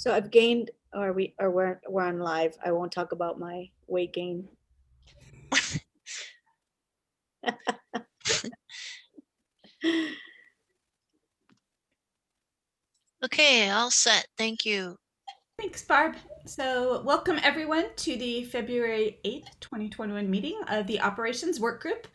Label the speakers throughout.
Speaker 1: So I've gained, or we're on live. I won't talk about my weight gain.
Speaker 2: Okay, all set. Thank you.
Speaker 3: Thanks, Barb. So welcome everyone to the February 8th, 2021 meeting of the Operations Work Group.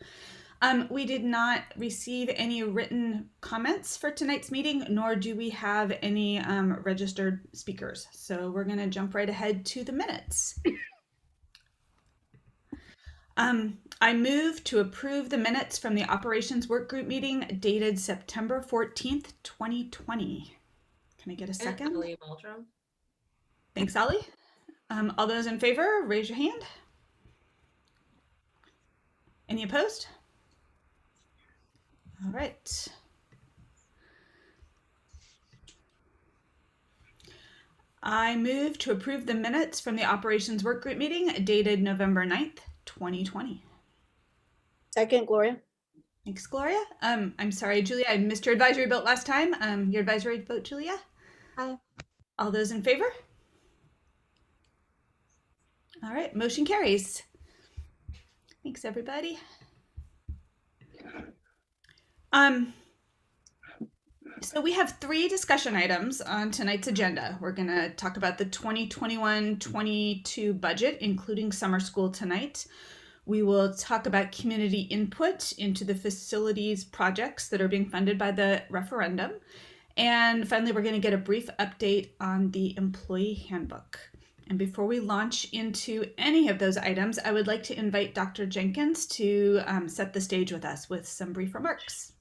Speaker 3: We did not receive any written comments for tonight's meeting, nor do we have any registered speakers. So we're going to jump right ahead to the minutes. I move to approve the minutes from the Operations Work Group meeting dated September 14th, 2020. Can I get a second? Thanks, Ollie. All those in favor, raise your hand. Any opposed? All right. I move to approve the minutes from the Operations Work Group meeting dated November 9th, 2020.
Speaker 1: Second, Gloria.
Speaker 3: Thanks, Gloria. I'm sorry, Julia, I missed your advisory vote last time. Your advisory vote, Julia?
Speaker 4: Aye. All
Speaker 3: those in favor? All right, motion carries. Thanks, everybody. So we have 3 discussion items on tonight's agenda. We're going to talk about the 2021-22 budget, including summer school tonight. We will talk about community input into the facilities projects that are being funded by the referendum. And finally, we're going to get a brief update on the employee handbook. And before we launch into any of those items, I would like to invite Dr. Jenkins to set the stage with us with some brief remarks.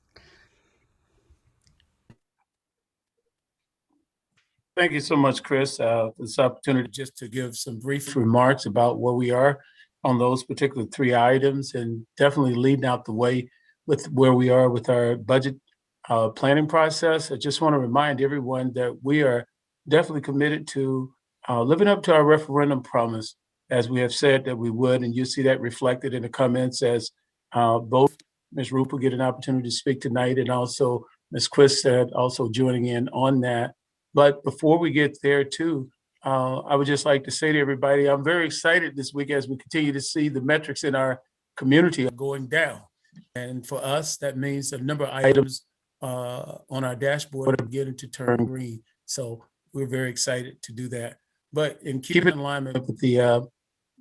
Speaker 5: Thank you so much, Chris, for this opportunity just to give some brief remarks about where we are on those particular 3 items, and definitely leading out the way with where we are with our budget planning process. I just want to remind everyone that we are definitely committed to living up to our referendum promise, as we have said that we would, and you see that reflected in the comments as both Ms. Rupa get an opportunity to speak tonight, and also Ms. Chris said also joining in on that. But before we get there too, I would just like to say to everybody, I'm very excited this week as we continue to see the metrics in our community are going down. And for us, that means a number of items on our dashboard are beginning to turn green. So we're very excited to do that. But in keeping in alignment with the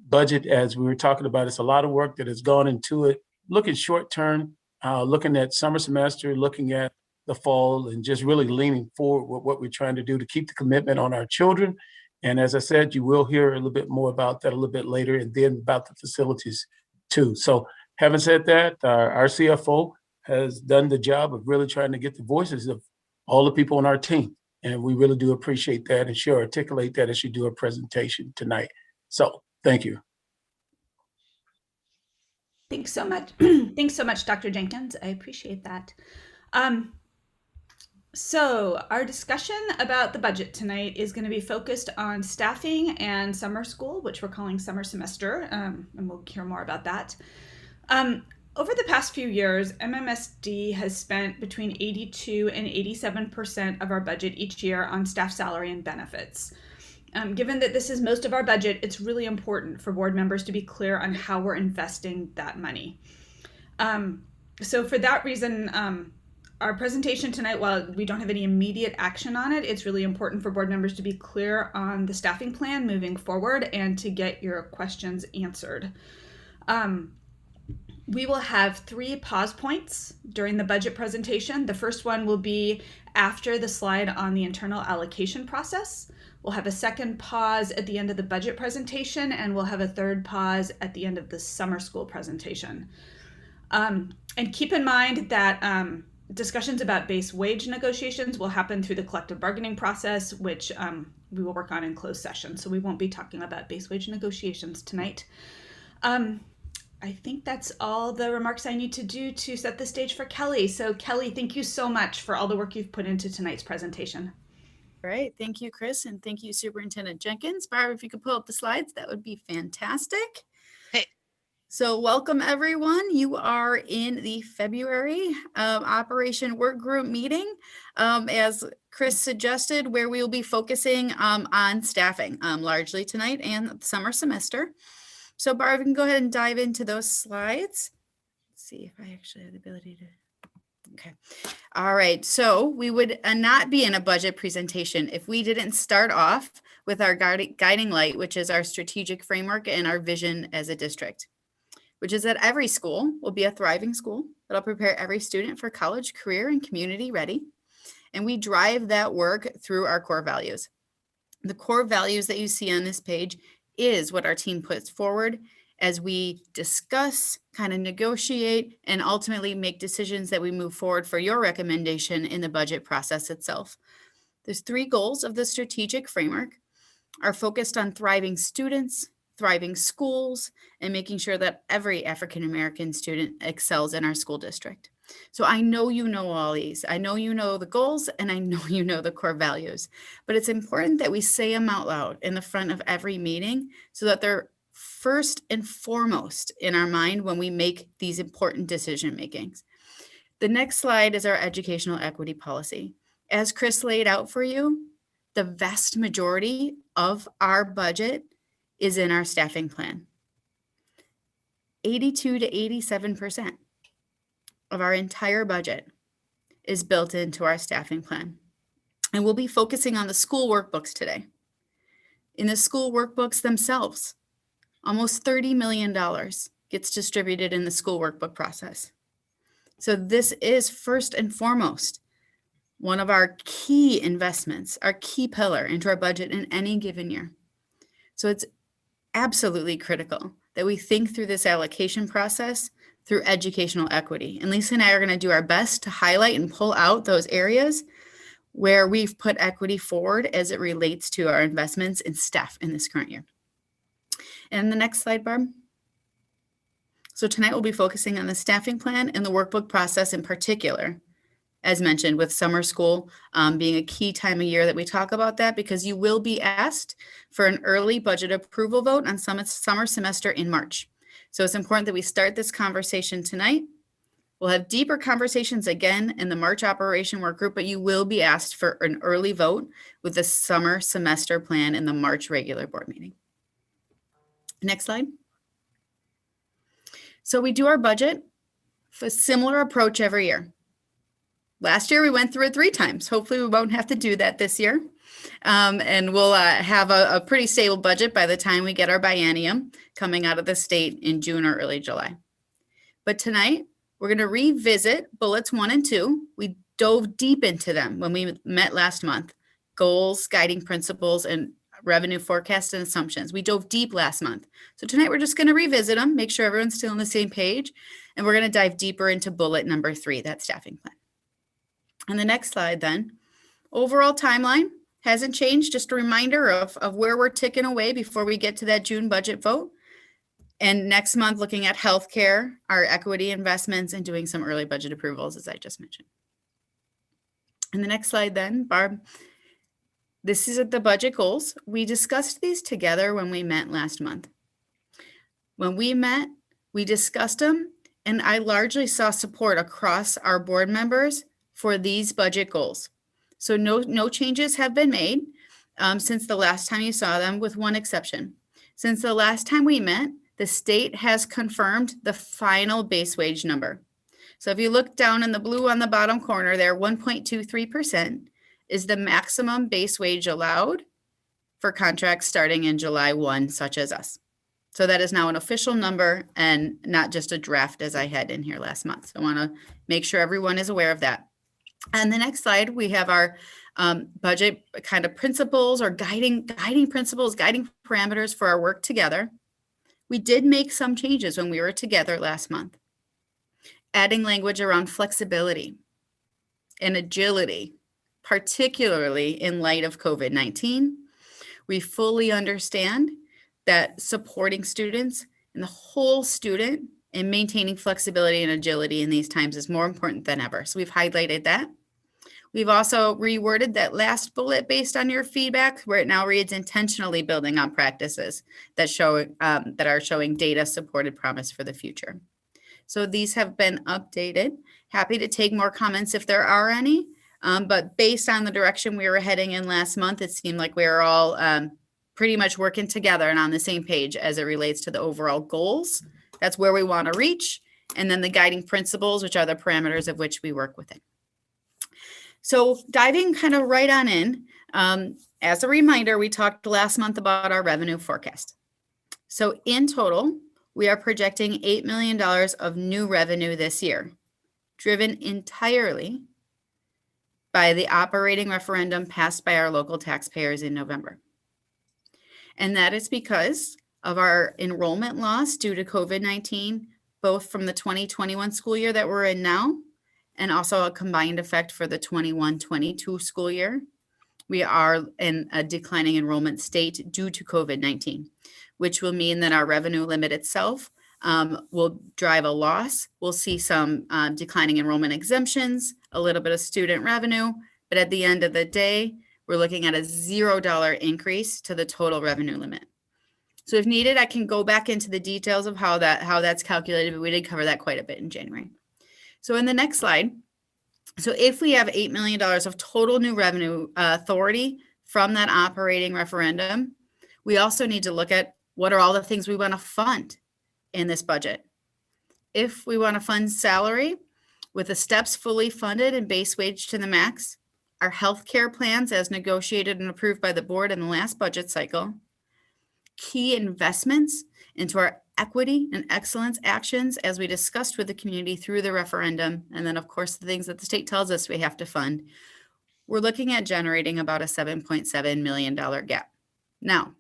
Speaker 5: budget, as we were talking about, it's a lot of work that has gone into it, looking short term, looking at summer semester, looking at the fall, and just really leaning forward with what we're trying to do to keep the commitment on our children. And as I said, you will hear a little bit more about that a little bit later, and then about the facilities too. So having said that, our CFO has done the job of really trying to get the voices of all the people on our team. And we really do appreciate that, and she'll articulate that as she do a presentation tonight. So thank you.
Speaker 3: Thanks so much. Thanks so much, Dr. Jenkins. I appreciate that. So our discussion about the budget tonight is going to be focused on staffing and summer school, which we're calling summer semester, and we'll hear more about that. Over the past few years, MMSD has spent between 82 and 87% of our budget each year on staff salary and benefits. Given that this is most of our budget, it's really important for board members to be clear on how we're investing that money. So for that reason, our presentation tonight, while we don't have any immediate action on it, it's really important for board members to be clear on the staffing plan moving forward and to get your questions answered. We will have 3 pause points during the budget presentation. The first one will be after the slide on the internal allocation process. We'll have a second pause at the end of the budget presentation, and we'll have a third pause at the end of the summer school presentation. And keep in mind that discussions about base wage negotiations will happen through the collective bargaining process, which we will work on in closed session. So we won't be talking about base wage negotiations tonight. I think that's all the remarks I need to do to set the stage for Kelly. So Kelly, thank you so much for all the work you've put into tonight's presentation.
Speaker 4: Great. Thank you, Chris. And thank you, Superintendent Jenkins. Barb, if you could pull up the slides, that would be fantastic.
Speaker 2: Hey,
Speaker 4: So welcome everyone. You are in the February Operation Work Group meeting, as Chris suggested, where we will be focusing on staffing largely tonight and the summer semester. So Barb, we can go ahead and dive into those slides. Let's see if I actually have the ability to. Okay. All right. So we would not be in a budget presentation if we didn't start off with our guiding light, which is our strategic framework and our vision as a district, which is that every school will be a thriving school that'll prepare every student for college, career, and community ready. And we drive that work through our core values. The core values that you see on this page is what our team puts forward as we discuss, kind of negotiate, and ultimately make decisions that we move forward for your recommendation in the budget process itself. There's 3 goals of the strategic framework are focused on thriving students, thriving schools, and making sure that every African-American student excels in our school district. So I know you know all these. I know you know the goals, and I know you know the core values, but it's important that we say them out loud in the front of every meeting so that they're first and foremost in our mind when we make these important decision makings. The next slide is our educational equity policy. As Chris laid out for you, the vast majority of our budget is in our staffing plan. 82 to 87% of our entire budget is built into our staffing plan. And we'll be focusing on the school workbooks today. In the school workbooks themselves, almost $30 million gets distributed in the school workbook process. So this is first and foremost one of our key investments, our key pillar into our budget in any given year. So it's absolutely critical that we think through this allocation process through educational equity. And Lisa and I are going to do our best to highlight and pull out those areas where we've put equity forward as it relates to our investments in staff in this current year. And the next slide, Barb. So tonight we'll be focusing on the staffing plan and the workbook process in particular, as mentioned, with summer school being a key time of year that we talk about that, because you will be asked for an early budget approval vote on summer semester in March. So it's important that we start this conversation tonight. We'll have deeper conversations again in the March operation work group, but you will be asked for an early vote with the summer semester plan in the March regular board meeting. Next slide. So we do our budget for a similar approach every year. Last year we went through it 3 times. Hopefully we won't have to do that this year. And we'll have a pretty stable budget by the time we get our biennium coming out of the state in June or early July. But tonight we're going to revisit bullets 1 and 2. We dove deep into them when we met last month. Goals, guiding principles, and revenue forecast and assumptions. We dove deep last month. So tonight we're just going to revisit them, make sure everyone's still on the same page, and we're going to dive deeper into bullet number 3, that staffing plan. On the next slide then, overall timeline hasn't changed, just a reminder of where we're ticking away before we get to that June budget vote. And next month, looking at healthcare, our equity investments, and doing some early budget approvals, as I just mentioned. And the next slide then, Barb, this is the budget goals. We discussed these together when we met last month. When we met, we discussed them, and I largely saw support across our board members for these budget goals. So no changes have been made since the last time you saw them, with one exception. Since the last time we met, the state has confirmed the final base wage number. So if you look down in the blue on the bottom corner there, 1.23% is the maximum base wage allowed for contracts starting in July 1, such as us. So that is now an official number and not just a draft as I had in here last month. So I want to make sure everyone is aware of that. On the next slide, we have our budget kind of principles or guiding principles, guiding parameters for our work together. We did make some changes when we were together last month, adding language around flexibility and agility, particularly in light of COVID-19. We fully understand that supporting students and the whole student and maintaining flexibility and agility in these times is more important than ever. So we've highlighted that. We've also reworded that last bullet based on your feedback, where it now reads intentionally building on practices that are showing data supported promise for the future. So these have been updated. Happy to take more comments if there are any. But based on the direction we were heading in last month, it seemed like we were all pretty much working together and on the same page as it relates to the overall goals. That's where we want to reach. And then the guiding principles, which are the parameters of which we work within. So diving kind of right on in, as a reminder, we talked last month about our revenue forecast. So in total, we are projecting $8 million of new revenue this year, driven entirely by the operating referendum passed by our local taxpayers in November. And that is because of our enrollment loss due to COVID-19, both from the 2021 school year that we're in now, and also a combined effect for the 21-22 school year. We are in a declining enrollment state due to COVID-19, which will mean that our revenue limit itself will drive a loss. We'll see some declining enrollment exemptions, a little bit of student revenue, but at the end of the day, we're looking at a $0 increase to the total revenue limit. So if needed, I can go back into the details of how that's calculated, but we did cover that quite a bit in January. So in the next slide, so if we have $8 million of total new revenue authority from that operating referendum, we also need to look at what are all the things we want to fund in this budget. If we want to fund salary with the steps fully funded and base wage to the max, our healthcare plans as negotiated and approved by the board in the last budget cycle, key investments into our equity and excellence actions as we discussed with the community through the referendum, and then of course the things that the state tells us we have to fund, we're looking at generating about a $7.7 million gap. Now,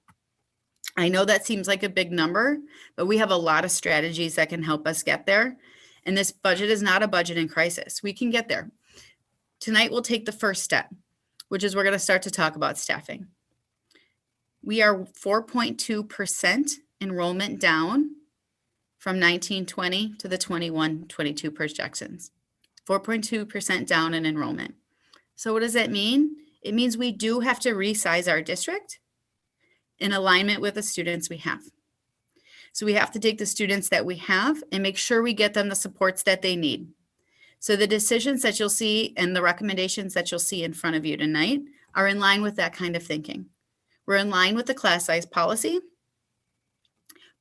Speaker 4: I know that seems like a big number, but we have a lot of strategies that can help us get there. And this budget is not a budget in crisis. We can get there. Tonight, we'll take the first step, which is we're going to start to talk about staffing. We are 4.2% enrollment down from 1920 to the 21-22 projections. 4.2% down in enrollment. So what does that mean? It means we do have to resize our district in alignment with the students we have. So we have to take the students that we have and make sure we get them the supports that they need. So the decisions that you'll see and the recommendations that you'll see in front of you tonight are in line with that kind of thinking. We're in line with the class size policy,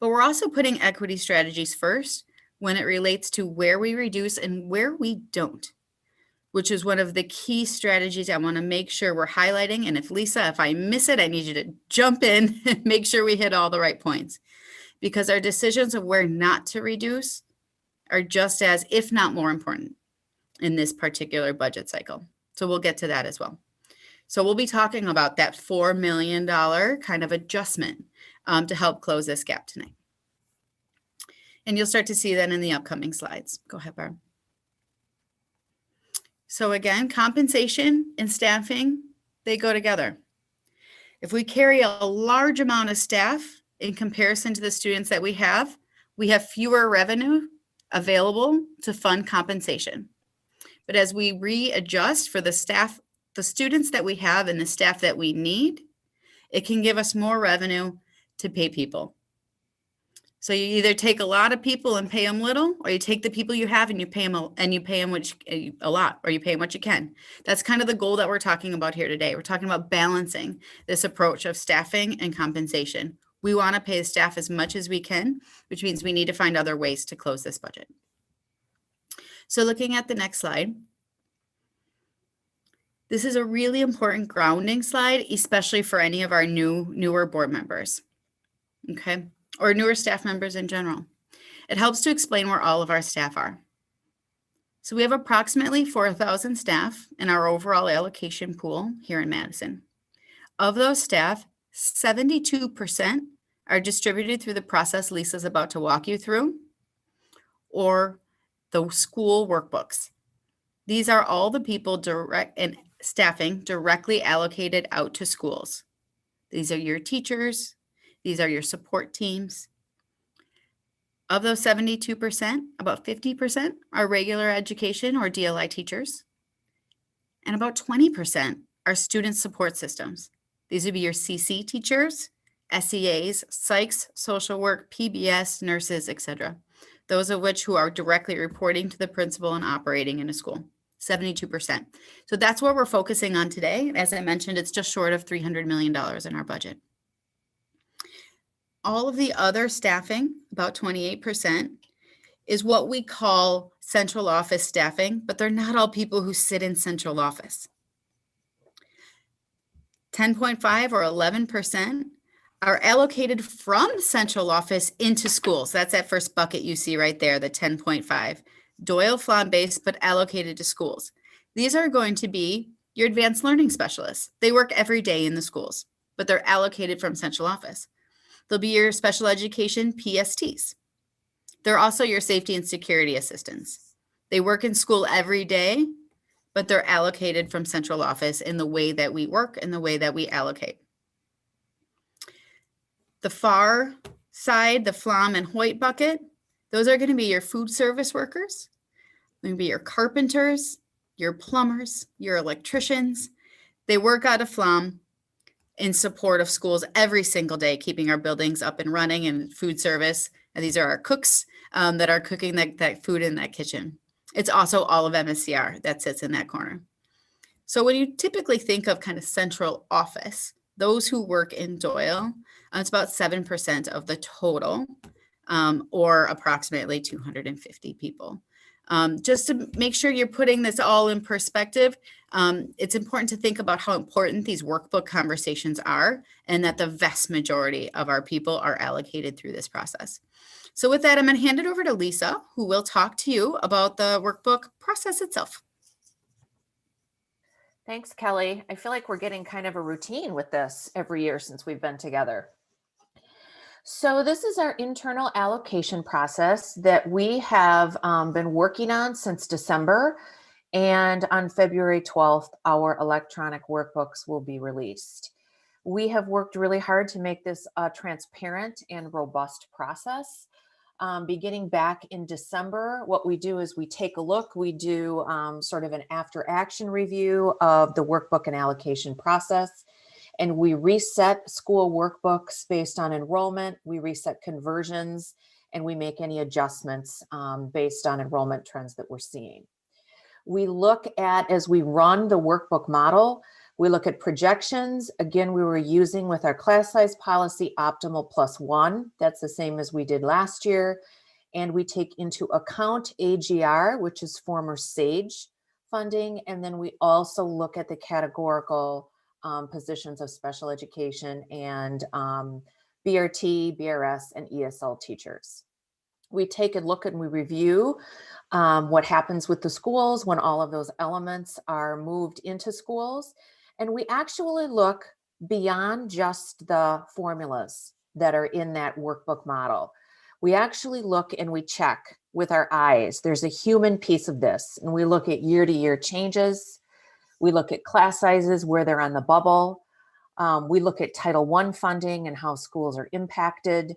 Speaker 4: but we're also putting equity strategies first when it relates to where we reduce and where we don't, which is one of the key strategies I want to make sure we're highlighting. And if I miss it, I need you to jump in and make sure we hit all the right points, because our decisions of where not to reduce are just as, if not more important in this particular budget cycle. So we'll get to that as well. So we'll be talking about that $4 million kind of adjustment to help close this gap tonight. And you'll start to see that in the upcoming slides. Go ahead, Barb. So again, compensation and staffing, they go together. If we carry a large amount of staff in comparison to the students that we have fewer revenue available to fund compensation. But as we readjust for the staff, the students that we have and the staff that we need, it can give us more revenue to pay people. So you either take a lot of people and pay them little, or you take the people you have and you pay them a lot, or you pay them what you can. That's kind of the goal that we're talking about here today. We're talking about balancing this approach of staffing and compensation. We want to pay the staff as much as we can, which means we need to find other ways to close this budget. So looking at the next slide, this is a really important grounding slide, especially for any of our newer board members, okay, or newer staff members in general. It helps to explain where all of our staff are. So we have approximately 4,000 staff in our overall allocation pool here in Madison. Of those staff, 72% are distributed through the process Lisa's about to walk you through, or the school workbooks. These are all the people staffing directly allocated out to schools. These are your teachers. These are your support teams. Of those 72%, about 50% are regular education or DLI teachers. and about 20% are student support systems. These would be your CC teachers, SEAs, psychs, social work, PBS, nurses, etc. Those of which who are directly reporting to the principal and operating in a school, 72%. So that's what we're focusing on today. As I mentioned, it's just short of $300 million in our budget. All of the other staffing, about 28%, is what we call central office staffing, but they're not all people who sit in central office. 10.5 or 11% are allocated from central office into schools. That's that first bucket you see right there, the 10.5. Doyle Flom based, but allocated to schools. These are going to be your advanced learning specialists. They work every day in the schools, but they're allocated from central office. They'll be your special education PSTs. They're also your safety and security assistants. They work in school every day, but they're allocated from central office in the way that we work and the way that we allocate. The far side, the Flom and Hoyt bucket, those are going to be your food service workers. They're going to be your carpenters, your plumbers, your electricians. They work out of Flom in support of schools every single day, keeping our buildings up and running and food service. And these are our cooks that are cooking that food in that kitchen. It's also all of MSCR that sits in that corner. So when you typically think of kind of central office, those who work in Doyle, it's about 7% of the total, or approximately 250 people. Just to make sure you're putting this all in perspective, it's important to think about how important these workbook conversations are and that the vast majority of our people are allocated through this process. So with that, I'm going to hand it over to Lisa, who will talk to you about the workbook process itself.
Speaker 6: Thanks, Kelly. I feel like we're getting kind of a routine with this every year since we've been together. So this is our internal allocation process that we have been working on since December. And on February 12th, our electronic workbooks will be released. We have worked really hard to make this a transparent and robust process. Beginning back in December, what we do is we take a look, we do sort of an after action review of the workbook and allocation process, and we reset school workbooks based on enrollment, we reset conversions, and we make any adjustments based on enrollment trends that we're seeing. We look at, as we run the workbook model, we look at projections. Again, we were using with our class size policy optimal +1. That's the same as we did last year. And we take into account AGR, which is former SAGE funding. And then we also look at the categorical positions of special education and BRT, BRS, and ESL teachers. We take a look and we review what happens with the schools when all of those elements are moved into schools. And we actually look beyond just the formulas that are in that workbook model. We actually look and we check with our eyes. There's a human piece of this, and we look at year-to-year changes. We look at class sizes where they're on the bubble. We look at Title I funding and how schools are impacted.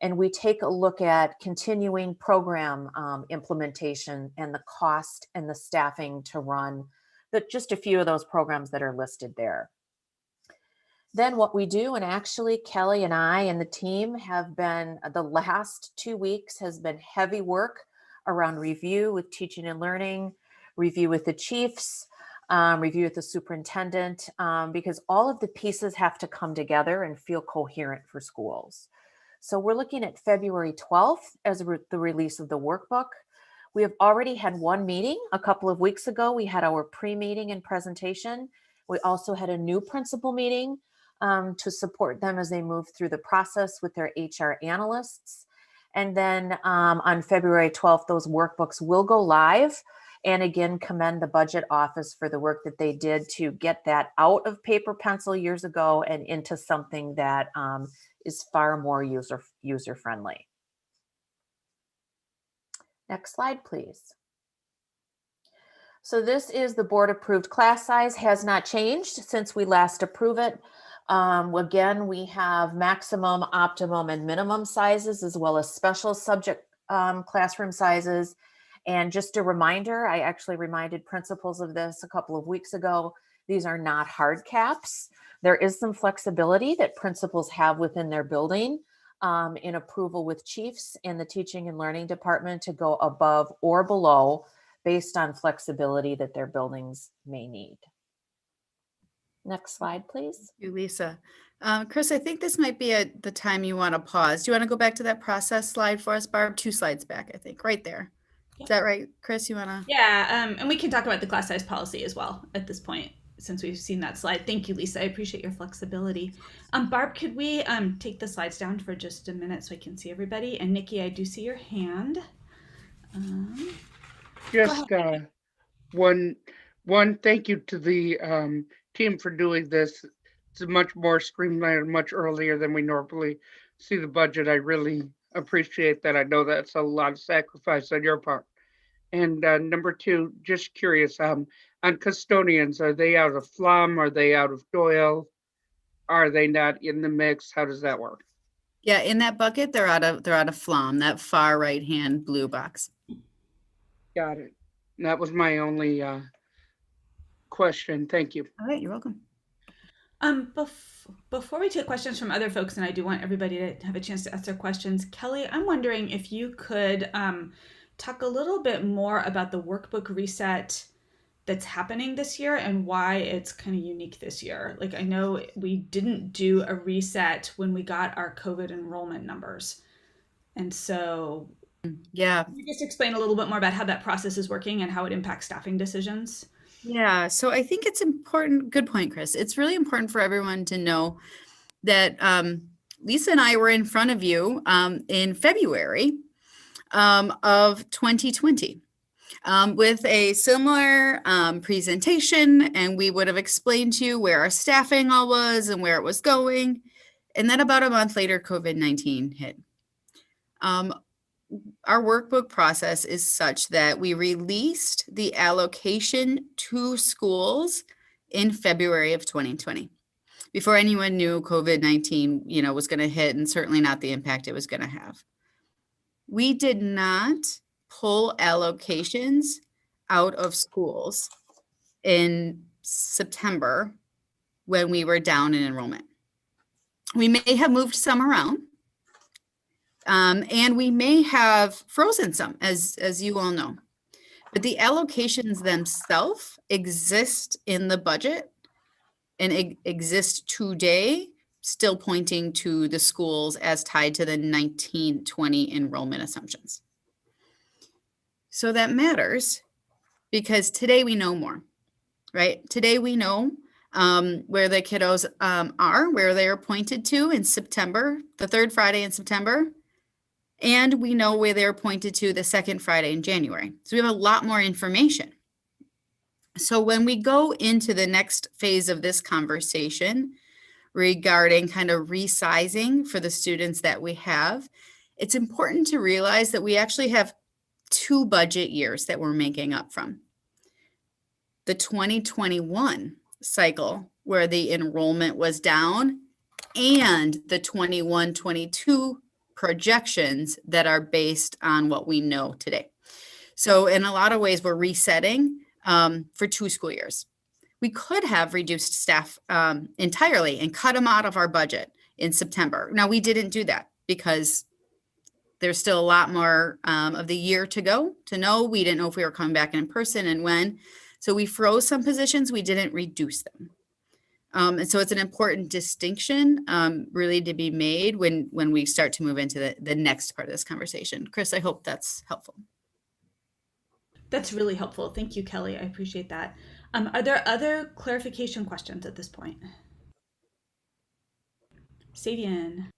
Speaker 6: And we take a look at continuing program implementation and the cost and the staffing to run just a few of those programs that are listed there. Then what we do, and actually Kelly and I and the team have been, the last 2 weeks has been heavy work around review with teaching and learning, review with the chiefs, review with the superintendent, because all of the pieces have to come together and feel coherent for schools. So we're looking at February 12th as the release of the workbook. We have already had one meeting a couple of weeks ago. We had our pre-meeting and presentation. We also had a new principal meeting to support them as they move through the process with their HR analysts. And then on February 12th, those workbooks will go live. And again, commend the budget office for the work that they did to get that out of paper pencil years ago and into something that is far more user-friendly. Next slide, please. So this is the board approved class size, has not changed since we last approved it. Again, we have maximum, optimum, and minimum sizes, as well as special subject classroom sizes. And just a reminder, I actually reminded principals of this a couple of weeks ago. These are not hard caps. There is some flexibility that principals have within their building in approval with chiefs in the teaching and learning department to go above or below based on flexibility that their buildings may need. Next slide, please.
Speaker 4: Thank you, Lisa. Chris, I think this might be the time you want to pause. Do you want to go back to that process slide for us, Barb? 2 slides back, I think, right there. Is that right, Chris? You want to?
Speaker 3: Yeah, and we can talk about the class size policy as well at this point, since we've seen that slide. Thank you, Lisa. I appreciate your flexibility. Barb, could we take the slides down for just a minute so I can see everybody? And Nikki, I do see your hand.
Speaker 7: Just one thank you to the team for doing this. It's much more streamlined, much earlier than we normally see the budget. I really appreciate that. I know that's a lot of sacrifice on your part. And number 2, just curious, on custodians, are they out of Flum? Are they out of Doyle? Are they not in the mix? How does that work?
Speaker 4: Yeah, in that bucket, they're out of Flom, that far right hand blue box.
Speaker 7: Got it. That was my only question. Thank you.
Speaker 4: All right, you're welcome.
Speaker 3: Before we take questions from other folks, and I do want everybody to have a chance to ask their questions, Kelly, I'm wondering if you could talk a little bit more about the workbook reset that's happening this year and why it's kind of unique this year. Like, I know we didn't do a reset when we got our COVID enrollment numbers. And so
Speaker 4: Yeah.
Speaker 3: can you just explain a little bit more about how that process is working and how it impacts staffing decisions?
Speaker 4: Yeah, so I think it's important. Good point, Chris. It's really important for everyone to know that Lisa and I were in front of you in February of 2020 with a similar presentation, and we would have explained to you where our staffing all was and where it was going. And then about a month later, COVID-19 hit. Our workbook process is such that we released the allocation to schools in February of 2020, before anyone knew COVID-19, was going to hit, and certainly not the impact it was going to have. We did not pull allocations out of schools in September when we were down in enrollment. We may have moved some around. And we may have frozen some, as you all know. But the allocations themselves exist in the budget and exist today, still pointing to the schools as tied to the 1920 enrollment assumptions. So that matters because today we know more, right? Today we know where the kiddos are, where they are pointed to in September, the 3rd Friday in September. And we know where they're pointed to the 2nd Friday in January. So we have a lot more information. So when we go into the next phase of this conversation regarding kind of resizing for the students that we have, it's important to realize that we actually have 2 budget years that we're making up from. The 2021 cycle, where the enrollment was down, and the 21-22 projections that are based on what we know today. So in a lot of ways, we're resetting for 2 school years. We could have reduced staff entirely and cut them out of our budget in September. Now, we didn't do that because there's still a lot more of the year to go to know. We didn't know if we were coming back in person and when. So we froze some positions. We didn't reduce them. And so it's an important distinction really to be made when we start to move into the next part of this conversation. Chris, I hope that's helpful.
Speaker 3: That's really helpful. Thank you, Kelly. I appreciate that. Are there other clarification questions at this point? Savian.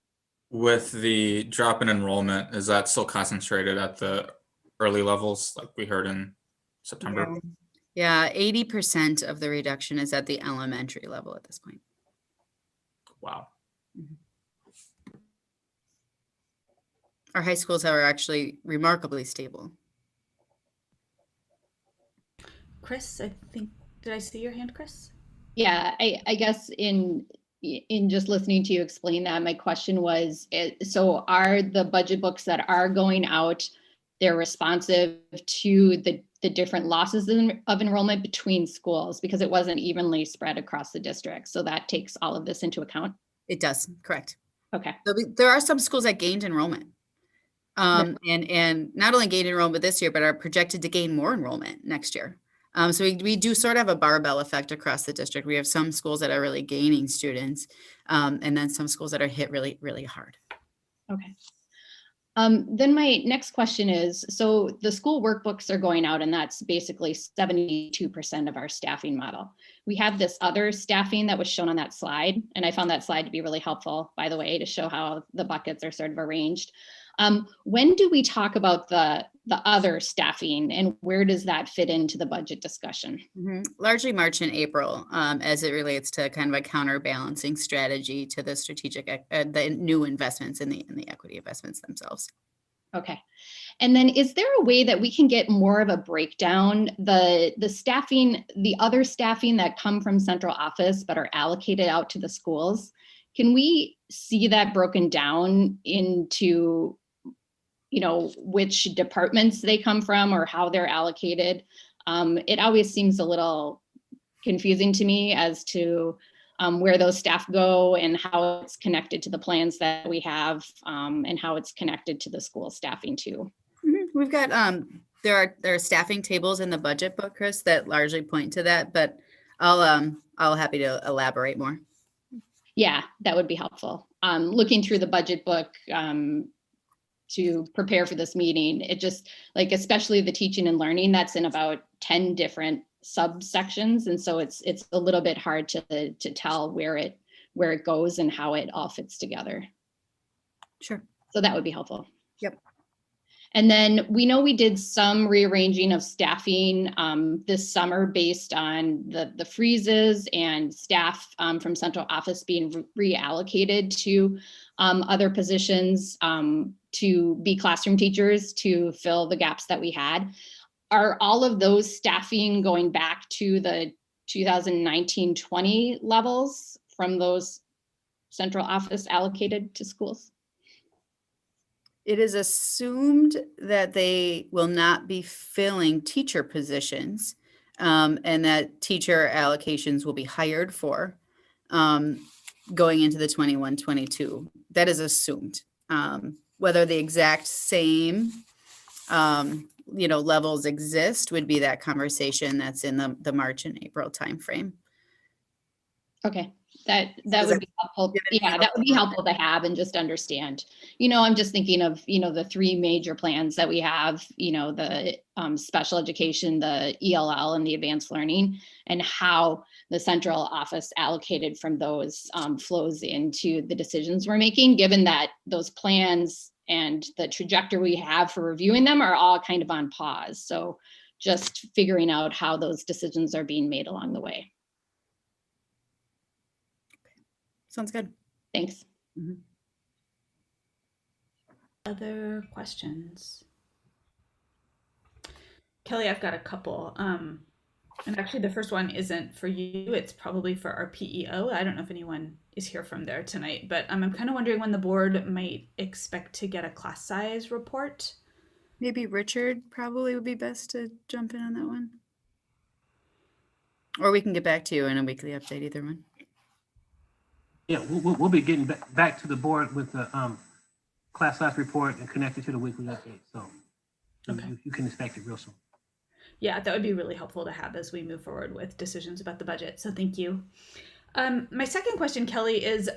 Speaker 8: With the drop in enrollment, is that still concentrated at the early levels like we heard in September?
Speaker 4: Yeah, 80% of the reduction is at the elementary level at this point.
Speaker 8: Wow.
Speaker 4: Mm-hmm. Our high schools are actually remarkably stable.
Speaker 3: Chris, I think, did I see your hand, Chris?
Speaker 9: Yeah, I guess in just listening to you explain that, my question was, so are the budget books that are going out, they're responsive to the different losses of enrollment between schools, because it wasn't evenly spread across the district. So that takes all of this into account.
Speaker 4: It does, correct.
Speaker 9: Okay.
Speaker 4: There are some schools that gained enrollment. And not only gained enrollment this year, but are projected to gain more enrollment next year. So we do sort of have a barbell effect across the district. We have some schools that are really gaining students, and then some schools that are hit really, really hard.
Speaker 9: Okay. Then my next question is, so the school workbooks are going out, and that's basically 72% of our staffing model. We have this other staffing that was shown on that slide, and I found that slide to be really helpful, by the way, to show how the buckets are sort of arranged. When do we talk about the other staffing, and where does that fit into the budget discussion?
Speaker 4: Largely March and April, as it relates to kind of a counterbalancing strategy to the strategic, the new investments in the equity investments themselves.
Speaker 9: Okay. And then is there a way that we can get more of a breakdown, the staffing, the other staffing that come from central office but are allocated out to the schools? Can we see that broken down into, which departments they come from or how they're allocated? It always seems a little confusing to me as to where those staff go and how it's connected to the plans that we have, and how it's connected to the school staffing too.
Speaker 4: We've got, there are staffing tables in the budget book, Chris, that largely point to that, but I'll happy to elaborate more.
Speaker 9: Yeah, that would be helpful. Looking through the budget book to prepare for this meeting, it just, like, especially the teaching and learning, that's in about 10 different subsections. And so it's a little bit hard to tell where it goes and how it all fits together.
Speaker 4: Sure.
Speaker 9: So that would be helpful.
Speaker 4: Yep.
Speaker 9: And then we know we did some rearranging of staffing this summer based on the freezes and staff from central office being reallocated to other positions to be classroom teachers to fill the gaps that we had. Are all of those staffing going back to the 2019-20 levels from those central office allocated to schools?
Speaker 4: It is assumed that they will not be filling teacher positions, and that teacher allocations will be hired for going into the 21-22. That is assumed. Whether the exact same levels exist would be that conversation that's in the March and April timeframe. Okay.
Speaker 9: That would be helpful. Yeah, that would be helpful to have and just understand. I'm just thinking of, the three major plans that we have, the special education, the ELL, and the advanced learning, and how the central office allocated from those flows into the decisions we're making, given that those plans and the trajectory we have for reviewing them are all kind of on pause. So just figuring out how those decisions are being made along the way.
Speaker 4: Sounds good.
Speaker 9: Thanks.
Speaker 4: Mm-hmm.
Speaker 3: Other questions? Kelly, I've got a couple. And actually the first one isn't for you. It's probably for our PEO. I don't know if anyone is here from there tonight, but I'm kind of wondering when the board might expect to get a class size report.
Speaker 4: Maybe Richard probably would be best to jump in on that one. Or we can get back to you in a weekly update, either one.
Speaker 10: Yeah, we'll be getting back to the board with the class size report and connected to the weekly update. So okay. You can expect it real soon.
Speaker 3: Yeah, that would be really helpful to have as we move forward with decisions about the budget. So thank you. My second question, Kelly, is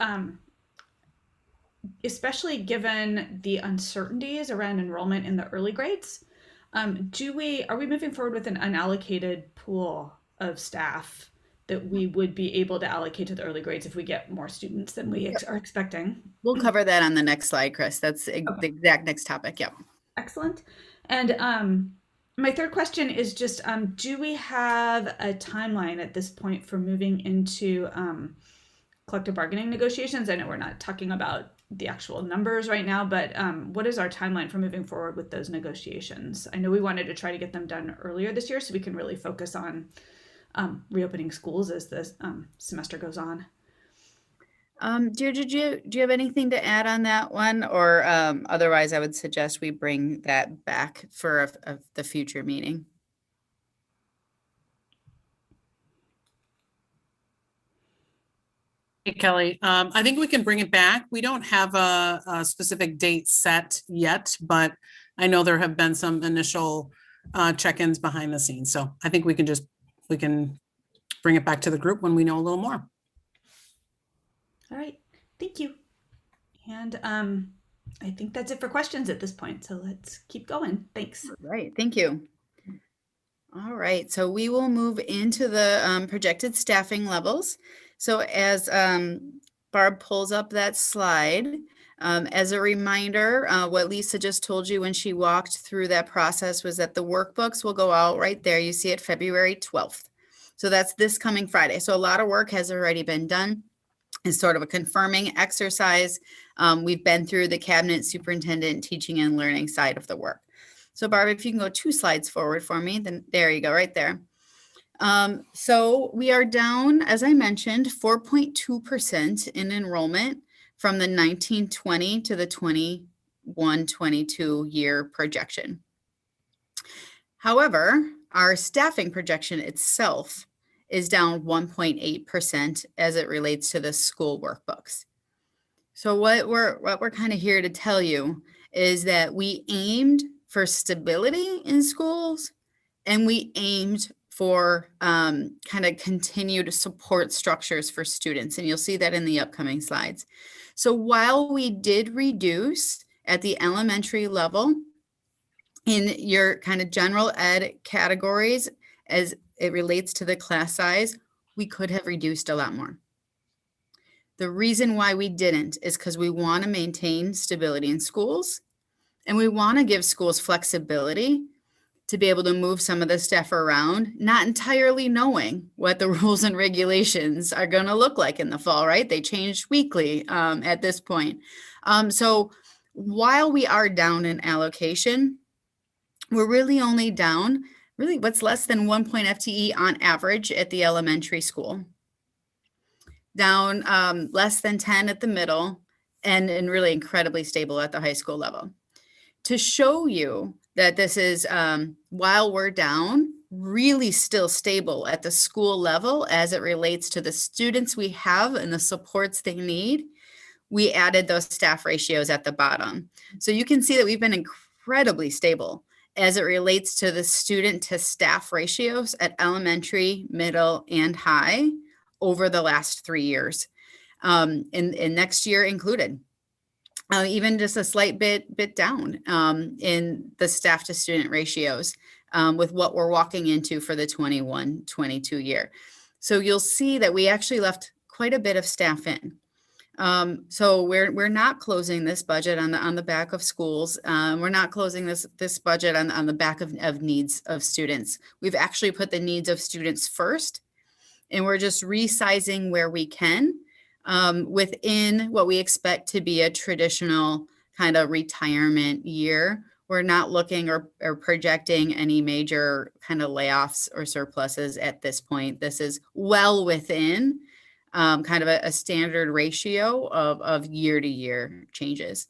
Speaker 3: especially given the uncertainties around enrollment in the early grades, are we moving forward with an unallocated pool of staff that we would be able to allocate to the early grades if we get more students than we are expecting?
Speaker 4: We'll cover that on the next slide, Chris. That's the exact next topic. Yep.
Speaker 3: Excellent. And my third question is just, do we have a timeline at this point for moving into collective bargaining negotiations? I know we're not talking about the actual numbers right now, but what is our timeline for moving forward with those negotiations? I know we wanted to try to get them done earlier this year so we can really focus on reopening schools as the semester goes on.
Speaker 4: Deirdre, do you have anything to add on that one? Or otherwise, I would suggest we bring that back for the future meeting.
Speaker 11: Hey, Kelly, I think we can bring it back. We don't have a specific date set yet, but I know there have been some initial check-ins behind the scenes. So I think we can bring it back to the group when we know a little more.
Speaker 3: All right, thank you. And I think that's it for questions at this point. So let's keep going. Thanks.
Speaker 4: Right, thank you. All right, so we will move into the projected staffing levels. So as Barb pulls up that slide, as a reminder, what Lisa just told you when she walked through that process was that the workbooks will go out right there. You see it February 12th. So that's this coming Friday. So a lot of work has already been done. It's sort of a confirming exercise. We've been through the cabinet superintendent teaching and learning side of the work. So Barb, if you can go 2 slides forward for me, then there you go, right there. So we are down, as I mentioned, 4.2% in enrollment from the 1920 to the 21-22 year projection. However, our staffing projection itself is down 1.8% as it relates to the school workbooks. So what we're kind of here to tell you is that we aimed for stability in schools, and we aimed for kind of continued support structures for students. And you'll see that in the upcoming slides. So while we did reduce at the elementary level in your kind of general ed categories as it relates to the class size, we could have reduced a lot more. The reason why we didn't is because we want to maintain stability in schools, and we want to give schools flexibility to be able to move some of the staff around, not entirely knowing what the rules and regulations are going to look like in the fall, right? They change weekly at this point. So while we are down in allocation, we're really only down really what's less than 1 point FTE on average at the elementary school. Down less than 10 at the middle, and really incredibly stable at the high school level. To show you that this is, while we're down, really still stable at the school level as it relates to the students we have and the supports they need, we added those staff ratios at the bottom. So you can see that we've been incredibly stable as it relates to the student to staff ratios at elementary, middle, and high over the last 3 years, and next year included. Even just a slight bit down in the staff to student ratios with what we're walking into for the 21-22 year. So you'll see that we actually left quite a bit of staff in. So we're not closing this budget on the back of schools. We're not closing this budget on the back of needs of students. We've actually put the needs of students first, and we're just resizing where we can within what we expect to be a traditional kind of retirement year. We're not looking or projecting any major kind of layoffs or surpluses at this point. This is well within kind of a standard ratio of year to year changes.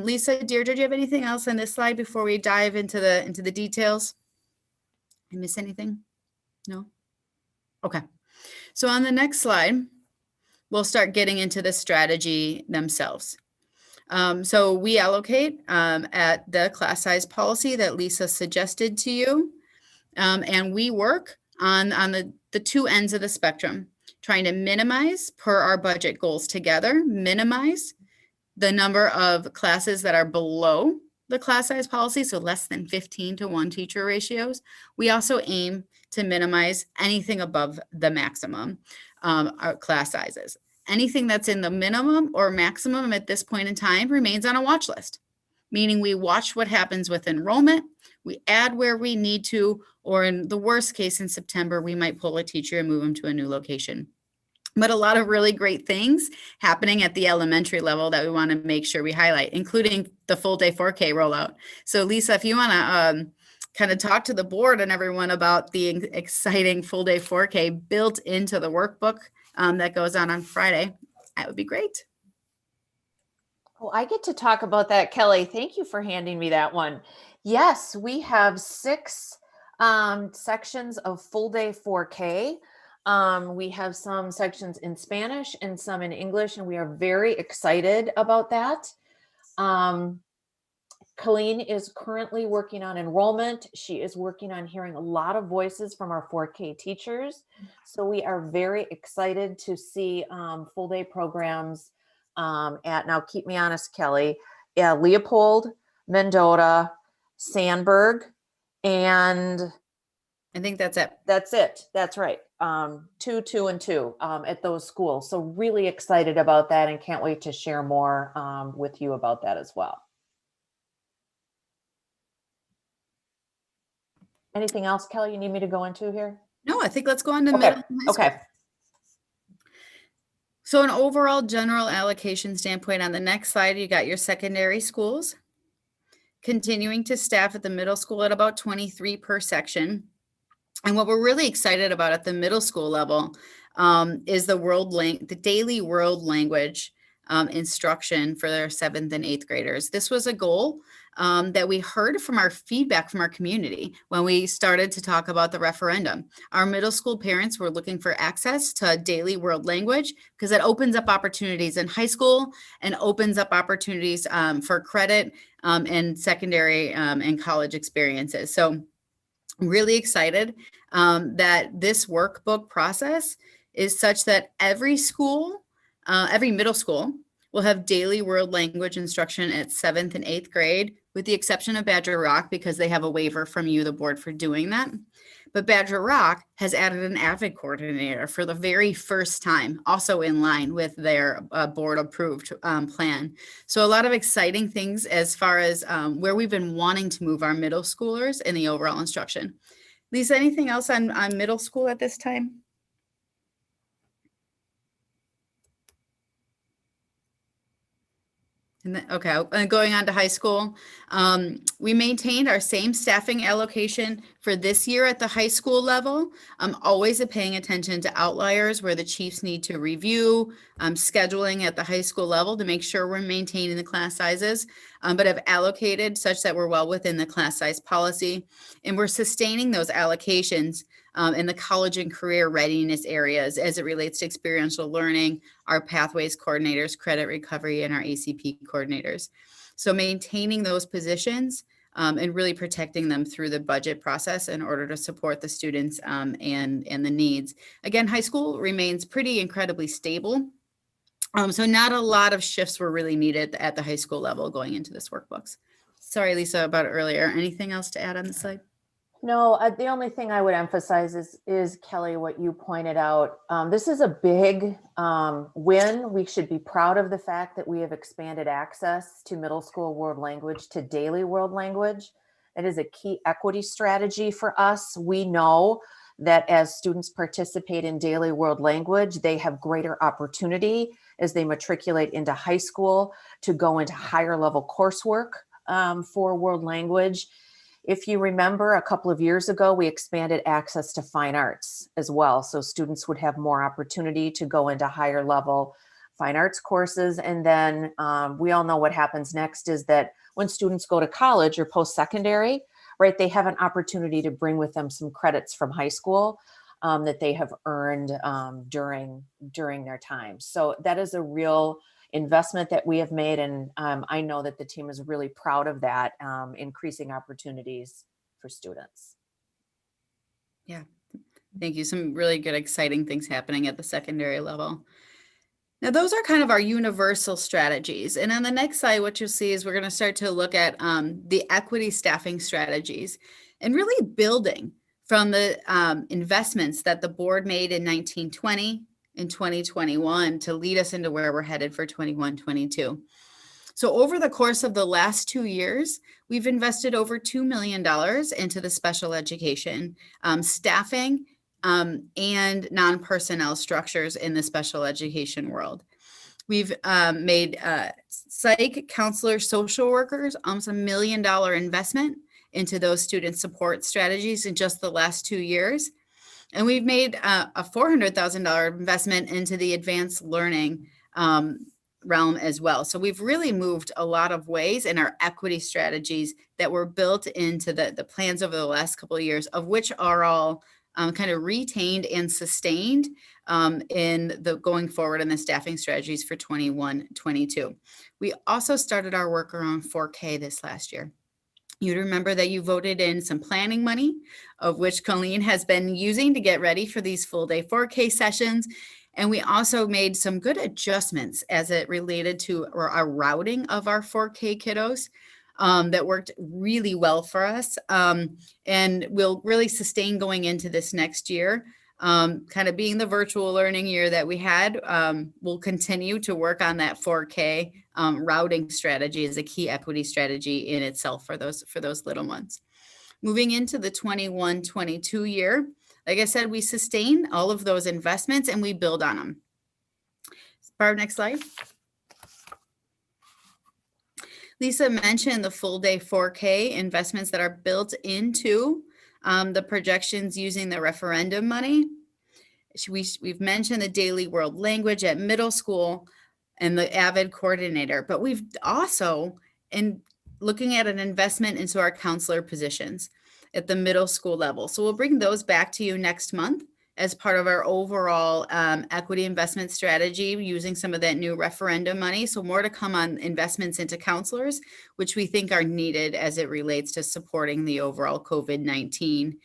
Speaker 4: Lisa, Deirdre, do you have anything else on this slide before we dive into the details? Did I miss anything? No? Okay. So on the next slide, we'll start getting into the strategy themselves. So we allocate at the class size policy that Lisa suggested to you. And we work on the 2 ends of the spectrum, trying to minimize per our budget goals together, minimize the number of classes that are below the class size policy, so less than 15 to 1 teacher ratios. We also aim to minimize anything above the maximum class sizes. Anything that's in the minimum or maximum at this point in time remains on a watch list, meaning we watch what happens with enrollment, we add where we need to, or in the worst case in September, we might pull a teacher and move them to a new location. But a lot of really great things happening at the elementary level that we want to make sure we highlight, including the full day 4K rollout. So Lisa, if you want to kind of talk to the board and everyone about the exciting full day 4K built into the workbook that goes on Friday. that would be great.
Speaker 6: Oh, I get to talk about that, Kelly. Thank you for handing me that one. Yes, we have 6 sections of full day 4K. We have some sections in Spanish and some in English, and we are very excited about that. Colleen is currently working on enrollment. She is working on hearing a lot of voices from our 4K teachers. So we are very excited to see full day programs at, now keep me honest, Kelly, Leopold, Mendota, Sandburg, and
Speaker 4: I think that's it.
Speaker 6: that's it. That's right. 2, 2, and 2 at those schools. So really excited about that and can't wait to share more with you about that as well. Anything else, Kelly, you need me to go into here?
Speaker 4: No, I think let's go on to
Speaker 6: Okay.
Speaker 4: middle and high school.
Speaker 6: Okay.
Speaker 4: So an overall general allocation standpoint, on the next slide, you got your secondary schools. Continuing to staff at the middle school at about 23 per section. And what we're really excited about at the middle school level is the daily world language instruction for their 7th and 8th graders. This was a goal that we heard from our feedback from our community when we started to talk about the referendum. Our middle school parents were looking for access to daily world language because it opens up opportunities in high school and opens up opportunities for credit and secondary and college experiences. So I'm really excited that this workbook process is such that every school, every middle school will have daily world language instruction at 7th and 8th grade, with the exception of Badger Rock because they have a waiver from you, the board, for doing that. But Badger Rock has added an AVID coordinator for the very first time, also in line with their board approved plan. So a lot of exciting things as far as where we've been wanting to move our middle schoolers in the overall instruction. Lisa, anything else on middle school at this time? Okay, going on to high school, we maintained our same staffing allocation for this year at the high school level. Always paying attention to outliers where the chiefs need to review scheduling at the high school level to make sure we're maintaining the class sizes, but have allocated such that we're well within the class size policy. And we're sustaining those allocations in the college and career readiness areas as it relates to experiential learning, our pathways coordinators, credit recovery, and our ACP coordinators. So maintaining those positions and really protecting them through the budget process in order to support the students and the needs. Again, high school remains pretty incredibly stable. So not a lot of shifts were really needed at the high school level going into this workbooks. Sorry, Lisa, about earlier. Anything else to add on the slide?
Speaker 6: No, the only thing I would emphasize is Kelly, what you pointed out. This is a big win. We should be proud of the fact that we have expanded access to middle school world language to daily world language. It is a key equity strategy for us. We know that as students participate in daily world language, they have greater opportunity as they matriculate into high school to go into higher level coursework for world language. If you remember, a couple of years ago, we expanded access to fine arts as well. So students would have more opportunity to go into higher level fine arts courses. And then we all know what happens next is that when students go to college or post-secondary, right, they have an opportunity to bring with them some credits from high school that they have earned during their time. So that is a real investment that we have made. And I know that the team is really proud of that, increasing opportunities for students.
Speaker 4: Yeah, thank you. Some really good, exciting things happening at the secondary level. Now, those are kind of our universal strategies. And on the next slide, what you'll see is we're going to start to look at the equity staffing strategies and really building from the investments that the board made in 1920 in 2021 to lead us into where we're headed for 21-22. So over the course of the last 2 years, we've invested over $2 million into the special education staffing and non-personnel structures in the special education world. We've made psych, counselors, social workers, almost $1 million investment into those student support strategies in just the last 2 years. And we've made a $400,000 investment into the advanced learning realm as well. So we've really moved a lot of ways in our equity strategies that were built into the plans over the last couple of years, of which are all kind of retained and sustained in the going forward in the staffing strategies for 21-22. We also started our work around 4K this last year. You'd remember that you voted in some planning money, of which Colleen has been using to get ready for these full day 4K sessions. And we also made some good adjustments as it related to our routing of our 4K kiddos that worked really well for us and will really sustain going into this next year. Kind of being the virtual learning year that we had, we'll continue to work on that 4K routing strategy as a key equity strategy in itself for those little ones. Moving into the 21-22 year, like I said, we sustain all of those investments and we build on them. Barb, next slide. Lisa mentioned the full day 4K investments that are built into the projections using the referendum money. We've mentioned the daily world language at middle school and the AVID coordinator, but we've also, in looking at an investment into our counselor positions at the middle school level. So we'll bring those back to you next month as part of our overall equity investment strategy using some of that new referendum money. So more to come on investments into counselors, which we think are needed as it relates to supporting the overall COVID-19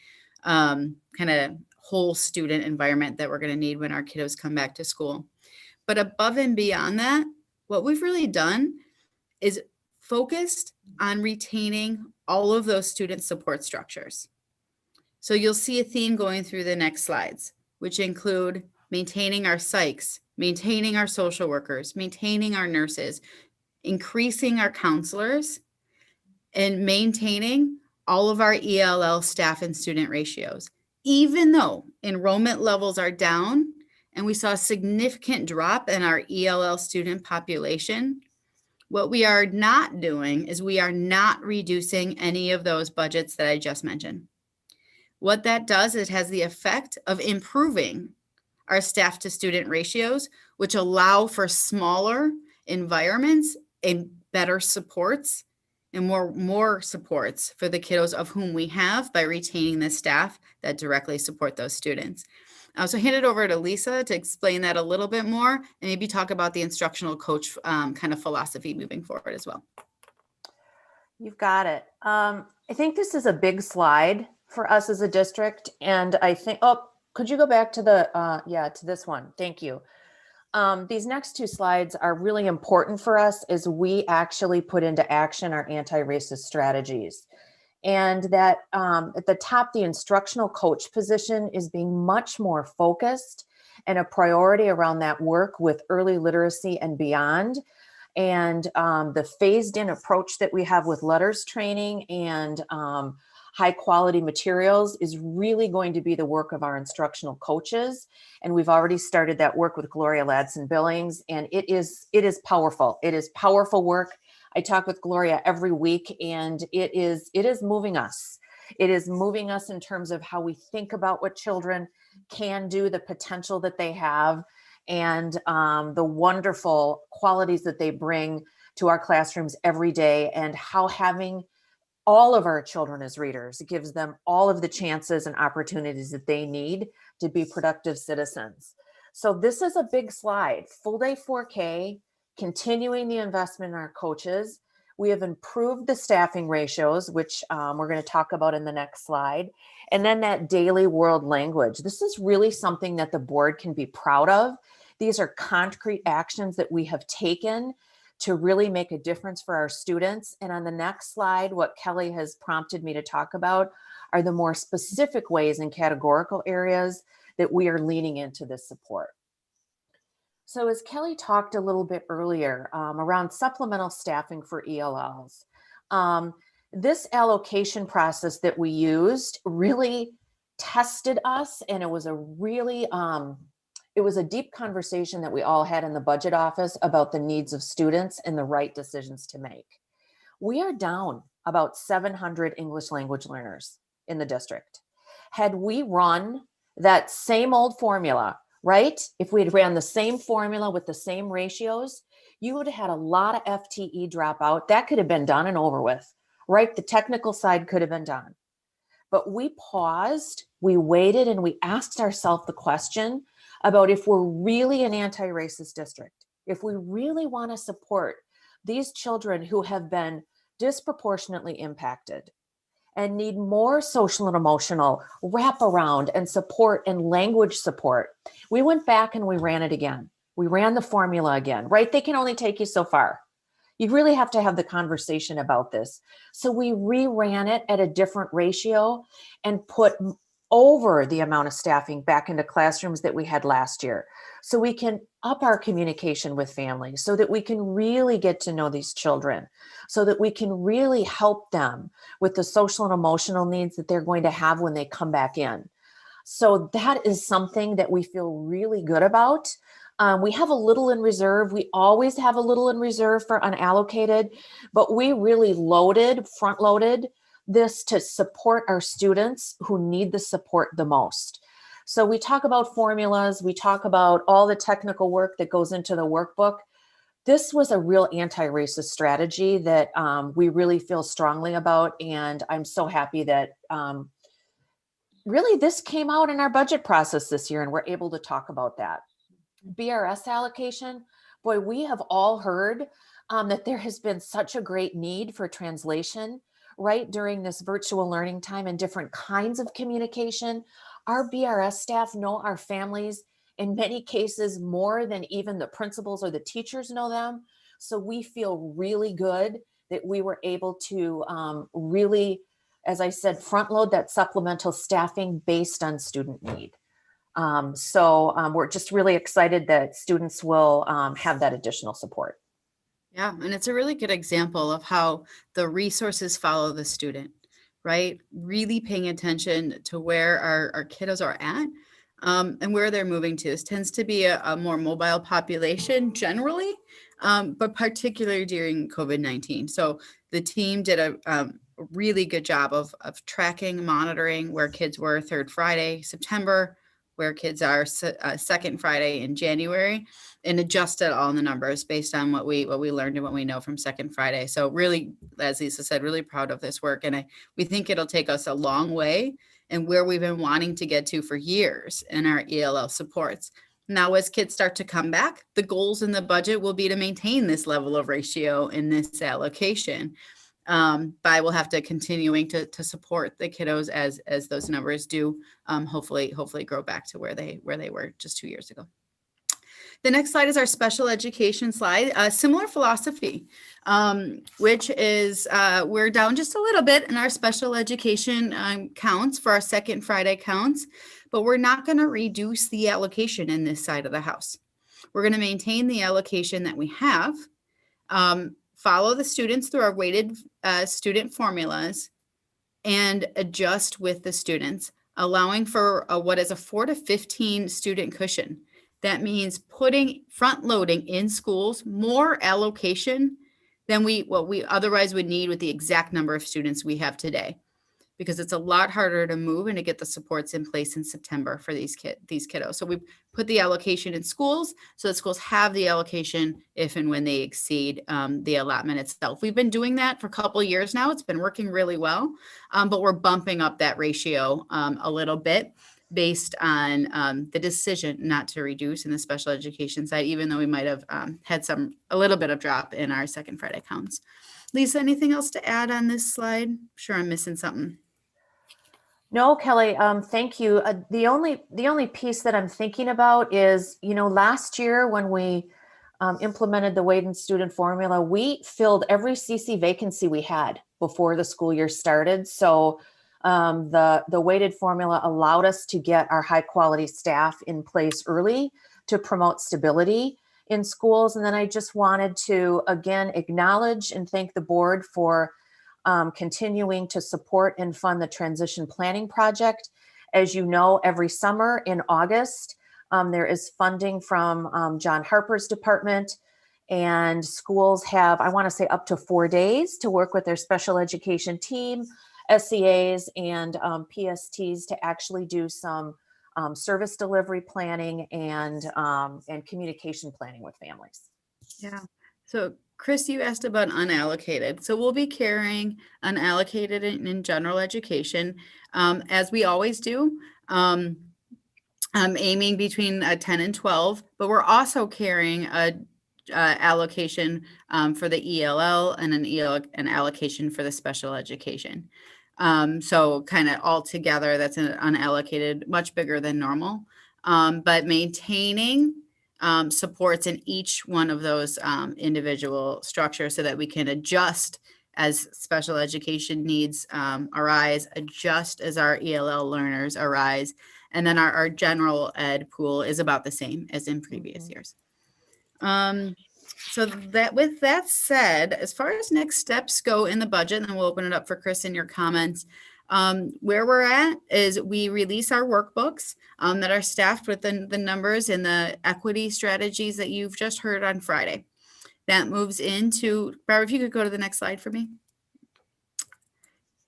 Speaker 4: kind of whole student environment that we're going to need when our kiddos come back to school. But above and beyond that, what we've really done is focused on retaining all of those student support structures. So you'll see a theme going through the next slides, which include maintaining our psychs, maintaining our social workers, maintaining our nurses, increasing our counselors, and maintaining all of our ELL staff and student ratios. Even though enrollment levels are down and we saw a significant drop in our ELL student population, what we are not doing is we are not reducing any of those budgets that I just mentioned. What that does, it has the effect of improving our staff to student ratios, which allow for smaller environments and better supports and more supports for the kiddos of whom we have by retaining the staff that directly support those students. So hand it over to Lisa to explain that a little bit more and maybe talk about the instructional coach kind of philosophy moving forward as well.
Speaker 6: You've got it. I think this is a big slide for us as a district. And I think, oh, could you go back to the, to this one? Thank you. These next two slides are really important for us as we actually put into action our anti-racist strategies. And that at the top, the instructional coach position is being much more focused and a priority around that work with early literacy and beyond. And the phased in approach that we have with letters training and high quality materials is really going to be the work of our instructional coaches. And we've already started that work with Gloria Ladson Billings, and it is powerful. It is powerful work. I talk with Gloria every week, and it is moving us. It is moving us in terms of how we think about what children can do, the potential that they have, and the wonderful qualities that they bring to our classrooms every day, and how having all of our children as readers gives them all of the chances and opportunities that they need to be productive citizens. So this is a big slide. Full day 4K, continuing the investment in our coaches. We have improved the staffing ratios, which we're going to talk about in the next slide. And then that daily world language. This is really something that the board can be proud of. These are concrete actions that we have taken to really make a difference for our students. And on the next slide, what Kelly has prompted me to talk about are the more specific ways and categorical areas that we are leaning into this support. So as Kelly talked a little bit earlier around supplemental staffing for ELLs, this allocation process that we used really tested us, and it was a really, it was a deep conversation that we all had in the budget office about the needs of students and the right decisions to make. We are down about 700 English language learners in the district. Had we run that same old formula right? If we had ran the same formula with the same ratios, you would have had a lot of FTE dropout. That could have been done and over with, right? The technical side could have been done. But we paused, we waited, and we asked ourselves the question about if we're really an anti-racist district, if we really want to support these children who have been disproportionately impacted and need more social and emotional wraparound and support and language support. We went back and we ran it again. We ran the formula again, right? They can only take you so far. You really have to have the conversation about this. So we reran it at a different ratio and put over the amount of staffing back into classrooms that we had last year. So we can up our communication with families, so that we can really get to know these children, so that we can really help them with the social and emotional needs that they're going to have when they come back in. So that is something that we feel really good about. We have a little in reserve. We always have a little in reserve for unallocated, but we really front loaded this to support our students who need the support the most. So we talk about formulas, we talk about all the technical work that goes into the workbook. This was a real anti-racist strategy that we really feel strongly about. And I'm so happy that really this came out in our budget process this year and we're able to talk about that. BRS allocation, boy, we have all heard that there has been such a great need for translation, right, during this virtual learning time and different kinds of communication. Our BRS staff know our families in many cases more than even the principals or the teachers know them. So we feel really good that we were able to really, as I said, front load that supplemental staffing based on student need. We're just really excited that students will have that additional support.
Speaker 4: Yeah, and it's a really good example of how the resources follow the student, right? Really paying attention to where our kiddos are at and where they're moving to. This tends to be a more mobile population generally, but particularly during COVID-19. So the team did a really good job of tracking, monitoring where kids were third Friday, September, where kids are second Friday in January, and adjusted all the numbers based on what we learned and what we know from second Friday. So really, as Lisa said, really proud of this work. And we think it'll take us a long way and where we've been wanting to get to for years in our ELL supports. Now, as kids start to come back, the goals in the budget will be to maintain this level of ratio in this allocation. But we'll have to continuing to support the kiddos as those numbers do hopefully grow back to where they were just 2 years ago. The next slide is our special education slide. Similar philosophy, which is we're down just a little bit in our special education counts for our second Friday counts, but we're not going to reduce the allocation in this side of the house. We're going to maintain the allocation that we have, follow the students through our weighted student formulas, and adjust with the students, allowing for what is a 4 to 15 student cushion. That means putting front loading in schools more allocation than what we otherwise would need with the exact number of students we have today, because it's a lot harder to move and to get the supports in place in September for these kiddos. So we put the allocation in schools so that schools have the allocation if and when they exceed the allotment itself. We've been doing that for a couple of years now. It's been working really well, but we're bumping up that ratio a little bit based on the decision not to reduce in the special education side, even though we might have had a little bit of drop in our second Friday counts. Lisa, anything else to add on this slide? I'm sure I'm missing something.
Speaker 6: No, Kelly, thank you. The only piece that I'm thinking about is, last year when we implemented the weighted student formula, we filled every CC vacancy we had before the school year started. So the weighted formula allowed us to get our high quality staff in place early to promote stability in schools. And then I just wanted to, again, acknowledge and thank the board for continuing to support and fund the transition planning project. As you know, every summer in August, there is funding from John Harper's department, and schools have, I want to say, up to 4 days to work with their special education team, SEAs, and PSTs to actually do some service delivery planning, and communication planning with families.
Speaker 4: Yeah. So Chris, you asked about unallocated. So we'll be carrying unallocated in general education, as we always do. Aiming between 10 and 12, but we're also carrying a allocation for the ELL and an allocation for the special education. So kind of all together, that's an unallocated, much bigger than normal, but maintaining supports in each one of those individual structures so that we can adjust as special education needs arise, adjust as our ELL learners arise. And then our general ed pool is about the same as in previous years. So that, with that said, as far as next steps go in the budget, and then we'll open it up for Chris and your comments. Where we're at is we release our workbooks that are staffed with the numbers and the equity strategies that you've just heard on Friday. That moves into, Barbara, if you could go to the next slide for me.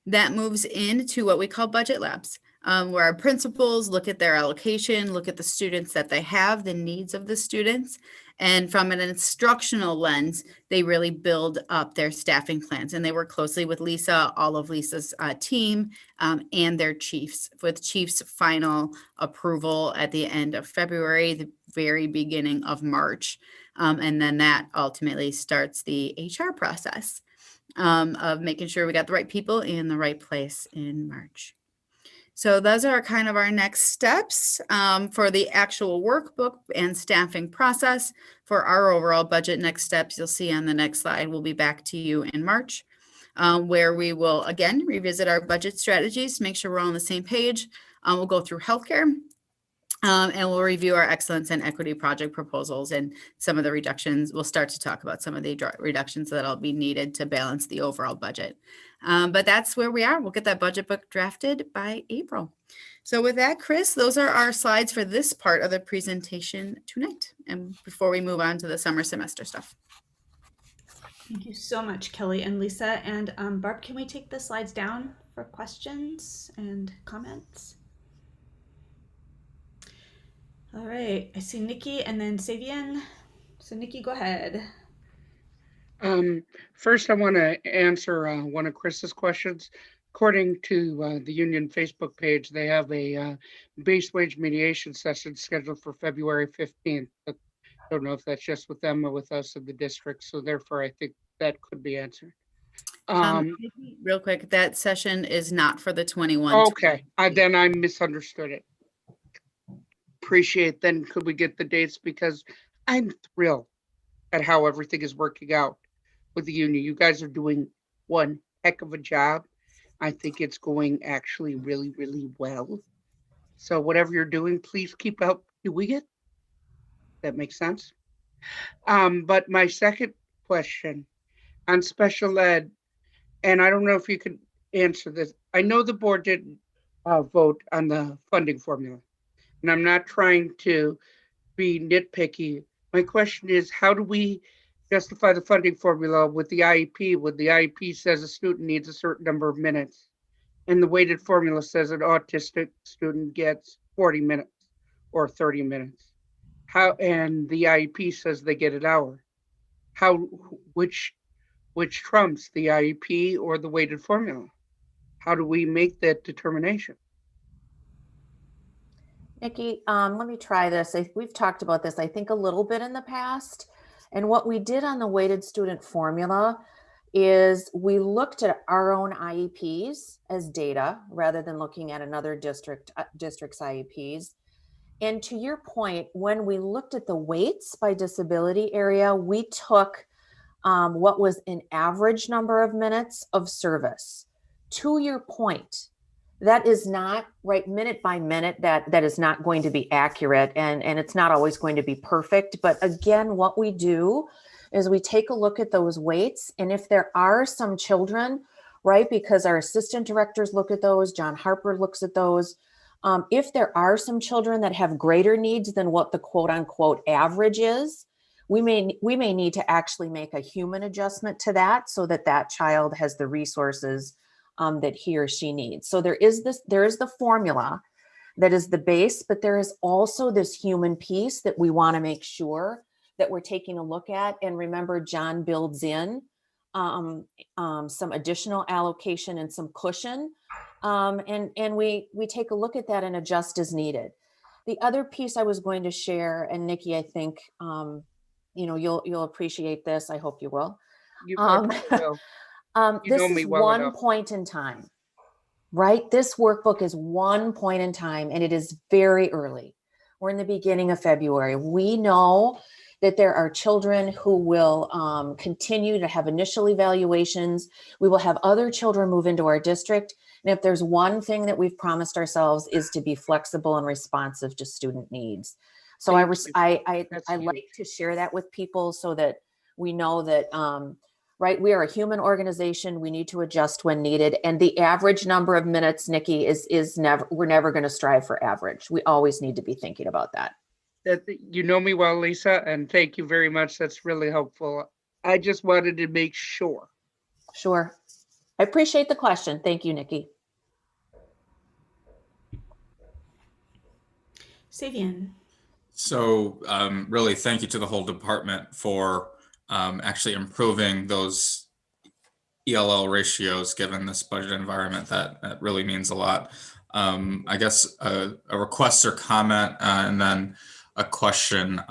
Speaker 4: That moves into what we call budget labs, where our principals look at their allocation, look at the students that they have, the needs of the students. And from an instructional lens, they really build up their staffing plans. And they work closely with Lisa, all of Lisa's team, and their chiefs, with chiefs' final approval at the end of February, the very beginning of March. And then that ultimately starts the HR process of making sure we got the right people in the right place in March. So those are kind of our next steps for the actual workbook and staffing process. For our overall budget next steps, you'll see on the next slide, we'll be back to you in March, where we will again revisit our budget strategies to make sure we're all on the same page. We'll go through healthcare. And we'll review our excellence and equity project proposals and some of the reductions. We'll start to talk about some of the reductions that'll be needed to balance the overall budget. But that's where we are. We'll get that budget book drafted by April. So with that, Chris, those are our slides for this part of the presentation tonight. And before we move on to the summer semester stuff.
Speaker 3: Thank you so much, Kelly and Lisa. And Barb, can we take the slides down for questions and comments? All right, I see Nikki and then Savian. So Nikki, go ahead.
Speaker 7: First, I want to answer one of Chris's questions. According to the union Facebook page, they have a base wage mediation session scheduled for February 15th. But I don't know if that's just with them or with us in the district. So therefore, I think that could be answered.
Speaker 4: Real quick, that session is not for the 21.
Speaker 7: Okay, then I misunderstood it. Appreciate, then could we get the dates, because I'm thrilled at how everything is working out with the union. You guys are doing one heck of a job. I think it's going actually really, really well. So whatever you're doing, please keep up doing it. That makes sense. But my second question on special ed, and I don't know if you could answer this. I know the board didn't vote on the funding formula. And I'm not trying to be nitpicky. My question is, how do we justify the funding formula with the IEP when the IEP says a student needs a certain number of minutes and the weighted formula says an autistic student gets 40 minutes or 30 minutes? How, and the IEP says they get an hour. How, which trumps, the IEP or the weighted formula? How do we make that determination?
Speaker 6: Nikki, let me try this. We've talked about this, I think, a little bit in the past. And what we did on the weighted student formula is we looked at our own IEPs as data rather than looking at another district's IEPs. And to your point, when we looked at the weights by disability area, we took what was an average number of minutes of service. To your point, that is not right minute by minute, that is not going to be accurate, and it's not always going to be perfect. But again, what we do is we take a look at those weights, and if there are some children, right, because our assistant directors look at those, John Harper looks at those, if there are some children that have greater needs than what the quote unquote average is, we may need to actually make a human adjustment to that so that that child has the resources that he or she needs. So there is the formula that is the base, but there is also this human piece that we want to make sure that we're taking a look at. And remember, John builds in some additional allocation and some cushion. And we take a look at that and adjust as needed. The other piece I was going to share, and Nikki, I think, you'll appreciate this. I hope you will.
Speaker 7: You probably will. You
Speaker 6: This
Speaker 7: know
Speaker 6: is
Speaker 7: me well
Speaker 6: one
Speaker 7: enough.
Speaker 6: point in time, right? This workbook is one point in time, and it is very early. We're in the beginning of February. We know that there are children who will continue to have initial evaluations. We will have other children move into our district. And if there's one thing that we've promised ourselves is to be flexible and responsive to student needs. So I like to share that with people so that we know that, right, we are a human organization. We need to adjust when needed. And the average number of minutes, Nikki, we're never going to strive for average. We always need to be thinking about that.
Speaker 7: You know me well, Lisa, and thank you very much. That's really helpful. I just wanted to make sure.
Speaker 6: Sure. I appreciate the question. Thank you, Nikki.
Speaker 3: Savian.
Speaker 8: So really, thank you to the whole department for actually improving those ELL ratios, given this budget environment. That really means a lot. I guess a request or comment and then a question.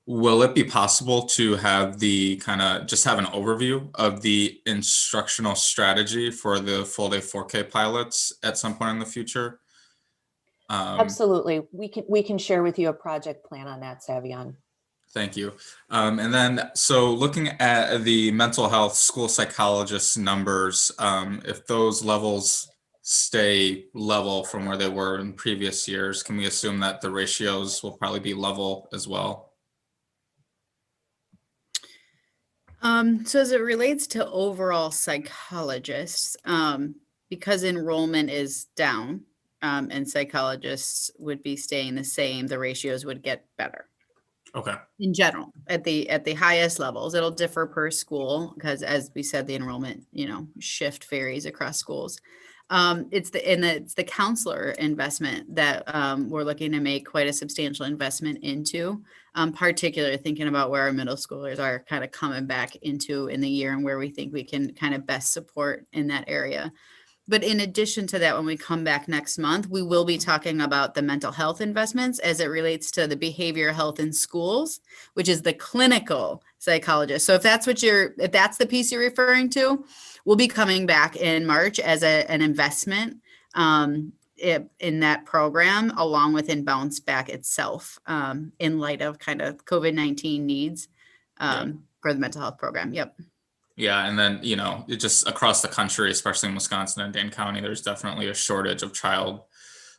Speaker 8: Will it be possible to have just have an overview of the instructional strategy for the full day 4K pilots at some point in the future?
Speaker 6: Absolutely. We can share with you a project plan on that, Savion.
Speaker 8: Thank you. And then, so looking at the mental health school psychologist numbers, if those levels stay level from where they were in previous years, can we assume that the ratios will probably be level as well?
Speaker 4: So as it relates to overall psychologists, because enrollment is down, and psychologists would be staying the same, the ratios would get better.
Speaker 8: Okay.
Speaker 4: In general, at the highest levels. It'll differ per school because, as we said, the enrollment, shift varies across schools. It's the counselor investment that we're looking to make quite a substantial investment into, particularly thinking about where our middle schoolers are kind of coming back into in the year and where we think we can kind of best support in that area. But in addition to that, when we come back next month, we will be talking about the mental health investments as it relates to the behavioral health in schools, which is the clinical psychologist. So if that's the piece you're referring to, we'll be coming back in March as an investment in that program, along with in Bounce Back itself, in light of kind of COVID-19 needs for the mental health program. Yep.
Speaker 8: Yeah, and then, it just across the country, especially in Wisconsin and Dane County, there's definitely a shortage of child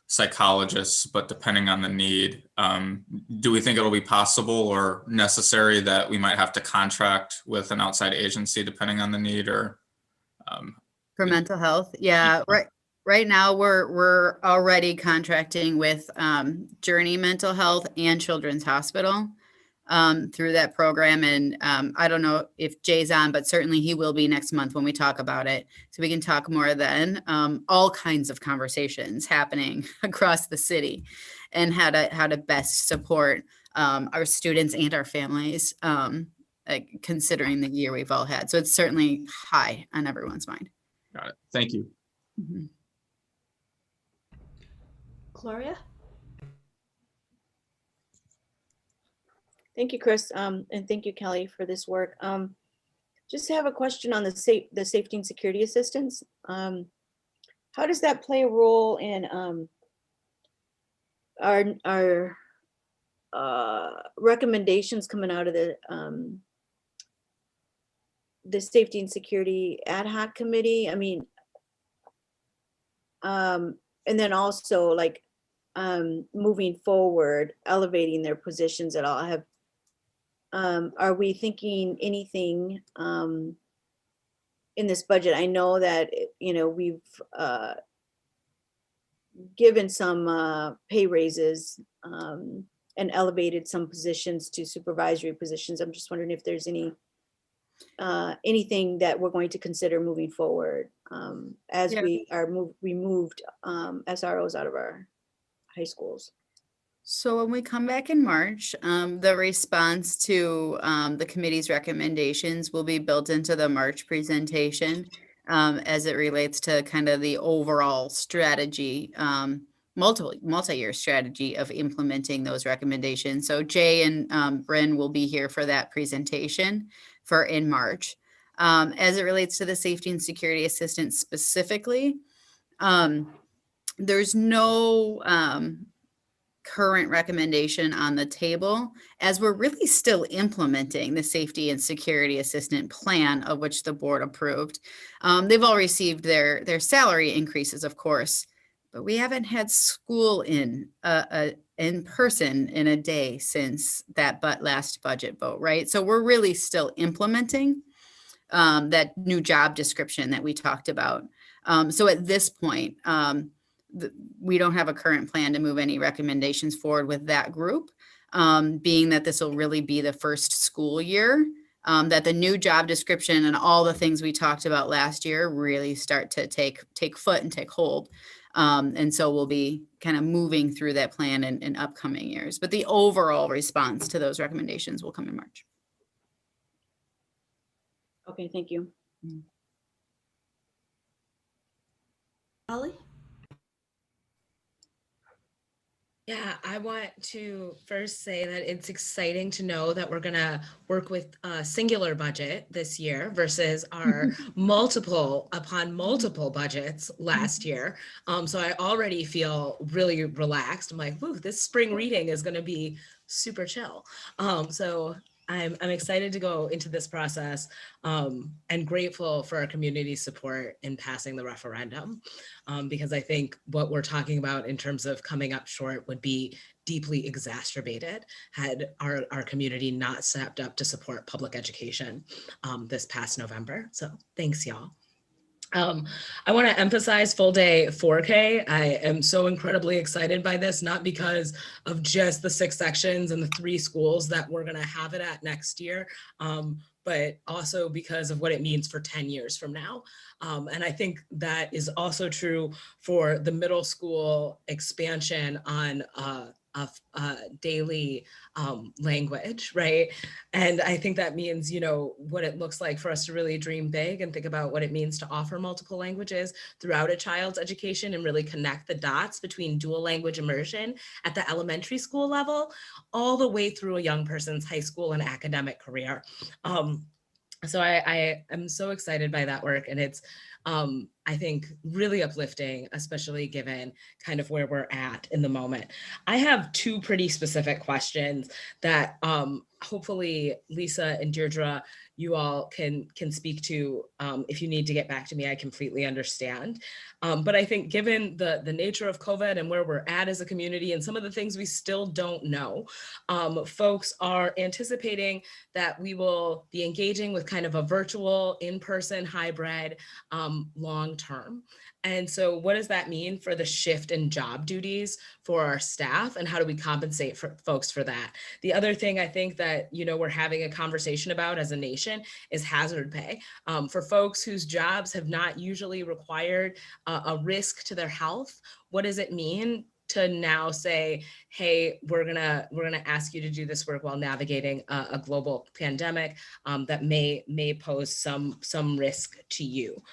Speaker 8: psychologists, but depending on the need, do we think it'll be possible or necessary that we might have to contract with an outside agency depending on the need or?
Speaker 4: For mental health? Yeah, right now we're already contracting with Journey Mental Health and Children's Hospital through that program. And I don't know if Jay's on, but certainly he will be next month when we talk about it. So we can talk more then. All kinds of conversations happening across the city and how to best support our students and our families, considering the year we've all had. So it's certainly high on everyone's mind.
Speaker 8: Got it. Thank you.
Speaker 4: Mm-hmm.
Speaker 3: Gloria?
Speaker 1: Thank you, Chris, and thank you, Kelly, for this work. Just have a question on the safety and security assistance. How does that play a role in our recommendations coming out of the safety and security ad hoc committee? I mean, and then also like moving forward, elevating their positions at all. Are we thinking anything in this budget? I know that, we've given some pay raises and elevated some positions to supervisory positions. I'm just wondering if there's anything that we're going to consider moving forward as we moved SROs out of our high schools?
Speaker 4: So when we come back in March, the response to the committee's recommendations will be built into the March presentation as it relates to kind of the overall strategy, multi-year strategy of implementing those recommendations. So Jay and Bryn will be here for that presentation for in March. As it relates to the safety and security assistance specifically, there's no current recommendation on the table, as we're really still implementing the safety and security assistant plan of which the board approved. They've all received their salary increases, of course, but we haven't had school in person in a day since that last budget vote, right? So we're really still implementing that new job description that we talked about. So at this point, we don't have a current plan to move any recommendations forward with that group, being that this will really be the first school year, that the new job description and all the things we talked about last year really start to take foot and take hold. And so we'll be kind of moving through that plan in upcoming years. But the overall response to those recommendations will come in March.
Speaker 1: Okay, thank you.
Speaker 3: Ollie?
Speaker 12: Yeah, I want to first say that it's exciting to know that we're going to work with a singular budget this year versus our multiple upon multiple budgets last year. So I already feel really relaxed. I'm like, whoo, this spring reading is going to be super chill. So I'm excited to go into this process and grateful for our community support in passing the referendum, because I think what we're talking about in terms of coming up short would be deeply exacerbated had our community not stepped up to support public education this past November. So thanks, y'all. I want to emphasize full day 4K. I am so incredibly excited by this, not because of just the 6 sections and the 3 schools that we're going to have it at next year, but also because of what it means for 10 years from now. And I think that is also true for the middle school expansion on daily language, right? And I think that means, you know, what it looks like for us to really dream big and think about what it means to offer multiple languages throughout a child's education and really connect the dots between dual language immersion at the elementary school level, all the way through a young person's high school and academic career. So I am so excited by that work, and it's, I think, really uplifting, especially given kind of where we're at in the moment. I have 2 pretty specific questions that hopefully Lisa and Deirdre, you all can speak to. If you need to get back to me, I completely understand. But I think given the nature of COVID and where we're at as a community and some of the things we still don't know, folks are anticipating that we will be engaging with kind of a virtual, in-person, hybrid, long-term. And so what does that mean for the shift in job duties for our staff, and how do we compensate for folks for that? The other thing I think that, you know, we're having a conversation about as a nation is hazard pay. For folks whose jobs have not usually required a risk to their health, what does it mean to now say, hey, we're gonna ask you to do this work while navigating a global pandemic that may pose some risk to you?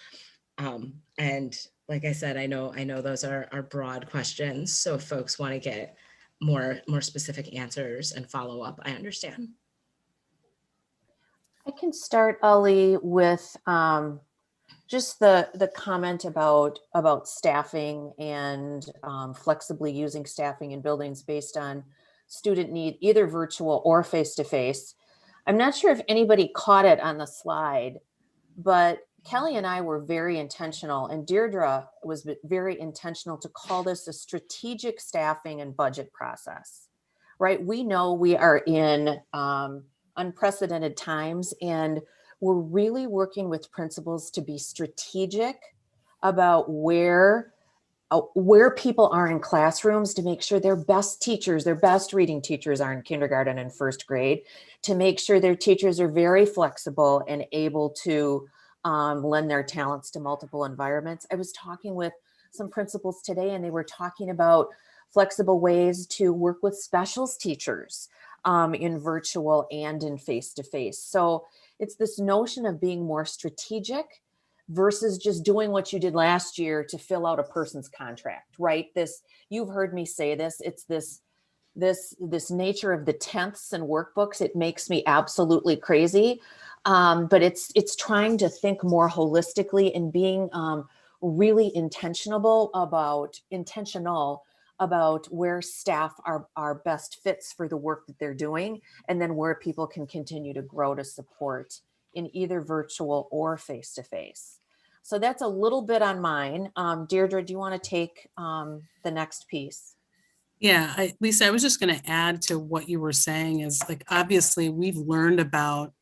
Speaker 12: And like I said, I know those are broad questions. So if folks want to get more specific answers and follow up, I understand.
Speaker 6: I can start, Ali, with just the comment about staffing and flexibly using staffing in buildings based on student need, either virtual or face-to-face. I'm not sure if anybody caught it on the slide, but Kelly and I were very intentional, and Deirdre was very intentional to call this a strategic staffing and budget process, right? We know we are in unprecedented times, and we're really working with principals to be strategic about where people are in classrooms, to make sure their best teachers, their best reading teachers are in kindergarten and first grade, to make sure their teachers are very flexible and able to lend their talents to multiple environments. I was talking with some principals today, and they were talking about flexible ways to work with specials teachers in virtual and in face-to-face. So it's this notion of being more strategic versus just doing what you did last year to fill out a person's contract, right? You've heard me say this, it's this nature of the tenths and workbooks. It makes me absolutely crazy. But it's trying to think more holistically and being really intentional about where staff are best fits for the work that they're doing, and then where people can continue to grow to support in either virtual or face-to-face. So that's a little bit on mine. Deirdre, do you want to take the next piece?
Speaker 11: Yeah, Lisa, I was just going to add to what you were saying is, like, obviously we've learned about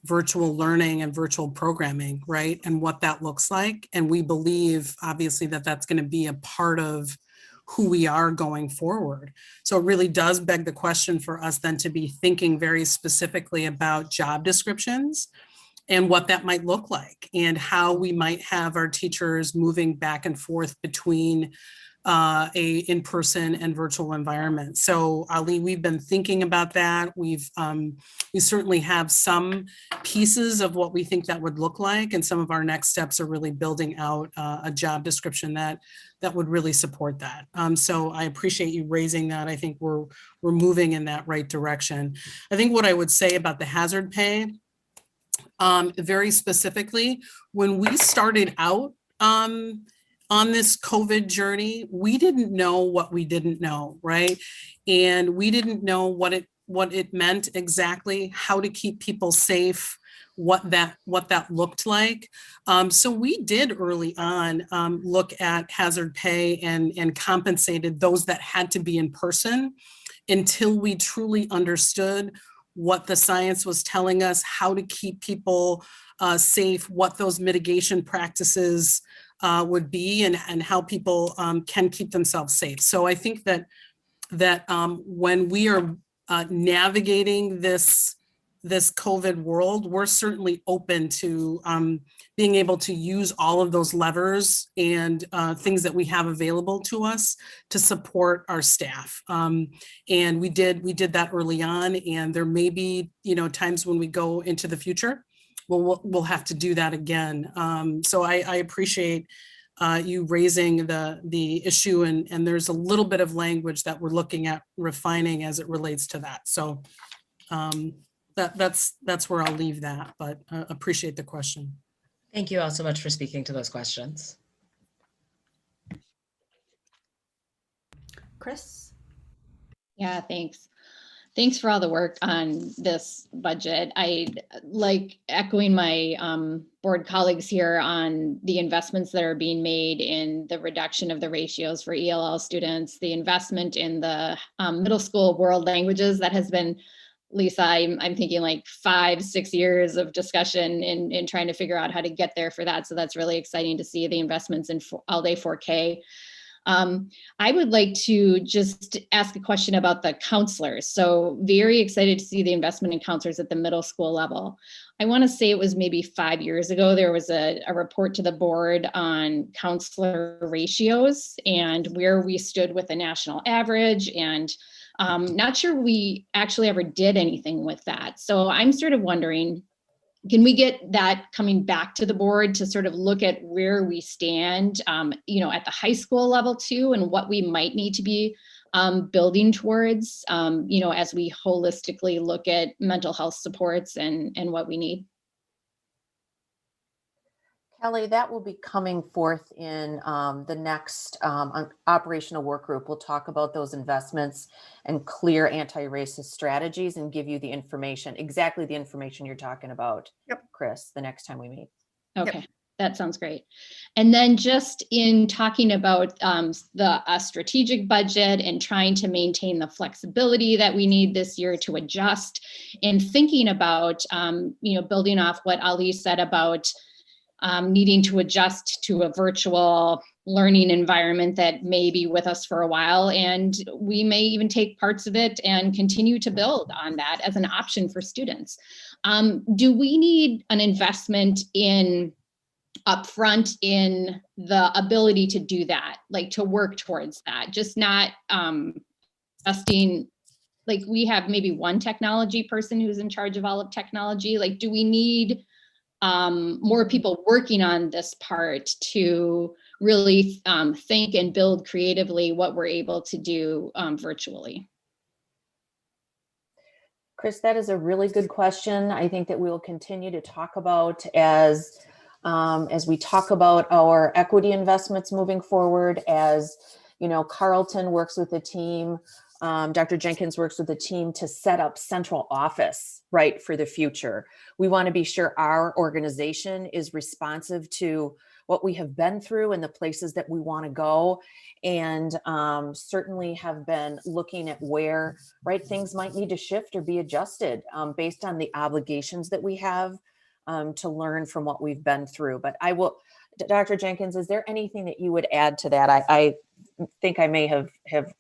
Speaker 11: virtual learning and virtual programming, right? And what that looks like. And we believe, obviously, that that's going to be a part of who we are going forward. So it really does beg the question for us then to be thinking very specifically about job descriptions and what that might look like, and how we might have our teachers moving back and forth between a in-person and virtual environment. So Ali, we've been thinking about that. We certainly have some pieces of what we think that would look like, and some of our next steps are really building out a job description that would really support that. So I appreciate you raising that. I think we're moving in that right direction. I think what I would say about the hazard pay, very specifically, when we started out on this COVID journey, we didn't know what we didn't know, right? And we didn't know what it meant exactly, how to keep people safe, what that looked like. So we did early on look at hazard pay and compensated those that had to be in person until we truly understood what the science was telling us, how to keep people safe, what those mitigation practices would be, and how people can keep themselves safe. So I think that when we are navigating this COVID world, we're certainly open to being able to use all of those levers and things that we have available to us to support our staff. And we did that early on, and there may be times when we go into the future, we'll have to do that again. So I appreciate you raising the issue, and there's a little bit of language that we're looking at refining as it relates to that. So that's where I'll leave that, but appreciate the question.
Speaker 12: Thank you all so much for speaking to those questions.
Speaker 3: Chris?
Speaker 9: Yeah, thanks. Thanks for all the work on this budget. I like echoing my board colleagues here on the investments that are being made in the reduction of the ratios for ELL students, the investment in the middle school world languages that has been, Lisa, I'm thinking like 5-6 years of discussion in trying to figure out how to get there for that. So that's really exciting to see the investments in all day 4K. I would like to just ask a question about the counselors. So very excited to see the investment in counselors at the middle school level. I want to say it was maybe 5 years ago, there was a report to the board on counselor ratios and where we stood with the national average, and not sure we actually ever did anything with that. So I'm sort of wondering, can we get that coming back to the board to sort of look at where we stand, at the high school level too, and what we might need to be building towards, as we holistically look at mental health supports and what we need?
Speaker 6: Kelly, that will be coming forth in the next operational work group. We'll talk about those investments and clear anti-racist strategies and give you the information, exactly the information you're talking about,
Speaker 4: Yep.
Speaker 6: Chris, the next time we meet.
Speaker 9: Okay.
Speaker 4: Yep.
Speaker 9: That sounds great. And then just in talking about the strategic budget and trying to maintain the flexibility that we need this year to adjust, and thinking about, building off what Ali said about needing to adjust to a virtual learning environment that may be with us for a while. And we may even take parts of it and continue to build on that as an option for students. Do we need an investment in upfront in the ability to do that, like to work towards that, just not testing. Like we have maybe one technology person who's in charge of all of technology. Like, do we need more people working on this part to really think and build creatively what we're able to do virtually?
Speaker 6: Chris, that is a really good question. I think that we will continue to talk about as we talk about our equity investments moving forward, as you know, Carlton works with the team, Dr. Jenkins works with the team to set up central office, right, for the future. We want to be sure our organization is responsive to what we have been through and the places that we want to go, and certainly have been looking at where, right, things might need to shift or be adjusted based on the obligations that we have to learn from what we've been through. But I will, Dr. Jenkins, is there anything that you would add to that? I think I may have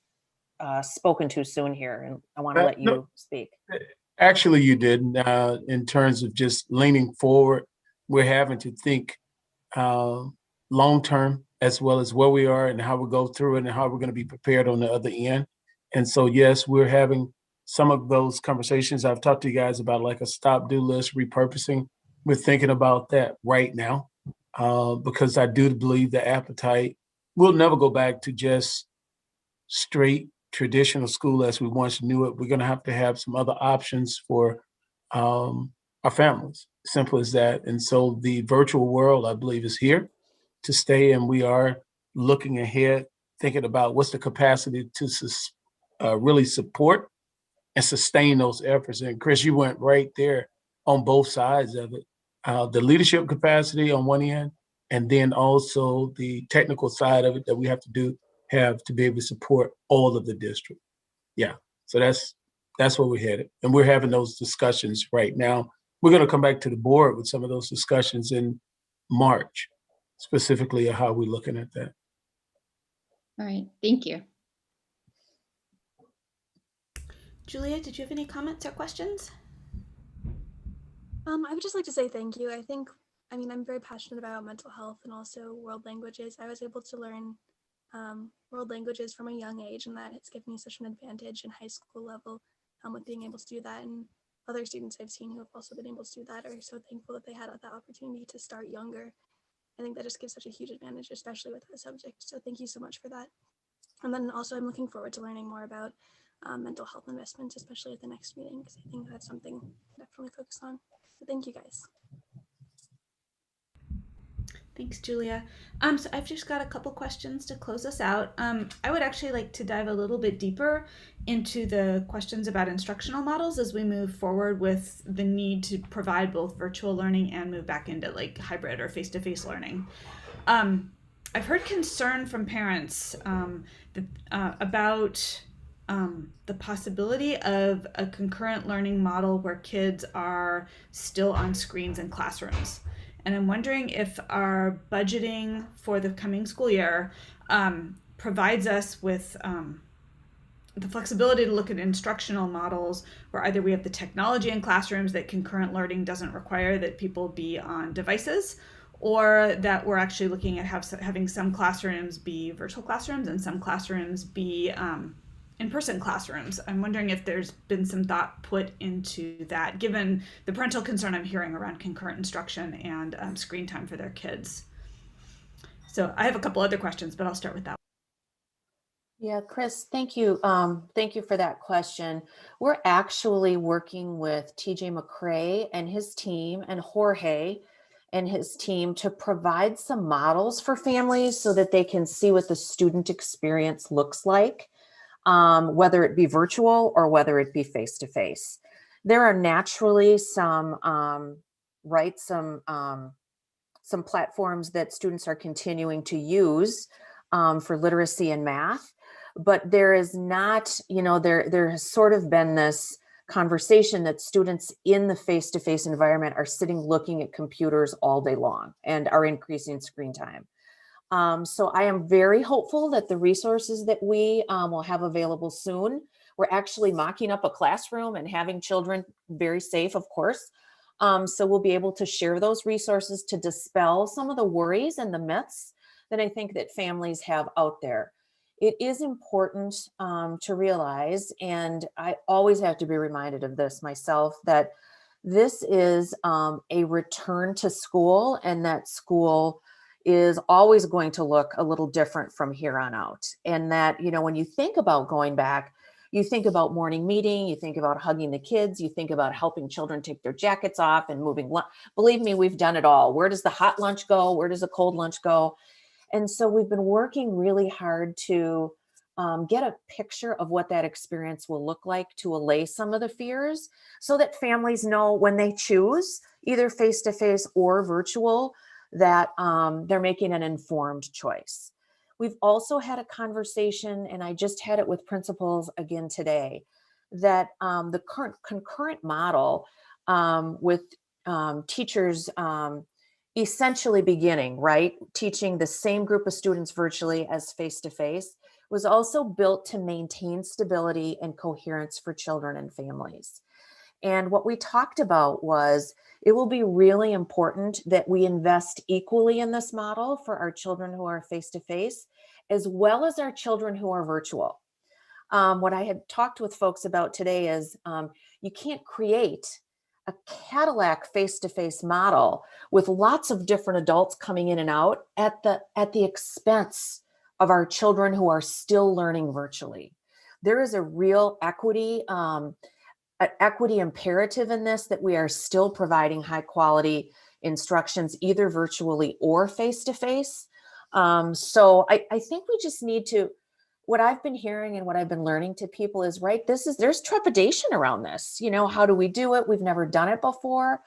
Speaker 6: spoken too soon here, and I want to let you
Speaker 5: No,
Speaker 6: speak.
Speaker 5: actually, you didn't. In terms of just leaning forward, we're having to think long-term, as well as where we are and how we go through it and how we're going to be prepared on the other end. And so, yes, we're having some of those conversations. I've talked to you guys about like a stop-do list, repurposing. We're thinking about that right now because I do believe the appetite will never go back to just straight traditional school as we once knew it. We're going to have some other options for our families. Simple as that. And so the virtual world, I believe, is here to stay, and we are looking ahead, thinking about what's the capacity to really support and sustain those efforts. And Chris, you went right there on both sides of it. The leadership capacity on one end, and then also the technical side of it that we have to be able to support all of the district. Yeah, so that's where we're headed. And we're having those discussions right now. We're going to come back to the board with some of those discussions in March, specifically of how we're looking at that.
Speaker 9: All right, thank you.
Speaker 3: Julia, did you have any comments or questions?
Speaker 13: I would just like to say thank you. I mean, I'm very passionate about mental health and also world languages. I was able to learn world languages from a young age, and that has given me such an advantage in high school level with being able to do that. And other students I've seen who have also been able to do that are so thankful that they had that opportunity to start younger. I think that just gives such a huge advantage, especially with the subject. So thank you so much for that. And then also I'm looking forward to learning more about mental health investments, especially at the next meeting, because I think that's something I definitely focus on. So thank you guys.
Speaker 3: Thanks, Julia. So I've just got a couple questions to close us out. I would actually like to dive a little bit deeper into the questions about instructional models as we move forward with the need to provide both virtual learning and move back into like hybrid or face-to-face learning. I've heard concern from parents about the possibility of a concurrent learning model where kids are still on screens in classrooms. And I'm wondering if our budgeting for the coming school year provides us with the flexibility to look at instructional models where either we have the technology in classrooms that concurrent learning doesn't require that people be on devices, or that we're actually looking at having some classrooms be virtual classrooms and some classrooms be in-person classrooms. I'm wondering if there's been some thought put into that, given the parental concern I'm hearing around concurrent instruction and screen time for their kids. So I have a couple other questions, but I'll start with that.
Speaker 6: Yeah, Chris, thank you. Thank you for that question. We're actually working with TJ McCrae and his team and Jorge and his team to provide some models for families so that they can see what the student experience looks like. Whether it be virtual or whether it be face-to-face. There are naturally some platforms that students are continuing to use for literacy and math, but there is not, there has sort of been this conversation that students in the face-to-face environment are sitting looking at computers all day long and are increasing screen time. So I am very hopeful that the resources that we will have available soon, we're actually mocking up a classroom and having children, very safe, of course, So we'll be able to share those resources to dispel some of the worries and the myths that I think that families have out there. It is important to realize, and I always have to be reminded of this myself, that this is a return to school, and that school is always going to look a little different from here on out. And that, you know, when you think about going back, you think about morning meeting, you think about hugging the kids, you think about helping children take their jackets off and moving. Believe me, we've done it all. Where does the hot lunch go? Where does the cold lunch go? And so we've been working really hard to get a picture of what that experience will look like to allay some of the fears, so that families know when they choose either face-to-face or virtual, that they're making an informed choice. We've also had a conversation, and I just had it with principals again today, that the current concurrent model with teachers essentially beginning, right, teaching the same group of students virtually as face-to-face, was also built to maintain stability and coherence for children and families. And what we talked about was, it will be really important that we invest equally in this model for our children who are face-to-face, as well as our children who are virtual. What I had talked with folks about today is you can't create a Cadillac face-to-face model with lots of different adults coming in and out at the expense of our children who are still learning virtually. There is a real equity imperative in this, that we are still providing high quality instructions, either virtually or face-to-face. So I think we just need to, what I've been hearing and what I've been learning to people is, right, there's trepidation around this. You know, how do we do it? We've never done it before.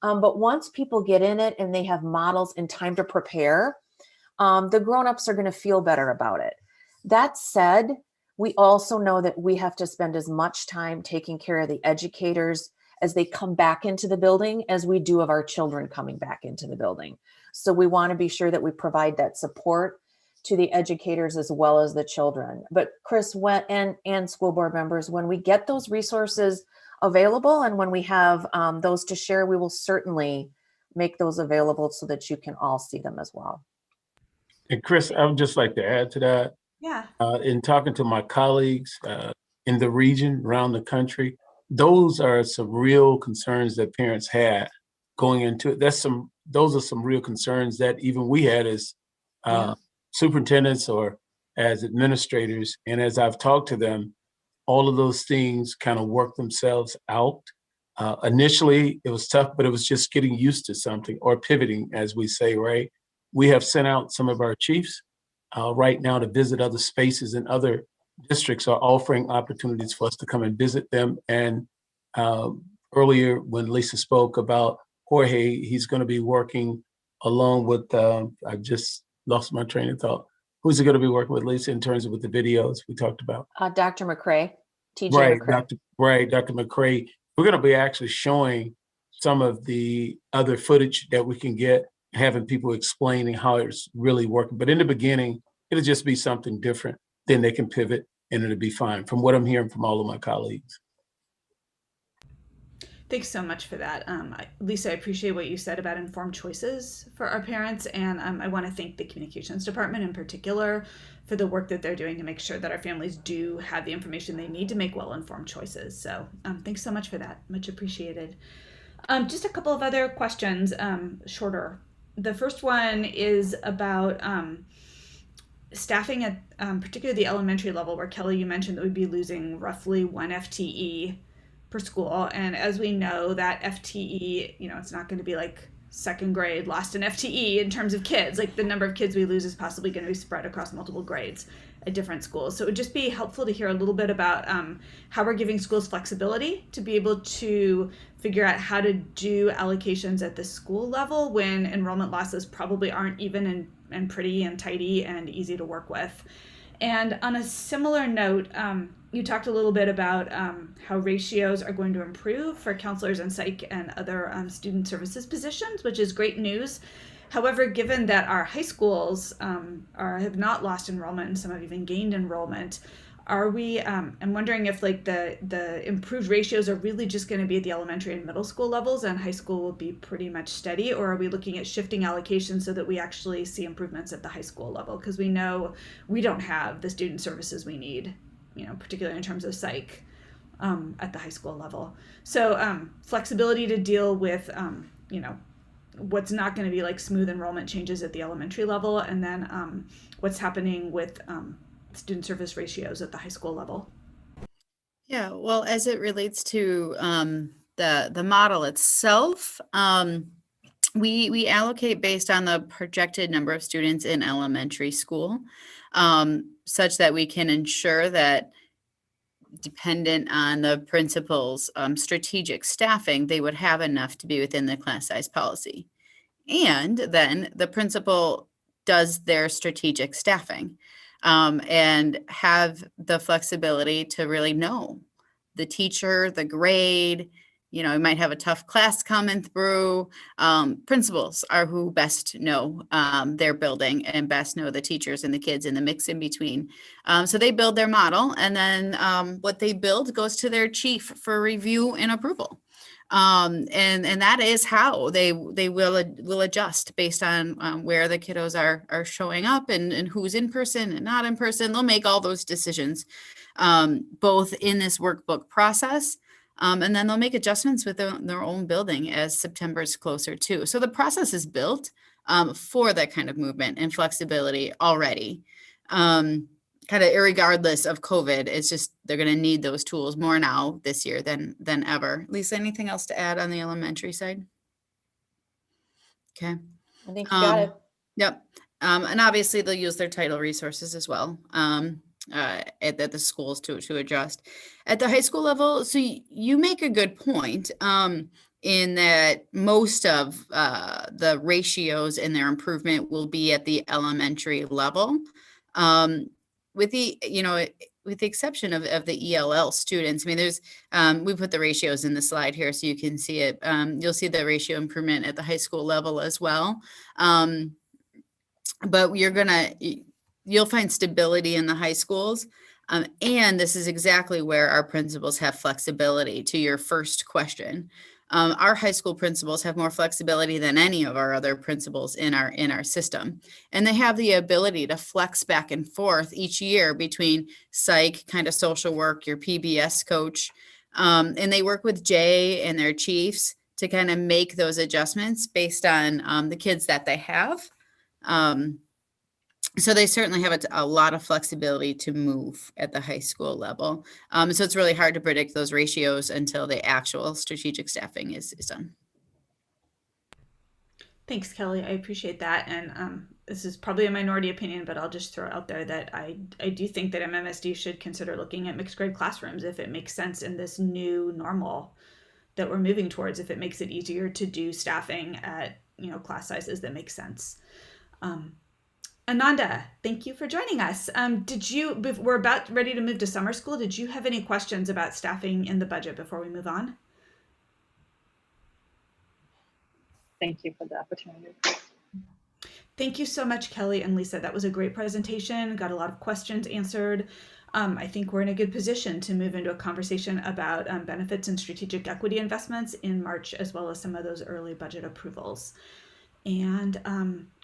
Speaker 6: But once people get in it and they have models and time to prepare, the grownups are going to feel better about it. That said, we also know that we have to spend as much time taking care of the educators as they come back into the building as we do of our children coming back into the building. So we want to be sure that we provide that support to the educators as well as the children. But Chris, and school board members, when we get those resources available and when we have those to share, we will certainly make those available so that you can all see them as well.
Speaker 5: And Chris, I would just like to add to that.
Speaker 3: Yeah.
Speaker 5: In talking to my colleagues in the region, around the country, those are some real concerns that parents had going into it. Those are some real concerns that even we had as superintendents or as administrators. And as I've talked to them, all of those things kind of work themselves out. Initially, it was tough, but it was just getting used to something, or pivoting, as we say, right? We have sent out some of our chiefs right now to visit other spaces, and other districts are offering opportunities for us to come and visit them. And earlier when Lisa spoke about Jorge, he's going to be working along with, I just lost my train of thought. Who's he going to be working with, Lisa, in terms of with the videos we talked about?
Speaker 6: Dr. McCrae, TJ
Speaker 5: Right,
Speaker 6: McCrae.
Speaker 5: Dr. McCrae. We're going to be actually showing some of the other footage that we can get, having people explaining how it's really working. But in the beginning, it'll just be something different. Then they can pivot and it'll be fine, from what I'm hearing from all of my colleagues.
Speaker 3: Thanks so much for that. Lisa, I appreciate what you said about informed choices for our parents. And I want to thank the communications department in particular for the work that they're doing to make sure that our families do have the information they need to make well-informed choices. So thanks so much for that. Much appreciated. Just a couple of other questions, shorter. The first one is about staffing at particularly the elementary level, where Kelly, you mentioned that we'd be losing roughly 1 FTE per school. And as we know, that FTE, you know, it's not going to be like second grade lost an FTE in terms of kids. Like, the number of kids we lose is possibly going to be spread across multiple grades at different schools. So it would just be helpful to hear a little bit about how we're giving schools flexibility to be able to figure out how to do allocations at the school level when enrollment losses probably aren't even and pretty and tidy and easy to work with. And on a similar note, you talked a little bit about how ratios are going to improve for counselors and psych and other student services positions, which is great news. However, given that our high schools have not lost enrollment and some have even gained enrollment, Are we, I'm wondering if like the improved ratios are really just going to be at the elementary and middle school levels, and high school will be pretty much steady, or are we looking at shifting allocation so that we actually see improvements at the high school level? Because we know we don't have the student services we need, you know, particularly in terms of psych at the high school level. So flexibility to deal with, you know, what's not going to be like smooth enrollment changes at the elementary level, and then what's happening with student service ratios at the high school level.
Speaker 4: Yeah, well, as it relates to the model itself, we allocate based on the projected number of students in elementary school, such that we can ensure that, dependent on the principal's strategic staffing, they would have enough to be within the class size policy. And then the principal does their strategic staffing and have the flexibility to really know the teacher, the grade. You know, you might have a tough class coming through. Principals are who best know their building and best know the teachers and the kids and the mix in between. So they build their model, and then what they build goes to their chief for review and approval. And that is how they will adjust based on where the kiddos are showing up and who's in person and not in person. They'll make all those decisions both in this workbook process, and then they'll make adjustments with their own building as September's closer too. So the process is built for that kind of movement and flexibility already. Kind of irregardless of COVID, it's just they're going to need those tools more now this year than ever. Lisa, anything else to add on the elementary side? Okay.
Speaker 6: I think you got it.
Speaker 4: Yep. And obviously they'll use their title resources as well at the schools to adjust. At the high school level, so you make a good point in that most of the ratios in their improvement will be at the elementary level. With the, you know, with the exception of the ELL students, I mean, there's, we put the ratios in the slide here so you can see it. You'll see the ratio improvement at the high school level as well. But you'll find stability in the high schools. And this is exactly where our principals have flexibility to your first question. Our high school principals have more flexibility than any of our other principals in our system. And they have the ability to flex back and forth each year between psych, kind of social work, your PBS coach. And they work with Jay and their chiefs to kind of make those adjustments based on the kids that they have. So they certainly have a lot of flexibility to move at the high school level. So it's really hard to predict those ratios until the actual strategic staffing is done.
Speaker 3: Thanks, Kelly. I appreciate that. And this is probably a minority opinion, but I'll just throw out there that I do think that MMSD should consider looking at mixed grade classrooms if it makes sense in this new normal that we're moving towards, if it makes it easier to do staffing at, you know, class sizes that make sense. Ananda, thank you for joining us. We're about ready to move to summer school. Did you have any questions about staffing in the budget before we move on?
Speaker 14: Thank you for the opportunity.
Speaker 3: Thank you so much, Kelly and Lisa. That was a great presentation. Got a lot of questions answered. I think we're in a good position to move into a conversation about benefits and strategic equity investments in March, as well as some of those early budget approvals. And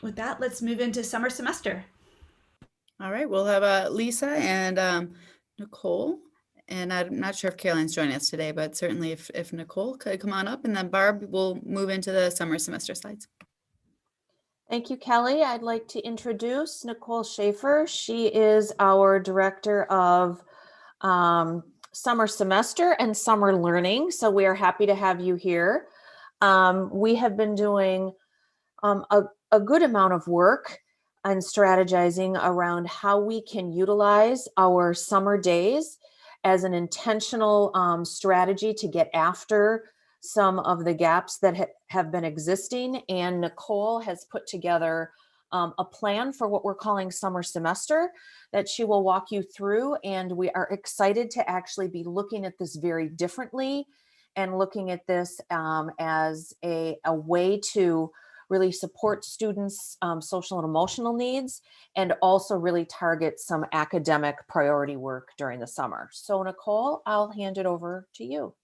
Speaker 3: with that, let's move into summer semester. All right, we'll have Lisa and Nicole. And I'm not sure if Caroline's joining us today, but certainly if Nicole could come on up, and then Barb will move into the summer semester slides.
Speaker 6: Thank you, Kelly. I'd like to introduce Nicole Schaefer. She is our Director of Summer Semester and Summer Learning. So we are happy to have you here. We have been doing a good amount of work and strategizing around how we can utilize our summer days as an intentional strategy to get after some of the gaps that have been existing. And Nicole has put together a plan for what we're calling summer semester that she will walk you through. And we are excited to actually be looking at this very differently and looking at this as a way to really support students' social and emotional needs, and also really target some academic priority work during the summer. So Nicole, I'll hand it over to you.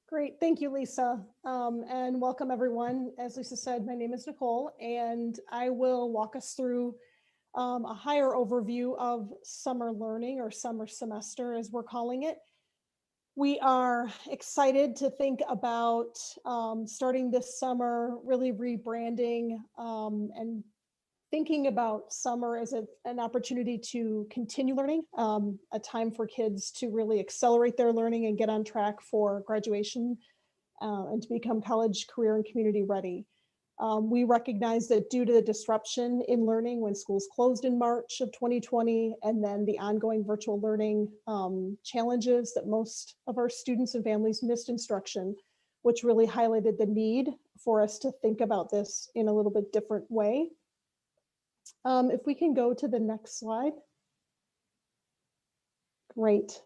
Speaker 15: Great, thank you, Lisa, and welcome everyone. As Lisa said, my name is Nicole, and I will walk us through a higher overview of summer learning, or summer semester as we're calling it. We are excited to think about starting this summer, really rebranding and thinking about summer as an opportunity to continue learning, a time for kids to really accelerate their learning and get on track for graduation and to become college, career, and community ready. We recognize that due to the disruption in learning when schools closed in March of 2020, and then the ongoing virtual learning challenges, that most of our students and families missed instruction, which really highlighted the need for us to think about this in a little bit different way. If we can go to the next slide. Great.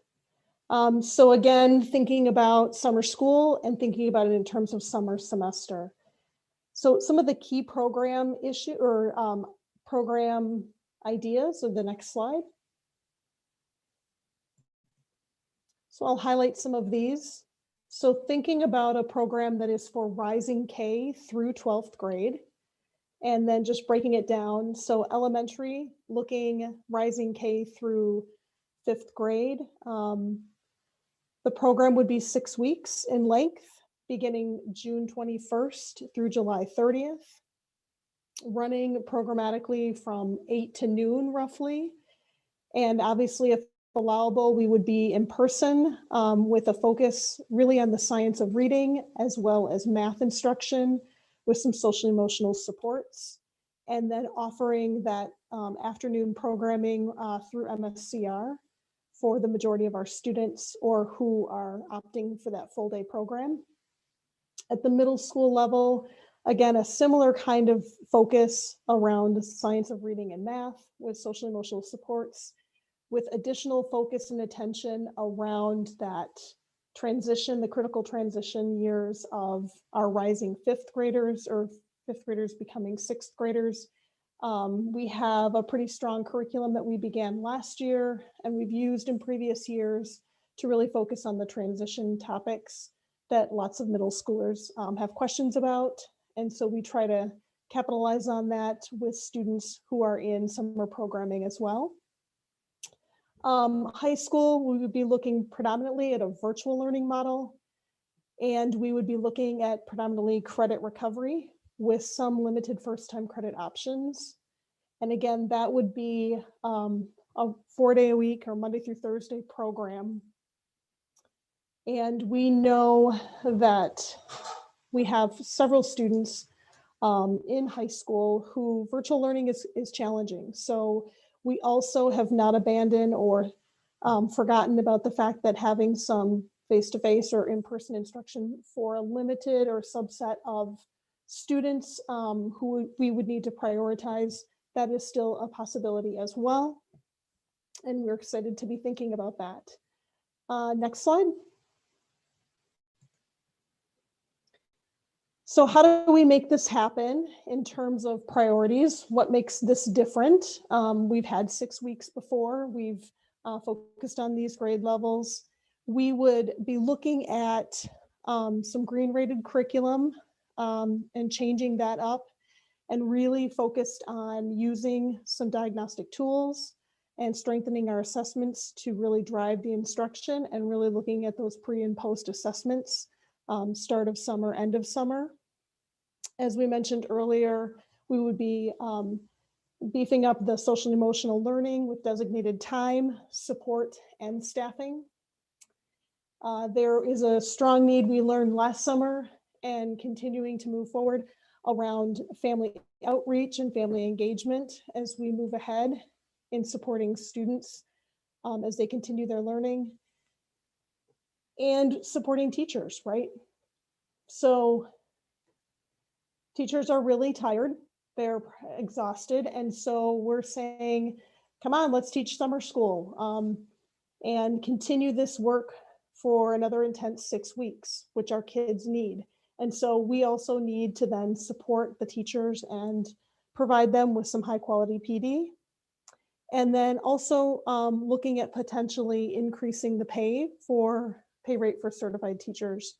Speaker 15: So again, thinking about summer school and thinking about it in terms of summer semester. So some of the key program program ideas of the next slide. So I'll highlight some of these. So thinking about a program that is for rising K through 12th grade, and then just breaking it down. So elementary, looking rising K through 5th grade. The program would be 6 weeks in length, beginning June 21st through July 30th, running programmatically from 8 to noon roughly. And obviously, if allowable, we would be in person with a focus really on the science of reading, as well as math instruction with some social emotional supports, and then offering that afternoon programming through MSCR for the majority of our students or who are opting for that full day program. At the middle school level, again, a similar kind of focus around the science of reading and math with social emotional supports, with additional focus and attention around that transition, the critical transition years of our rising 5th graders, or 5th graders becoming 6th graders. We have a pretty strong curriculum that we began last year and we've used in previous years to really focus on the transition topics that lots of middle schoolers have questions about. And so we try to capitalize on that with students who are in summer programming as well. High school, we would be looking predominantly at a virtual learning model, and we would be looking at predominantly credit recovery with some limited first-time credit options. And again, that would be a 4-day-a-week or Monday through Thursday program. And we know that we have several students in high school who virtual learning is challenging. So we also have not abandoned or forgotten about the fact that having some face-to-face or in-person instruction for a limited or subset of students who we would need to prioritize, that is still a possibility as well. And we're excited to be thinking about that. Next slide. So how do we make this happen in terms of priorities? What makes this different? We've had 6 weeks before. We've focused on these grade levels. We would be looking at some green rated curriculum and changing that up, and really focused on using some diagnostic tools and strengthening our assessments to really drive the instruction, and really looking at those pre and post assessments, start of summer, end of summer. As we mentioned earlier, we would be beefing up the social and emotional learning with designated time, support, and staffing. There is a strong need we learned last summer and continuing to move forward around family outreach and family engagement as we move ahead in supporting students as they continue their learning, and supporting teachers, right? So teachers are really tired, they're exhausted. And so we're saying, come on, let's teach summer school and continue this work for another intense 6 weeks, which our kids need. And so we also need to then support the teachers and provide them with some high quality PD. And then also looking at potentially increasing the pay rate for certified teachers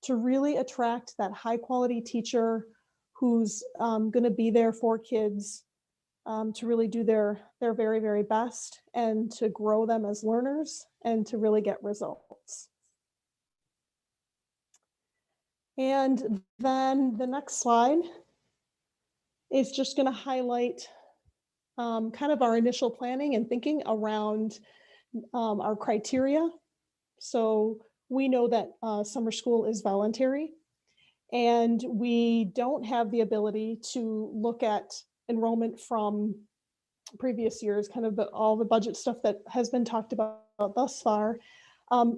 Speaker 15: to really attract that high quality teacher who's going to be there for kids to really do their very, very best and to grow them as learners and to really get results. And then the next slide is just going to highlight kind of our initial planning and thinking around our criteria. So we know that summer school is voluntary, and we don't have the ability to look at enrollment from previous years, kind of all the budget stuff that has been talked about thus far.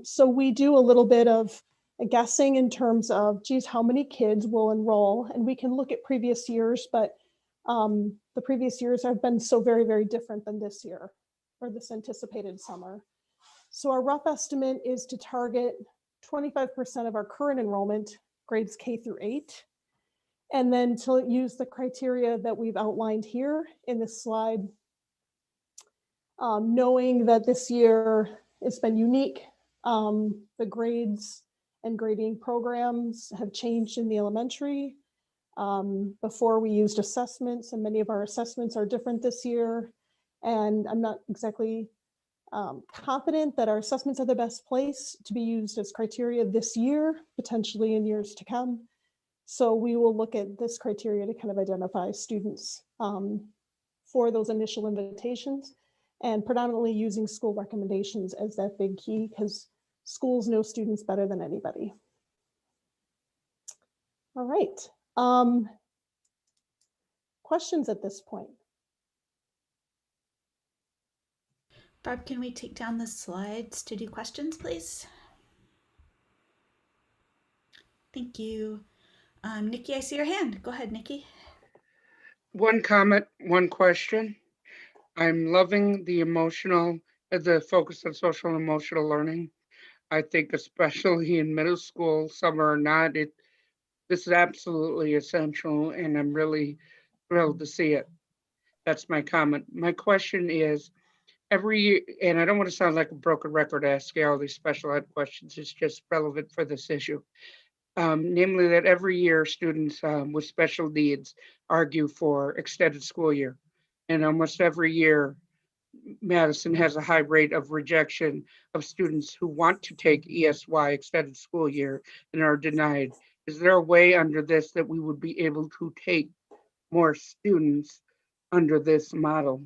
Speaker 15: So we do a little bit of guessing in terms of, geez, how many kids will enroll? And we can look at previous years, but the previous years have been so very, very different than this year or this anticipated summer. So our rough estimate is to target 25% of our current enrollment, grades K through 8, and then to use the criteria that we've outlined here in this slide, knowing that this year it's been unique. The grades and grading programs have changed in the elementary. Before we used assessments, and many of our assessments are different this year. And I'm not exactly confident that our assessments are the best place to be used as criteria this year, potentially in years to come. So we will look at this criteria to kind of identify students for those initial invitations, and predominantly using school recommendations as that big key, because schools know students better than anybody. All right. Questions at this point?
Speaker 3: Barb, can we take down the slides to do questions, please? Thank you. Nikki, I see your hand. Go ahead, Nikki.
Speaker 7: One comment, one question. I'm loving the focus on social and emotional learning. I think especially in middle school, summer or not, this is absolutely essential, and I'm really thrilled to see it. That's my comment. My question is, every year, and I don't want to sound like a broken record asking all these special ed questions, it's just relevant for this issue. Namely that every year students with special needs argue for extended school year. And almost every year, Madison has a high rate of rejection of students who want to take ESY, extended school year, and are denied. Is there a way under this that we would be able to take more students under this model?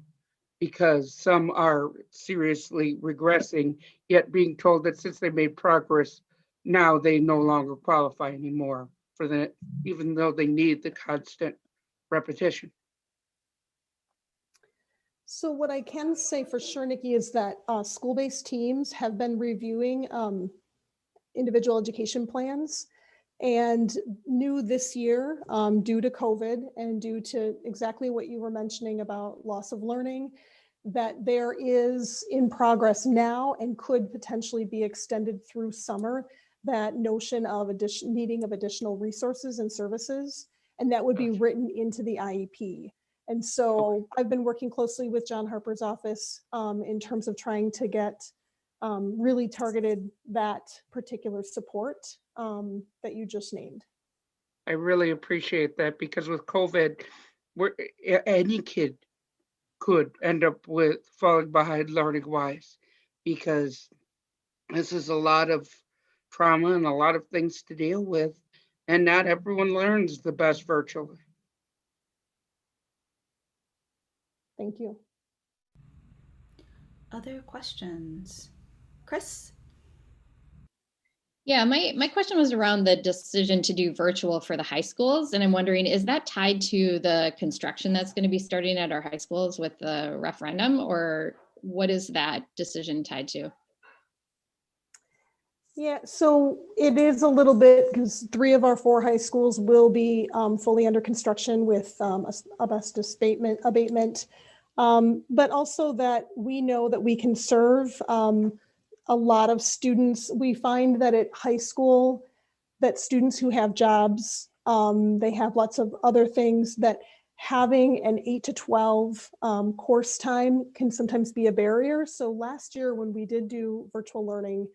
Speaker 7: Because some are seriously regressing, yet being told that since they made progress, now they no longer qualify anymore for that, even though they need the constant repetition.
Speaker 15: So what I can say for sure, Nikki, is that school-based teams have been reviewing individual education plans, and knew this year, due to COVID and due to exactly what you were mentioning about loss of learning, that there is in progress now and could potentially be extended through summer, that notion of needing of additional resources and services, and that would be written into the IEP. And so I've been working closely with John Harper's office in terms of trying to get really targeted that particular support that you just named.
Speaker 7: I really appreciate that, because with COVID, any kid could end up with falling behind learning wise, because this is a lot of trauma and a lot of things to deal with, and not everyone learns the best virtually.
Speaker 15: Thank you.
Speaker 3: Other questions? Chris?
Speaker 9: Yeah, my question was around the decision to do virtual for the high schools. And I'm wondering, is that tied to the construction that's going to be starting at our high schools with the referendum, or what is that decision tied to?
Speaker 15: Yeah, so it is a little bit, because 3 of our 4 high schools will be fully under construction with asbestos abatement, but also that we know that we can serve a lot of students. We find that at high school, that students who have jobs, they have lots of other things, that having an 8 to 12 course time can sometimes be a barrier. So last year when we did do virtual learning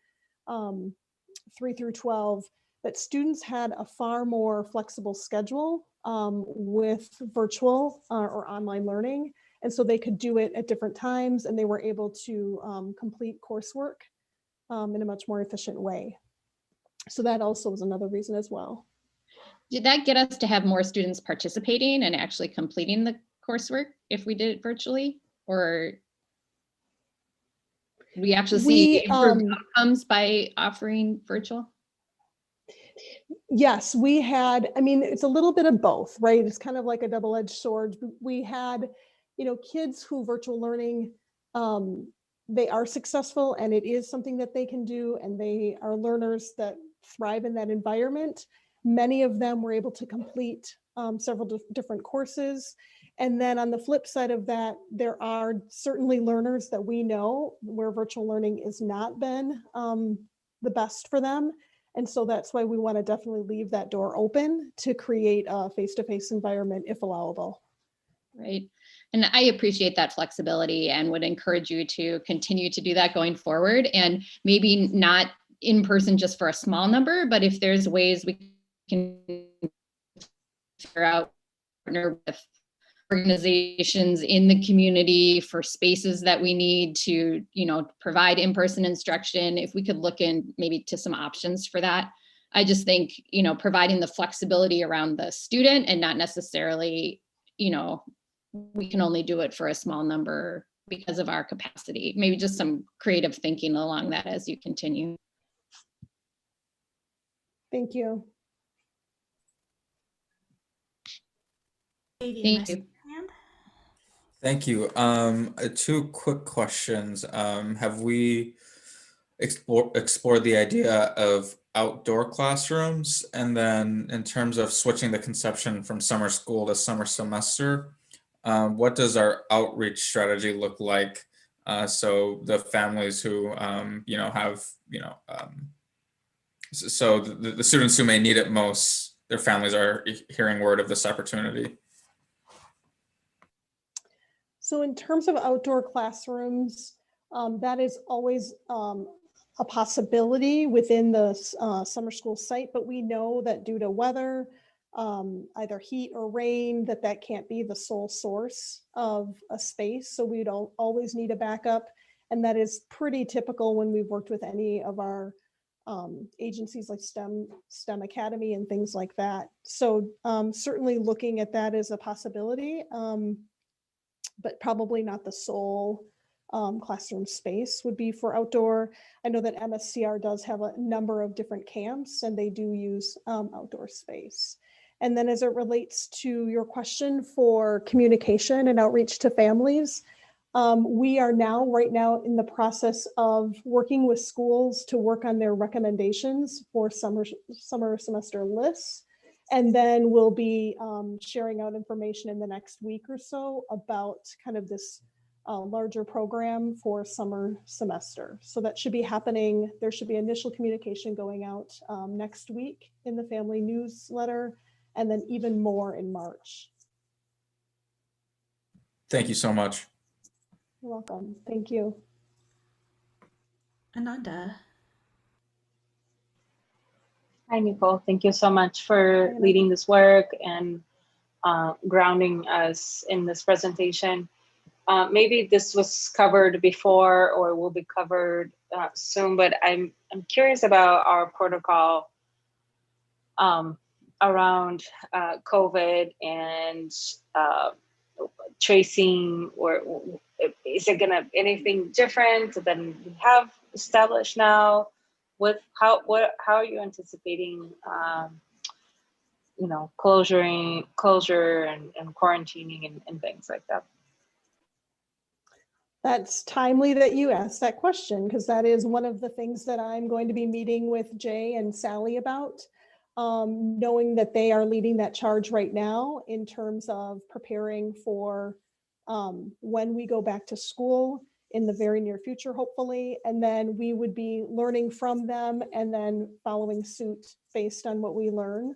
Speaker 15: 3 through 12, that students had a far more flexible schedule with virtual or online learning. And so they could do it at different times, and they were able to complete coursework in a much more efficient way. So that also was another reason as well.
Speaker 9: Did that get us to have more students participating and actually completing the coursework if we did it virtually? Or did we actually see improved outcomes by offering virtual?
Speaker 15: Yes, we had, I mean, it's a little bit of both, right? It's kind of like a double-edged sword. We had, you know, kids who virtual learning, they are successful and it is something that they can do, and they are learners that thrive in that environment. Many of them were able to complete several different courses. And then on the flip side of that, there are certainly learners that we know where virtual learning has not been the best for them. And so that's why we want to definitely leave that door open to create a face-to-face environment if allowable.
Speaker 9: Right. And I appreciate that flexibility and would encourage you to continue to do that going forward, and maybe not in person just for a small number, but if there's ways we can figure out, partner with organizations in the community for spaces that we need to, you know, provide in-person instruction, if we could look in maybe to some options for that. I just think, you know, providing the flexibility around the student and not necessarily, you know, we can only do it for a small number because of our capacity. Maybe just some creative thinking along that as you continue.
Speaker 15: Thank you.
Speaker 9: Thank you.
Speaker 8: Thank you. Two quick questions. Have we explored the idea of outdoor classrooms? And then in terms of switching the conception from summer school to summer semester, what does our outreach strategy look like? So the families who, you know, have, you know, so the students who may need it most, their families are hearing word of this opportunity.
Speaker 15: So in terms of outdoor classrooms, that is always a possibility within the summer school site, but we know that due to weather, either heat or rain, that can't be the sole source of a space. So we don't always need a backup. And that is pretty typical when we've worked with any of our agencies like STEM Academy and things like that. So certainly looking at that as a possibility, but probably not the sole classroom space would be for outdoor. I know that MSCR does have a number of different camps and they do use outdoor space. And then as it relates to your question for communication and outreach to families, we are right now in the process of working with schools to work on their recommendations for summer semester lists. And then we'll be sharing out information in the next week or so about kind of this larger program for summer semester. So that should be happening. There should be initial communication going out next week in the family newsletter, and then even more in March.
Speaker 8: Thank you so much.
Speaker 15: You're welcome. Thank you.
Speaker 3: Ananda.
Speaker 14: Hi, Nicole. Thank you so much for leading this work and grounding us in this presentation. Maybe this was covered before or will be covered soon, but I'm curious about our protocol around COVID and tracing, or is it gonna anything different than we have established now? How are you anticipating you know, closure and quarantining and things like that?
Speaker 15: That's timely that you asked that question, because that is one of the things that I'm going to be meeting with Jay and Sally about, knowing that they are leading that charge right now in terms of preparing for when we go back to school in the very near future, hopefully. And then we would be learning from them and then following suit based on what we learn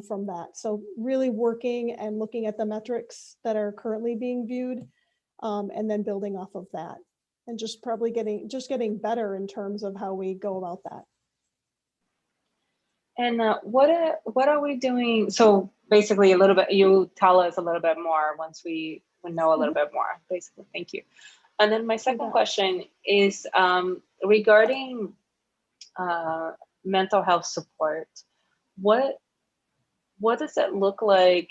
Speaker 15: from that. So really working and looking at the metrics that are currently being viewed and then building off of that. And just probably getting better in terms of how we go about that.
Speaker 14: And what are we doing? So basically a little bit, you tell us a little bit more once we know a little bit more, basically. Thank you. And then my second question is regarding mental health support. What does it look like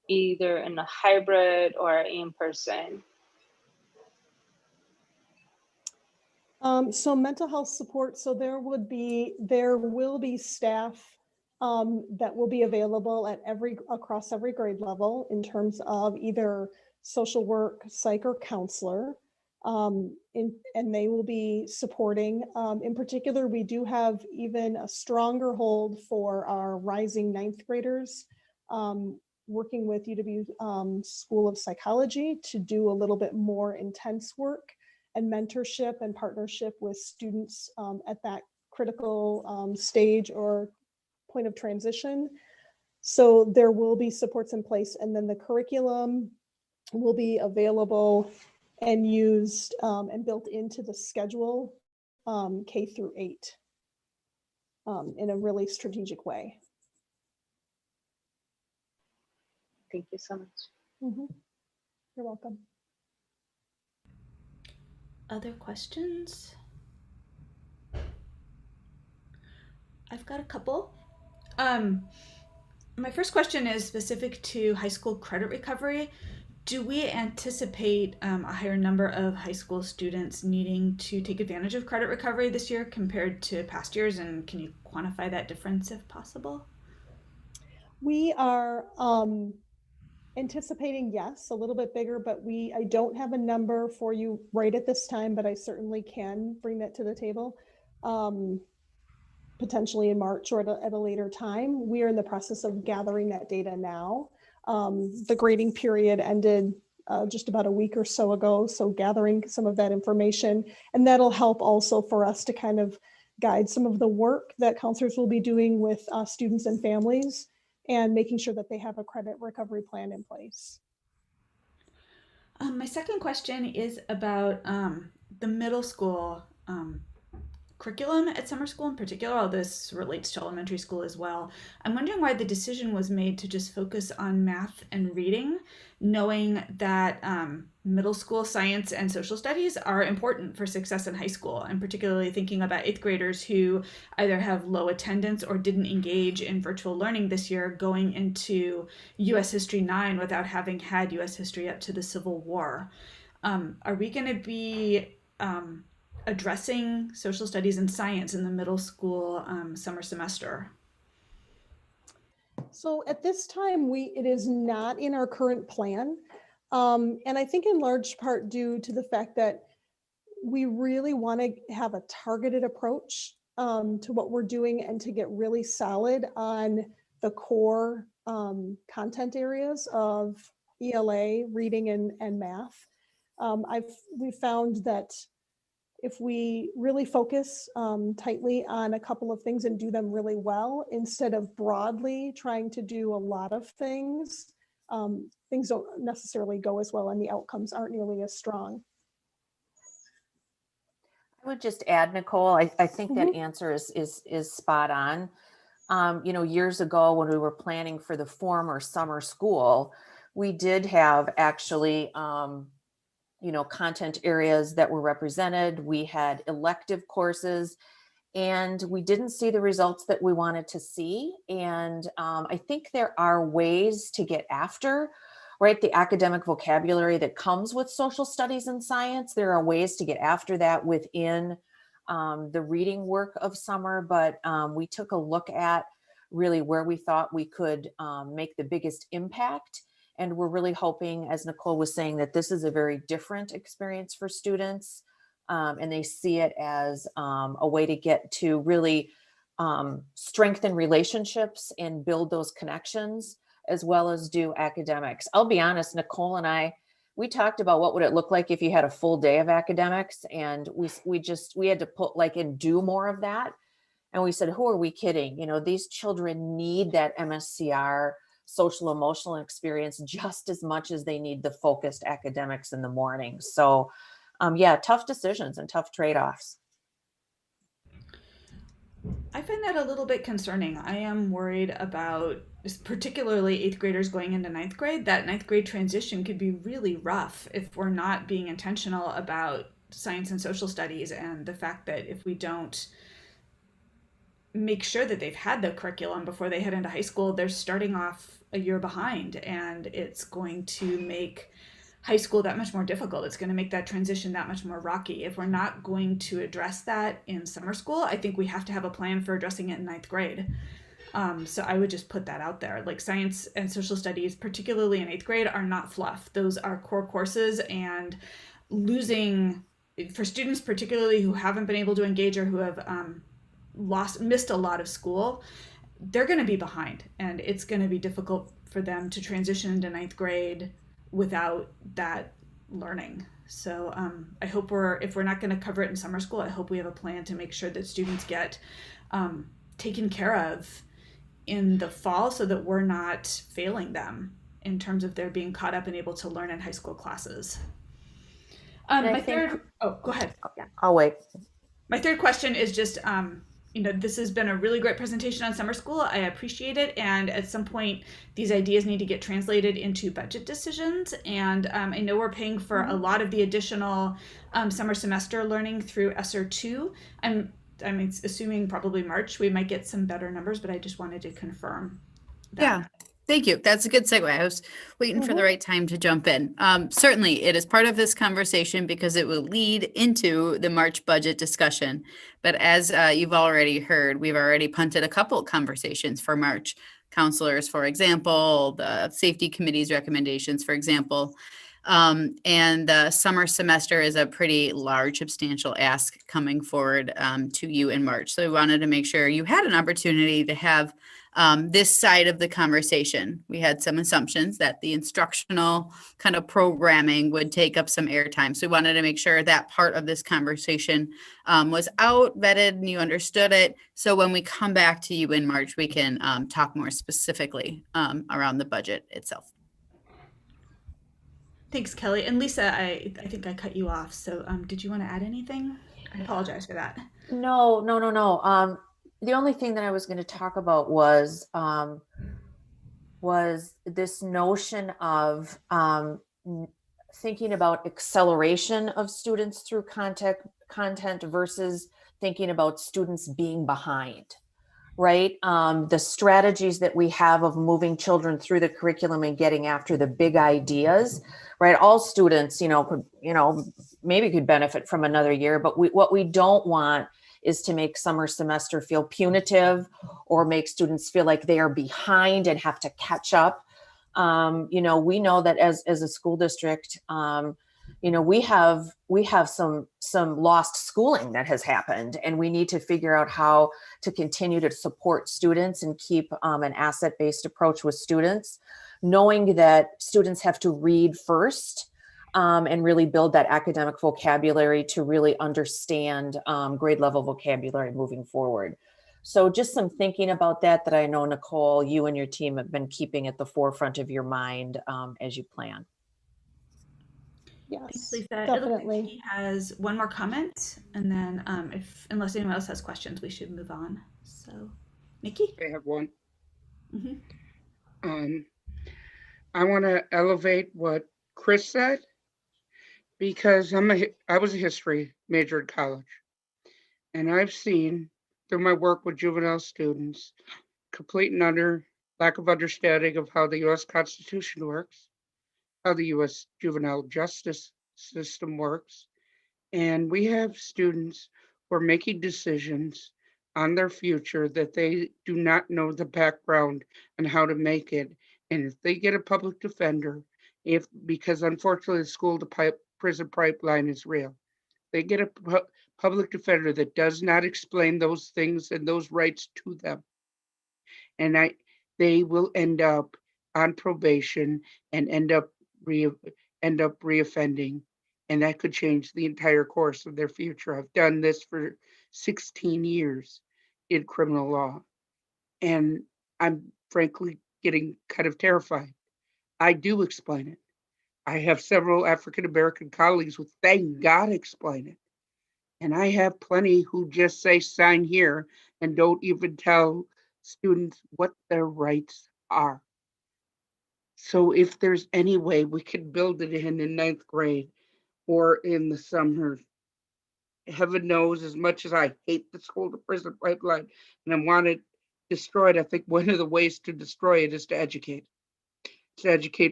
Speaker 14: either in a hybrid or in person?
Speaker 15: So mental health support, so there will be staff that will be available at across every grade level in terms of either social work, psych, or counselor, and they will be supporting. In particular, we do have even a stronger hold for our rising ninth graders, working with UW School of Psychology to do a little bit more intense work and mentorship and partnership with students at that critical stage or point of transition. So there will be supports in place, and then the curriculum will be available and used and built into the schedule K through 8 in a really strategic way.
Speaker 14: Thank you so much.
Speaker 15: Mm-hmm. You're welcome.
Speaker 3: Other questions? I've got a couple. My first question is specific to high school credit recovery. Do we anticipate a higher number of high school students needing to take advantage of credit recovery this year compared to past years? And can you quantify that difference if possible?
Speaker 15: We are anticipating, yes, a little bit bigger, but I don't have a number for you right at this time, but I certainly can bring that to the table. Potentially in March or at a later time. We are in the process of gathering that data now. The grading period ended just about a week or so ago, so gathering some of that information, and that'll help also for us to kind of guide some of the work that counselors will be doing with students and families and making sure that they have a credit recovery plan in place.
Speaker 3: My second question is about the middle school curriculum at summer school in particular, although this relates to elementary school as well. I'm wondering why the decision was made to just focus on math and reading, knowing that middle school science and social studies are important for success in high school. I'm particularly thinking about 8th graders who either have low attendance or didn't engage in virtual learning this year going into US History 9 without having had US History up to the Civil War. Are we going to be addressing social studies and science in the middle school summer semester?
Speaker 15: So at this time, it is not in our current plan. And I think in large part due to the fact that we really want to have a targeted approach to what we're doing and to get really solid on the core content areas of ELA, reading and math. We found that if we really focus tightly on a couple of things and do them really well, instead of broadly trying to do a lot of things, things don't necessarily go as well and the outcomes aren't nearly as strong.
Speaker 6: I would just add, Nicole, I think that answer is spot on. Years ago when we were planning for the former summer school, we did have actually content areas that were represented. We had elective courses and we didn't see the results that we wanted to see. And I think there are ways to get after, right, the academic vocabulary that comes with social studies and science. There are ways to get after that within the reading work of summer, but we took a look at really where we thought we could make the biggest impact. And we're really hoping, as Nicole was saying, that this is a very different experience for students. And they see it as a way to get to really strengthen relationships and build those connections, as well as do academics. I'll be honest, Nicole and I we talked about what would it look like if you had a full day of academics, and we had to put like and do more of that. And we said, who are we kidding? You know, these children need that MSCR social emotional experience just as much as they need the focused academics in the morning. So yeah, tough decisions and tough trade-offs.
Speaker 3: I find that a little bit concerning. I am worried about, particularly 8th graders going into 9th grade. That 9th grade transition could be really rough if we're not being intentional about science and social studies, and the fact that if we don't make sure that they've had the curriculum before they head into high school, they're starting off a year behind, and it's going to make high school that much more difficult. It's going to make that transition that much more rocky. If we're not going to address that in summer school, I think we have to have a plan for addressing it in 9th grade. So I would just put that out there. Like science and social studies, particularly in 8th grade, are not fluff. Those are core courses, and losing, for students particularly who haven't been able to engage or who have missed a lot of school, they're going to be behind, and it's going to be difficult for them to transition into 9th grade without that learning. So I hope if we're not going to cover it in summer school, I hope we have a plan to make sure that students get taken care of in the fall, so that we're not failing them in terms of their being caught up and able to learn in high school classes. Go ahead.
Speaker 6: Yeah, I'll wait.
Speaker 3: My third question is just, this has been a really great presentation on summer school. I appreciate it. And at some point, these ideas need to get translated into budget decisions. And I know we're paying for a lot of the additional summer semester learning through ESSER 2. I'm assuming probably March, we might get some better numbers, but I just wanted to confirm that.
Speaker 4: Yeah. Thank you. That's a good segue. I was waiting for the right time to jump in. Certainly, it is part of this conversation because it will lead into the March budget discussion. But as you've already heard, we've already punted a couple of conversations for March. Counselors, for example, the safety committee's recommendations, for example. And the summer semester is a pretty large, substantial ask coming forward to you in March. So we wanted to make sure you had an opportunity to have this side of the conversation. We had some assumptions that the instructional kind of programming would take up some airtime. So we wanted to make sure that part of this conversation was out, vetted, and you understood it. So when we come back to you in March, we can talk more specifically around the budget itself.
Speaker 3: Thanks, Kelly. And Lisa, I think I cut you off. So did you want to add anything? I apologize for that.
Speaker 6: No. The only thing that I was going to talk about was this notion of thinking about acceleration of students through content versus thinking about students being behind, right? The strategies that we have of moving children through the curriculum and getting after the big ideas, right? All students, maybe could benefit from another year, but what we don't want is to make summer semester feel punitive or make students feel like they are behind and have to catch up. We know that as a school district, we have some lost schooling that has happened, and we need to figure out how to continue to support students and keep an asset-based approach with students, knowing that students have to read first. And really build that academic vocabulary to really understand grade level vocabulary moving forward. So just some thinking about that I know, Nicole, you and your team have been keeping at the forefront of your mind as you plan.
Speaker 15: Yes,
Speaker 3: Thanks, Lisa.
Speaker 15: definitely.
Speaker 3: It looks like he has one more comment, and then unless anyone else has questions, we should move on. So, Nikki?
Speaker 7: I have one.
Speaker 3: Mm-hmm.
Speaker 7: I want to elevate what Chris said, because I was a history major in college, and I've seen through my work with juvenile students complete and utter lack of understanding of how the U.S. Constitution works, how the U.S. juvenile justice system works, and we have students who are making decisions on their future that they do not know the background on how to make it. And if they get a public defender, because unfortunately the school to prison pipeline is real, they get a public defender that does not explain those things and those rights to them, and they will end up on probation and end up end up reoffending, and that could change the entire course of their future. I've done this for 16 years in criminal law, and I'm frankly getting kind of terrified. I do explain it. I have several African American colleagues who, thank God, explain it. And I have plenty who just say sign here and don't even tell students what their rights are. So if there's any way we could build it in 9th grade or in the summer, heaven knows, as much as I hate the school to prison pipeline and I want it destroyed, I think one of the ways to destroy it is to educate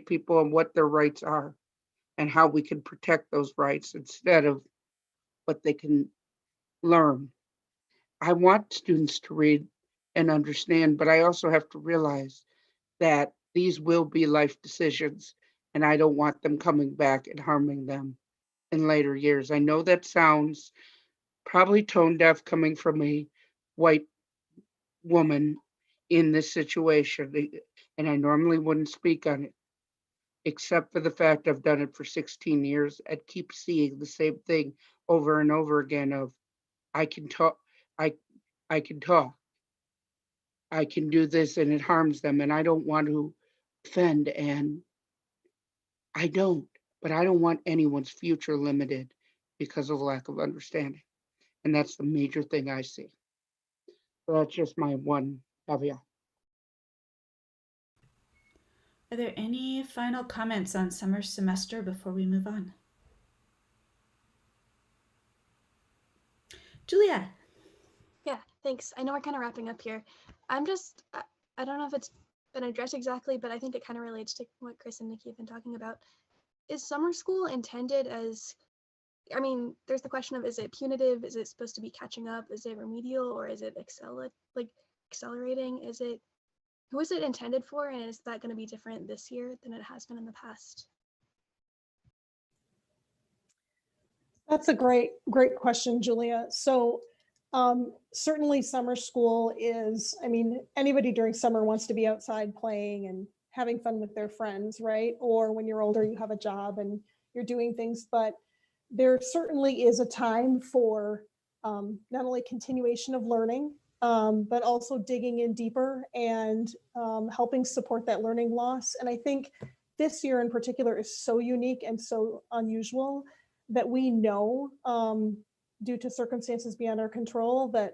Speaker 7: people on what their rights are and how we can protect those rights instead of what they can learn. I want students to read and understand, but I also have to realize that these will be life decisions, and I don't want them coming back and harming them in later years. I know that sounds probably tone deaf coming from a white woman in this situation, and I normally wouldn't speak on it, except for the fact I've done it for 16 years and keep seeing the same thing over and over again of I can talk, I can talk, I can do this, and it harms them, and I don't want to offend, and I don't, but I don't want anyone's future limited because of lack of understanding. And that's the major thing I see. So that's just my one caveat.
Speaker 3: Are there any final comments on summer semester before we move on? Julia.
Speaker 13: Yeah, thanks. I know we're kind of wrapping up here. I don't know if it's been addressed exactly, but I think it kind of relates to what Chris and Nikki have been talking about. Is summer school intended as, I mean, there's the question of, is it punitive? Is it supposed to be catching up? Is it remedial, or is it accelerating? Who is it intended for? And is that going to be different this year than it has been in the past?
Speaker 15: That's a great question, Julia. So certainly summer school is, I mean, anybody during summer wants to be outside playing and having fun with their friends, right? Or when you're older, you have a job and you're doing things, but there certainly is a time for not only continuation of learning, but also digging in deeper and helping support that learning loss. And I think this year in particular is so unique and so unusual that we know due to circumstances beyond our control that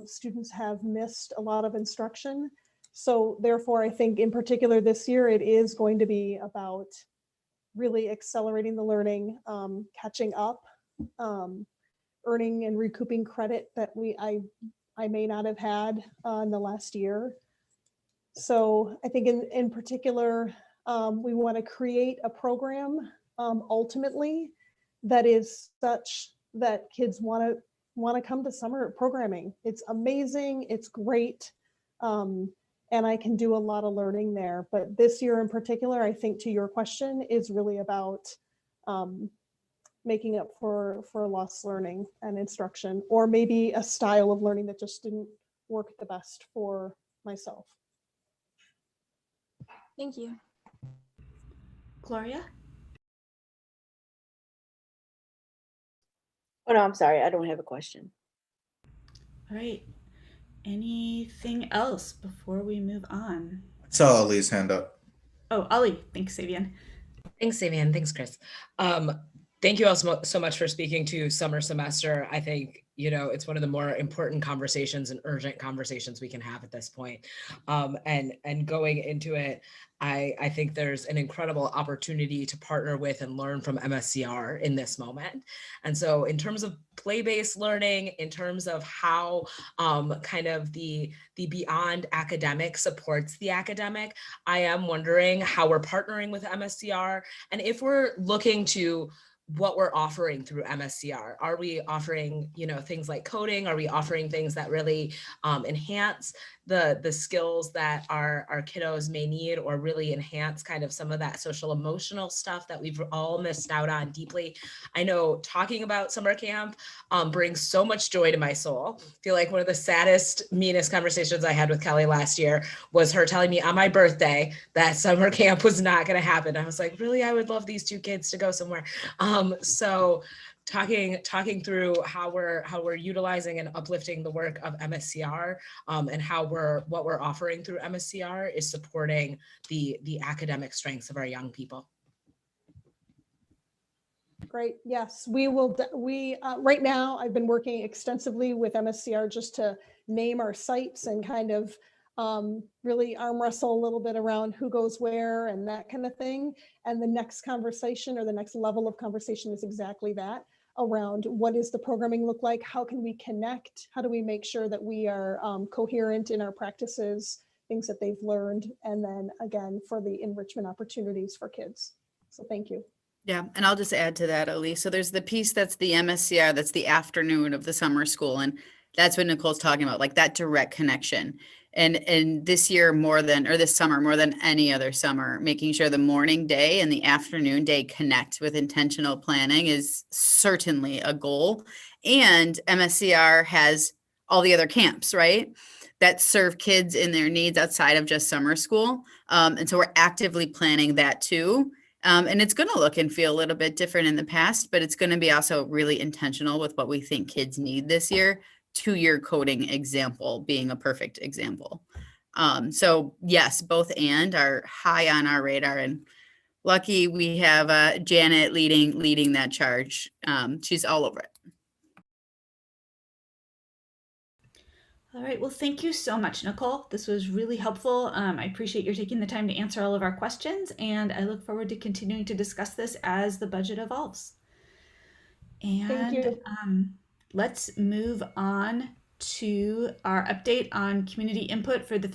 Speaker 15: students have missed a lot of instruction. So therefore, I think in particular this year, it is going to be about really accelerating the learning, catching up, earning and recouping credit that I may not have had in the last year. So I think in particular, we want to create a program ultimately that is such that kids want to come to summer programming. It's amazing, it's great, and I can do a lot of learning there. But this year in particular, I think to your question, is really about making up for lost learning and instruction, or maybe a style of learning that just didn't work the best for myself.
Speaker 13: Thank you.
Speaker 3: Gloria?
Speaker 1: Oh, no, I'm sorry. I don't have a question.
Speaker 3: All right. Anything else before we move on?
Speaker 8: Saw Ali's hand up.
Speaker 3: Oh, Ali. Thanks, Savian.
Speaker 12: Thanks, Savian. Thanks, Chris. Thank you all so much for speaking to summer semester. I think, it's one of the more important conversations and urgent conversations we can have at this point. And going into it, I think there's an incredible opportunity to partner with and learn from MSCR in this moment. And so in terms of play-based learning, in terms of how kind of the beyond academic supports the academic, I am wondering how we're partnering with MSCR and if we're looking to what we're offering through MSCR. Are we offering, things like coding? Are we offering things that really enhance the skills that our kiddos may need, or really enhance kind of some of that social emotional stuff that we've all missed out on deeply? I know talking about summer camp brings so much joy to my soul. I feel like one of the saddest, meanest conversations I had with Kelly last year was her telling me on my birthday that summer camp was not going to happen. I was like, really? I would love these two kids to go somewhere. So talking through how we're utilizing and uplifting the work of MSCR, and what we're offering through MSCR is supporting the academic strengths of our young people.
Speaker 15: Great. Yes, we will. Right now, I've been working extensively with MSCR just to name our sites and kind of really arm wrestle a little bit around who goes where and that kind of thing. And the next conversation, or the next level of conversation, is exactly that, around what does the programming look like? How can we connect? How do we make sure that we are coherent in our practices, things that they've learned, and then again, for the enrichment opportunities for kids. So thank you.
Speaker 4: Yeah, and I'll just add to that, Elise. So there's the piece that's the MSCR, that's the afternoon of the summer school. And that's what Nicole's talking about, like that direct connection. And this year this summer, more than any other summer, making sure the morning day and the afternoon day connect with intentional planning is certainly a goal. And MSCR has all the other camps, right, that serve kids in their needs outside of just summer school. And so we're actively planning that too. And it's going to look and feel a little bit different in the past, but it's going to be also really intentional with what we think kids need this year. 2-year coding example being a perfect example. So yes, both and are high on our radar, and lucky we have Janet leading that charge. She's all over it.
Speaker 3: All right, well, thank you so much, Nicole. This was really helpful. I appreciate your taking the time to answer all of our questions, and I look forward to continuing to discuss this as the budget evolves. And
Speaker 15: Thank you.
Speaker 3: Let's move on to our update on community input for the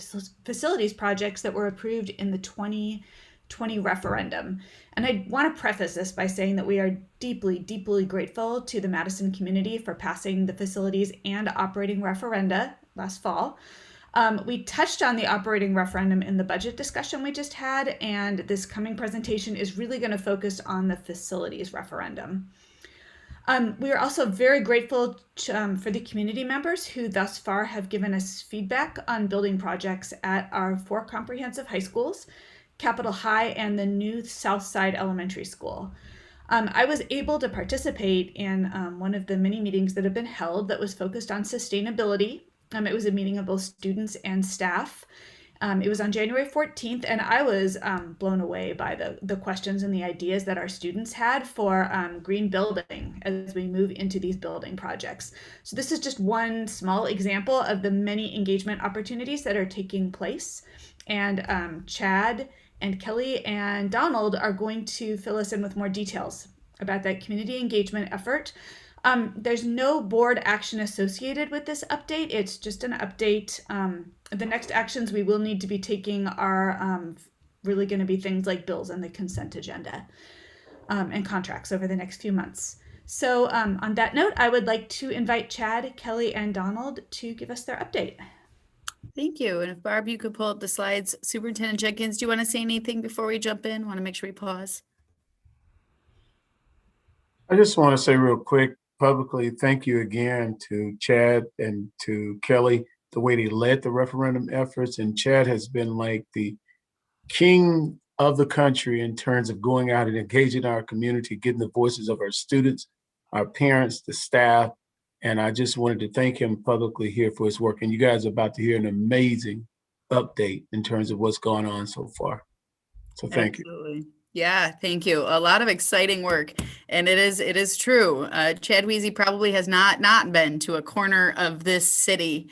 Speaker 3: facilities projects that were approved in the 2020 referendum. And I want to preface this by saying that we are deeply, deeply grateful to the Madison community for passing the facilities and operating referenda last fall. We touched on the operating referendum in the budget discussion we just had, and this coming presentation is really going to focus on the facilities referendum. We are also very grateful for the community members who thus far have given us feedback on building projects at our 4 comprehensive high schools, Capitol High and the new Southside Elementary School. I was able to participate in one of the many meetings that have been held that was focused on sustainability. It was a meeting of both students and staff. It was on January 14th, and I was blown away by the questions and the ideas that our students had for green building as we move into these building projects. So this is just one small example of the many engagement opportunities that are taking place. And Chad and Kelly and Donald are going to fill us in with more details about that community engagement effort. There's no board action associated with this update. It's just an update. The next actions we will need to be taking are really going to be things like bills and the consent agenda and contracts over the next few months. So on that note, I would like to invite Chad, Kelly, and Donald to give us their update.
Speaker 4: Thank you. And if Barb, you could pull up the slides. Superintendent Jenkins, do you want to say anything before we jump in? Want to make sure we pause?
Speaker 5: I just want to say real quick, publicly, thank you again to Chad and to Kelly, the way they led the referendum efforts. And Chad has been like the king of the country in terms of going out and engaging our community, getting the voices of our students, our parents, the staff. And I just wanted to thank him publicly here for his work. And you guys are about to hear an amazing update in terms of what's going on so far. So thank you.
Speaker 4: Yeah, thank you. A lot of exciting work, and it is true. Chad Weezy probably has not been to a corner of this city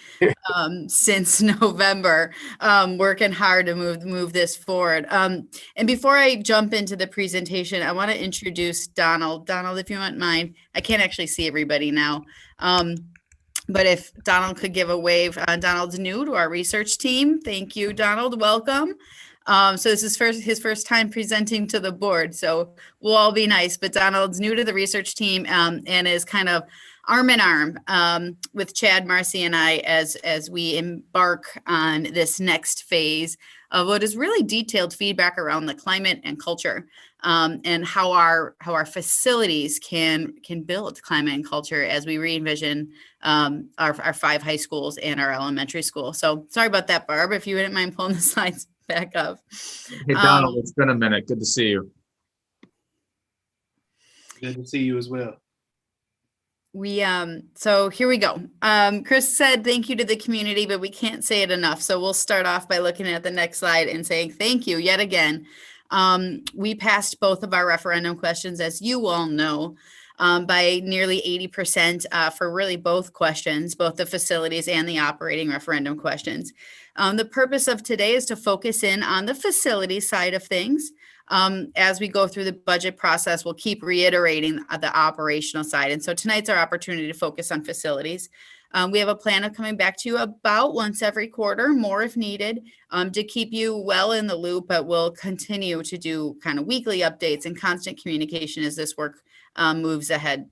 Speaker 4: since November, working hard to move this forward. And before I jump into the presentation, I want to introduce Donald. Donald, if you wouldn't mind, I can't actually see everybody now. But if Donald could give a wave, Donald's new to our research team. Thank you, Donald. Welcome. So this is his first time presenting to the board. So we'll all be nice. But Donald's new to the research team and is kind of arm in arm with Chad, Marcy, and I as we embark on this next phase of what is really detailed feedback around the climate and culture, and how our facilities can build climate and culture as we re-envision our 5 high schools and our elementary school. So sorry about that, Barb, if you wouldn't mind pulling the slides back up.
Speaker 16: Hey, Donald, it's been a minute. Good to see you.
Speaker 17: Good to see you as well.
Speaker 4: So here we go. Chris said thank you to the community, but we can't say it enough. So we'll start off by looking at the next slide and saying thank you yet again. We passed both of our referendum questions, as you all know, by nearly 80% for really both questions, both the facilities and the operating referendum questions. The purpose of today is to focus in on the facility side of things. As we go through the budget process, we'll keep reiterating the operational side. And so tonight's our opportunity to focus on facilities. We have a plan of coming back to you about once every quarter, more if needed, to keep you well in the loop, but we'll continue to do kind of weekly updates and constant communication as this work moves ahead,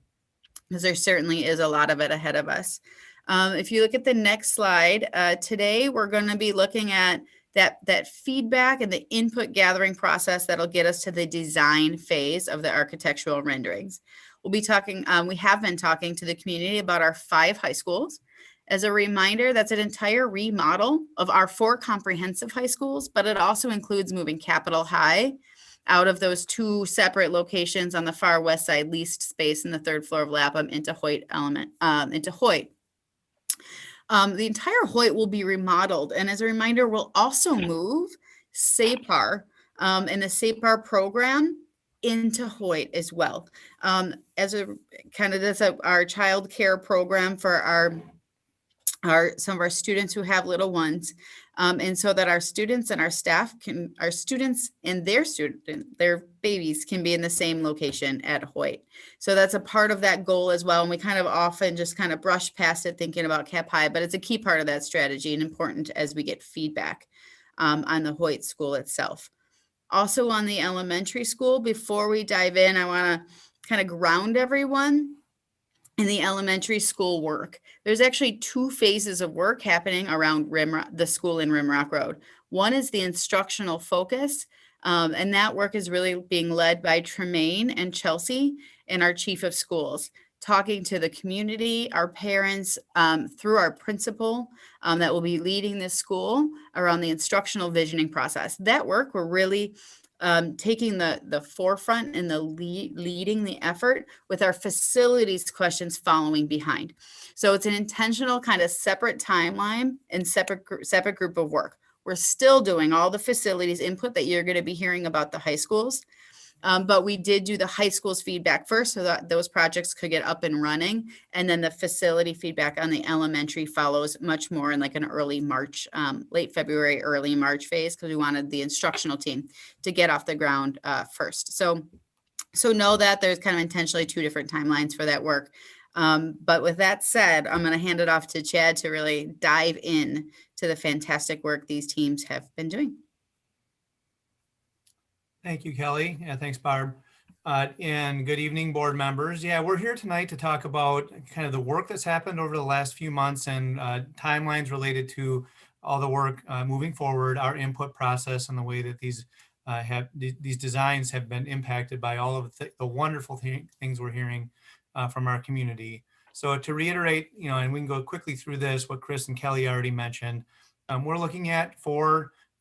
Speaker 4: because there certainly is a lot of it ahead of us. If you look at the next slide, today we're going to be looking at that feedback and the input gathering process that'll get us to the design phase of the architectural renderings. We'll be talking, we have been talking to the community about our 5 high schools. As a reminder, that's an entire remodel of our 4 comprehensive high schools, but it also includes moving Capitol High out of those 2 separate locations on the far west side, leased space in the 3rd floor of Lapham into Hoyt into Hoyt. The entire Hoyt will be remodeled. And as a reminder, we'll also move SAPAR and the SAPAR program into Hoyt as well. As a kind of this, our child care program for some of our students who have little ones. And so that our students and our staff our students and their babies can be in the same location at Hoyt. So that's a part of that goal as well. And we kind of often just kind of brush past it thinking about Cap High, but it's a key part of that strategy and important as we get feedback on the Hoyt school itself. Also on the elementary school, before we dive in, I want to kind of ground everyone in the elementary school work. There's actually 2 phases of work happening around the school in Rimrock Road. One is the instructional focus, and that work is really being led by Tremaine and Chelsea and our chief of schools, talking to the community, our parents, through our principal that will be leading this school around the instructional visioning process. That work, we're really taking the forefront and leading the effort with our facilities questions following behind. So it's an intentional kind of separate timeline and separate group of work. We're still doing all the facilities input that you're going to be hearing about the high schools. But we did do the high schools feedback first so that those projects could get up and running. And then the facility feedback on the elementary follows much more in like an early March, late February, early March phase, because we wanted the instructional team to get off the ground first. So know that there's kind of intentionally 2 different timelines for that work. But with that said, I'm going to hand it off to Chad to really dive in to the fantastic work these teams have been doing.
Speaker 18: Thank you, Kelly. Yeah, thanks, Barb. And good evening, board members. Yeah, we're here tonight to talk about kind of the work that's happened over the last few months and timelines related to all the work moving forward, our input process, and the way that these designs have been impacted by all of the wonderful things we're hearing from our community. So to reiterate, and we can go quickly through this, what Chris and Kelly already mentioned, we're looking at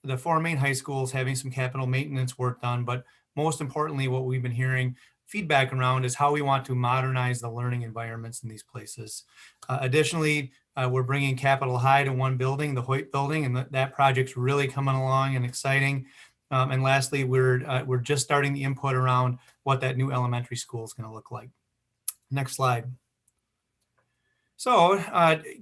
Speaker 18: the 4 main high schools having some capital maintenance work done, but most importantly, what we've been hearing feedback around is how we want to modernize the learning environments in these places. Additionally, we're bringing Capitol High to 1 building, the Hoyt building, and that project's really coming along and exciting. And lastly, we're just starting the input around what that new elementary school is going to look like. Next slide. So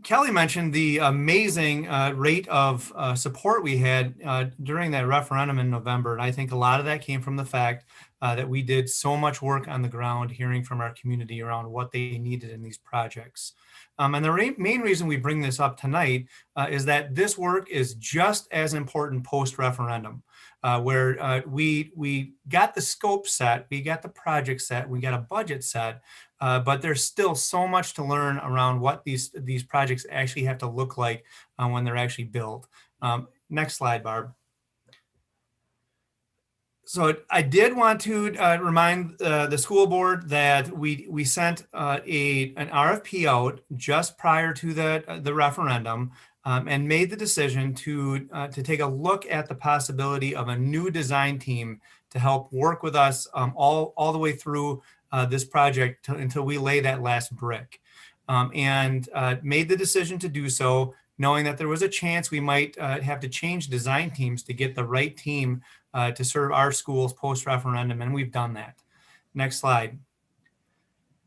Speaker 18: Kelly mentioned the amazing rate of support we had during that referendum in November. And I think a lot of that came from the fact that we did so much work on the ground, hearing from our community around what they needed in these projects. And the main reason we bring this up tonight is that this work is just as important post-referendum, where we got the scope set, we got the project set, we got a budget set, but there's still so much to learn around what these projects actually have to look like when they're actually built. Next slide, Barb. So I did want to remind the school board that we sent an RFP out just prior to the referendum and made the decision to take a look at the possibility of a new design team to help work with us all the way through this project until we lay that last brick, and made the decision to do so, knowing that there was a chance we might have to change design teams to get the right team to serve our schools post-referendum, and we've done that. Next slide.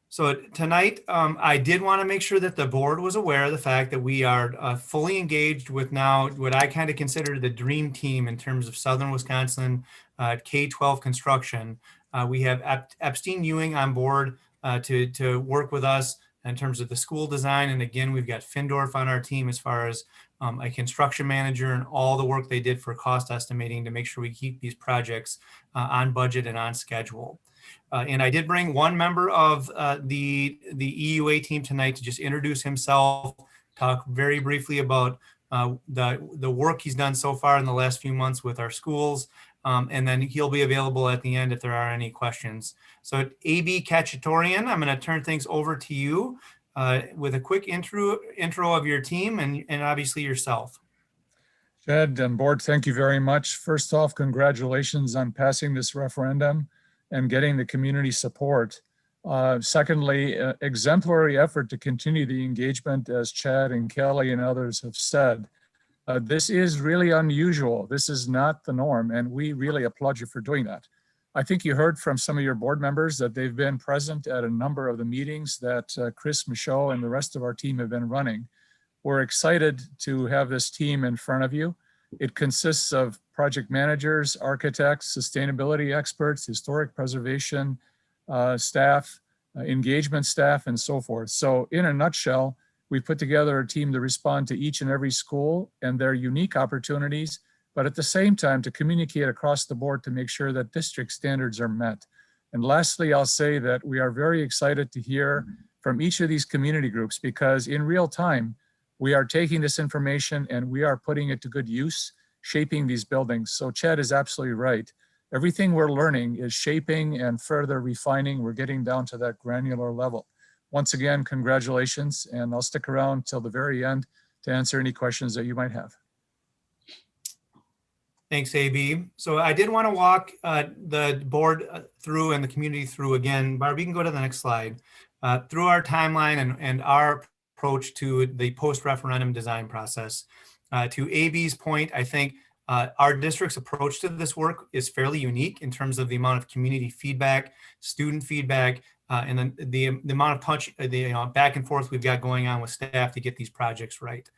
Speaker 18: So tonight, I did want to make sure that the board was aware of the fact that we are fully engaged with now what I kind of consider the dream team in terms of Southern Wisconsin K-12 construction. We have Epstein Ewing on board to work with us in terms of the school design. And again, we've got Findorf on our team as far as a construction manager and all the work they did for cost estimating to make sure we keep these projects on budget and on schedule. And I did bring one member of the EUA team tonight to just introduce himself, talk very briefly about the work he's done so far in the last few months with our schools. And then he'll be available at the end if there are any questions. So A.B. Kachatourian, I'm going to turn things over to you with a quick intro of your team and obviously yourself.
Speaker 17: Chad and board, thank you very much. First off, congratulations on passing this referendum and getting the community support. Secondly, exemplary effort to continue the engagement, as Chad and Kelly and others have said. This is really unusual. This is not the norm, and we really applaud you for doing that. I think you heard from some of your board members that they've been present at a number of the meetings that Chris Michaud and the rest of our team have been running. We're excited to have this team in front of you. It consists of project managers, architects, sustainability experts, historic preservation staff, engagement staff, and so forth. So in a nutshell, we put together a team to respond to each and every school and their unique opportunities, but at the same time to communicate across the board to make sure that district standards are met. And lastly, I'll say that we are very excited to hear from each of these community groups, because in real time, we are taking this information and we are putting it to good use, shaping these buildings. So Chad is absolutely right. Everything we're learning is shaping and further refining. We're getting down to that granular level. Once again, congratulations, and I'll stick around till the very end to answer any questions that you might have.
Speaker 18: Thanks, AB. So I did want to walk the board through and the community through again. Barb, you can go to the next slide. Through our timeline and our approach to the post-referendum design process. To AB's point, I think our district's approach to this work is fairly unique in terms of the amount of community feedback, student feedback, and then the amount of back and forth we've got going on with staff to get these projects right.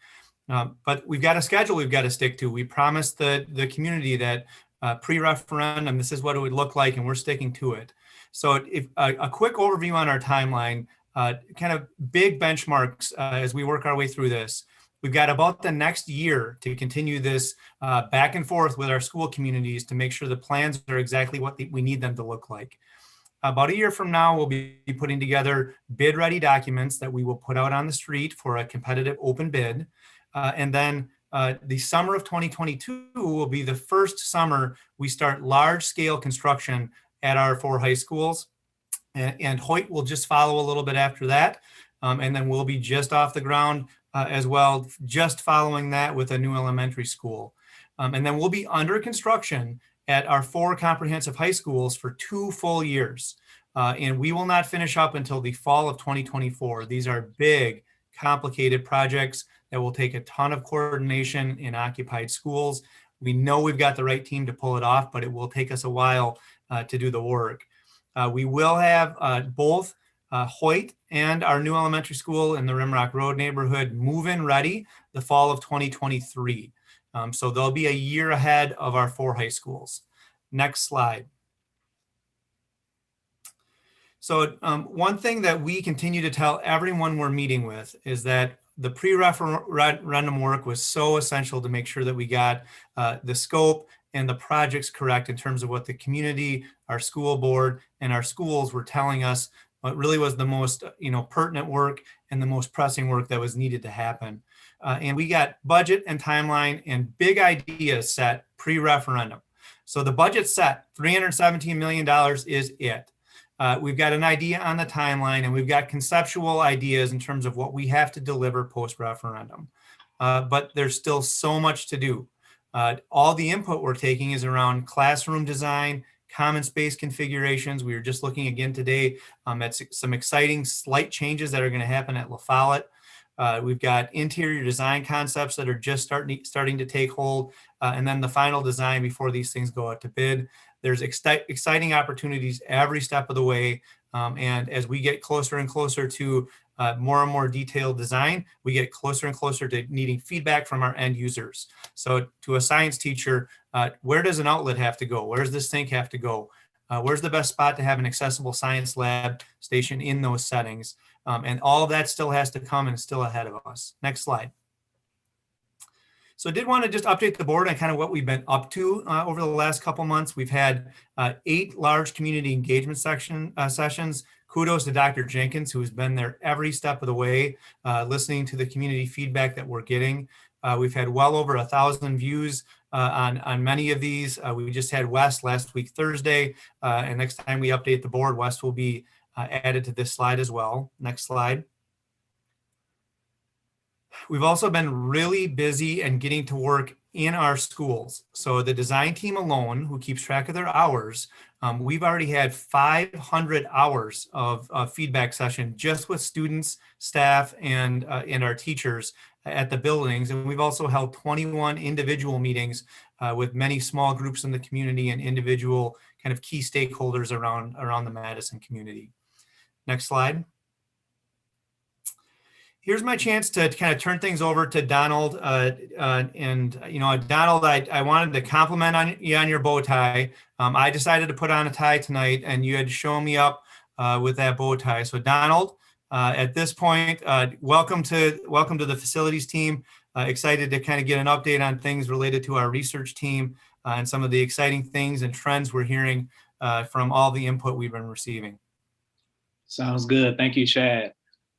Speaker 18: But we've got a schedule we've got to stick to. We promised the community that pre-referendum, this is what it would look like, and we're sticking to it. So if a quick overview on our timeline, kind of big benchmarks as we work our way through this. We've got about the next year to continue this back and forth with our school communities to make sure the plans are exactly what we need them to look like. About a year from now, we'll be putting together bid-ready documents that we will put out on the street for a competitive open bid. And then the summer of 2022 will be the first summer we start large-scale construction at our 4 high schools. And Hoyt will just follow a little bit after that. And then we'll be just off the ground as well, just following that with a new elementary school. And then we'll be under construction at our 4 comprehensive high schools for 2 full years. And we will not finish up until the fall of 2024. These are big, complicated projects that will take a ton of coordination in occupied schools. We know we've got the right team to pull it off, but it will take us a while to do the work. We will have both Hoyt and our new elementary school in the Rimrock Road neighborhood move-in ready the fall of 2023. So they'll be a year ahead of our 4 high schools. Next slide. So one thing that we continue to tell everyone we're meeting with is that the pre-referendum work was so essential to make sure that we got the scope and the projects correct in terms of what the community, our school board, and our schools were telling us what really was the most pertinent work and the most pressing work that was needed to happen. And we got budget and timeline and big ideas set pre-referendum. So the budget set, $317 million is it. We've got an idea on the timeline, and we've got conceptual ideas in terms of what we have to deliver post-referendum. But there's still so much to do. All the input we're taking is around classroom design, common space configurations. We were just looking again today at some exciting slight changes that are going to happen at La Follette. We've got interior design concepts that are just starting to take hold, and then the final design before these things go out to bid. There's exciting opportunities every step of the way, and as we get closer and closer to more and more detailed design, we get closer and closer to needing feedback from our end users. So to a science teacher, where does an outlet have to go? Where does this sink have to go? Where's the best spot to have an accessible science lab station in those settings? And all of that still has to come and is still ahead of us. Next slide. So I did want to just update the board on kind of what we've been up to over the last couple months. We've had 8 large community engagement sessions. Kudos to Dr. Jenkins, who has been there every step of the way, listening to the community feedback that we're getting. We've had well over 1,000 views on many of these. We just had West last week, Thursday, and next time we update the board, West will be added to this slide as well. Next slide. We've also been really busy and getting to work in our schools. So the design team alone, who keeps track of their hours, we've already had 500 hours of feedback session just with students, staff, and our teachers at the buildings. And we've also held 21 individual meetings with many small groups in the community and individual kind of key stakeholders around the Madison community. Next slide. Here's my chance to kind of turn things over to Donald. Donald, I wanted to compliment you on your bow tie. I decided to put on a tie tonight, and you had to show me up with that bow tie. So Donald, at this point, welcome to the facilities team. Excited to kind of get an update on things related to our research team and some of the exciting things and trends we're hearing from all the input we've been receiving.
Speaker 19: Sounds good. Thank you, Chad.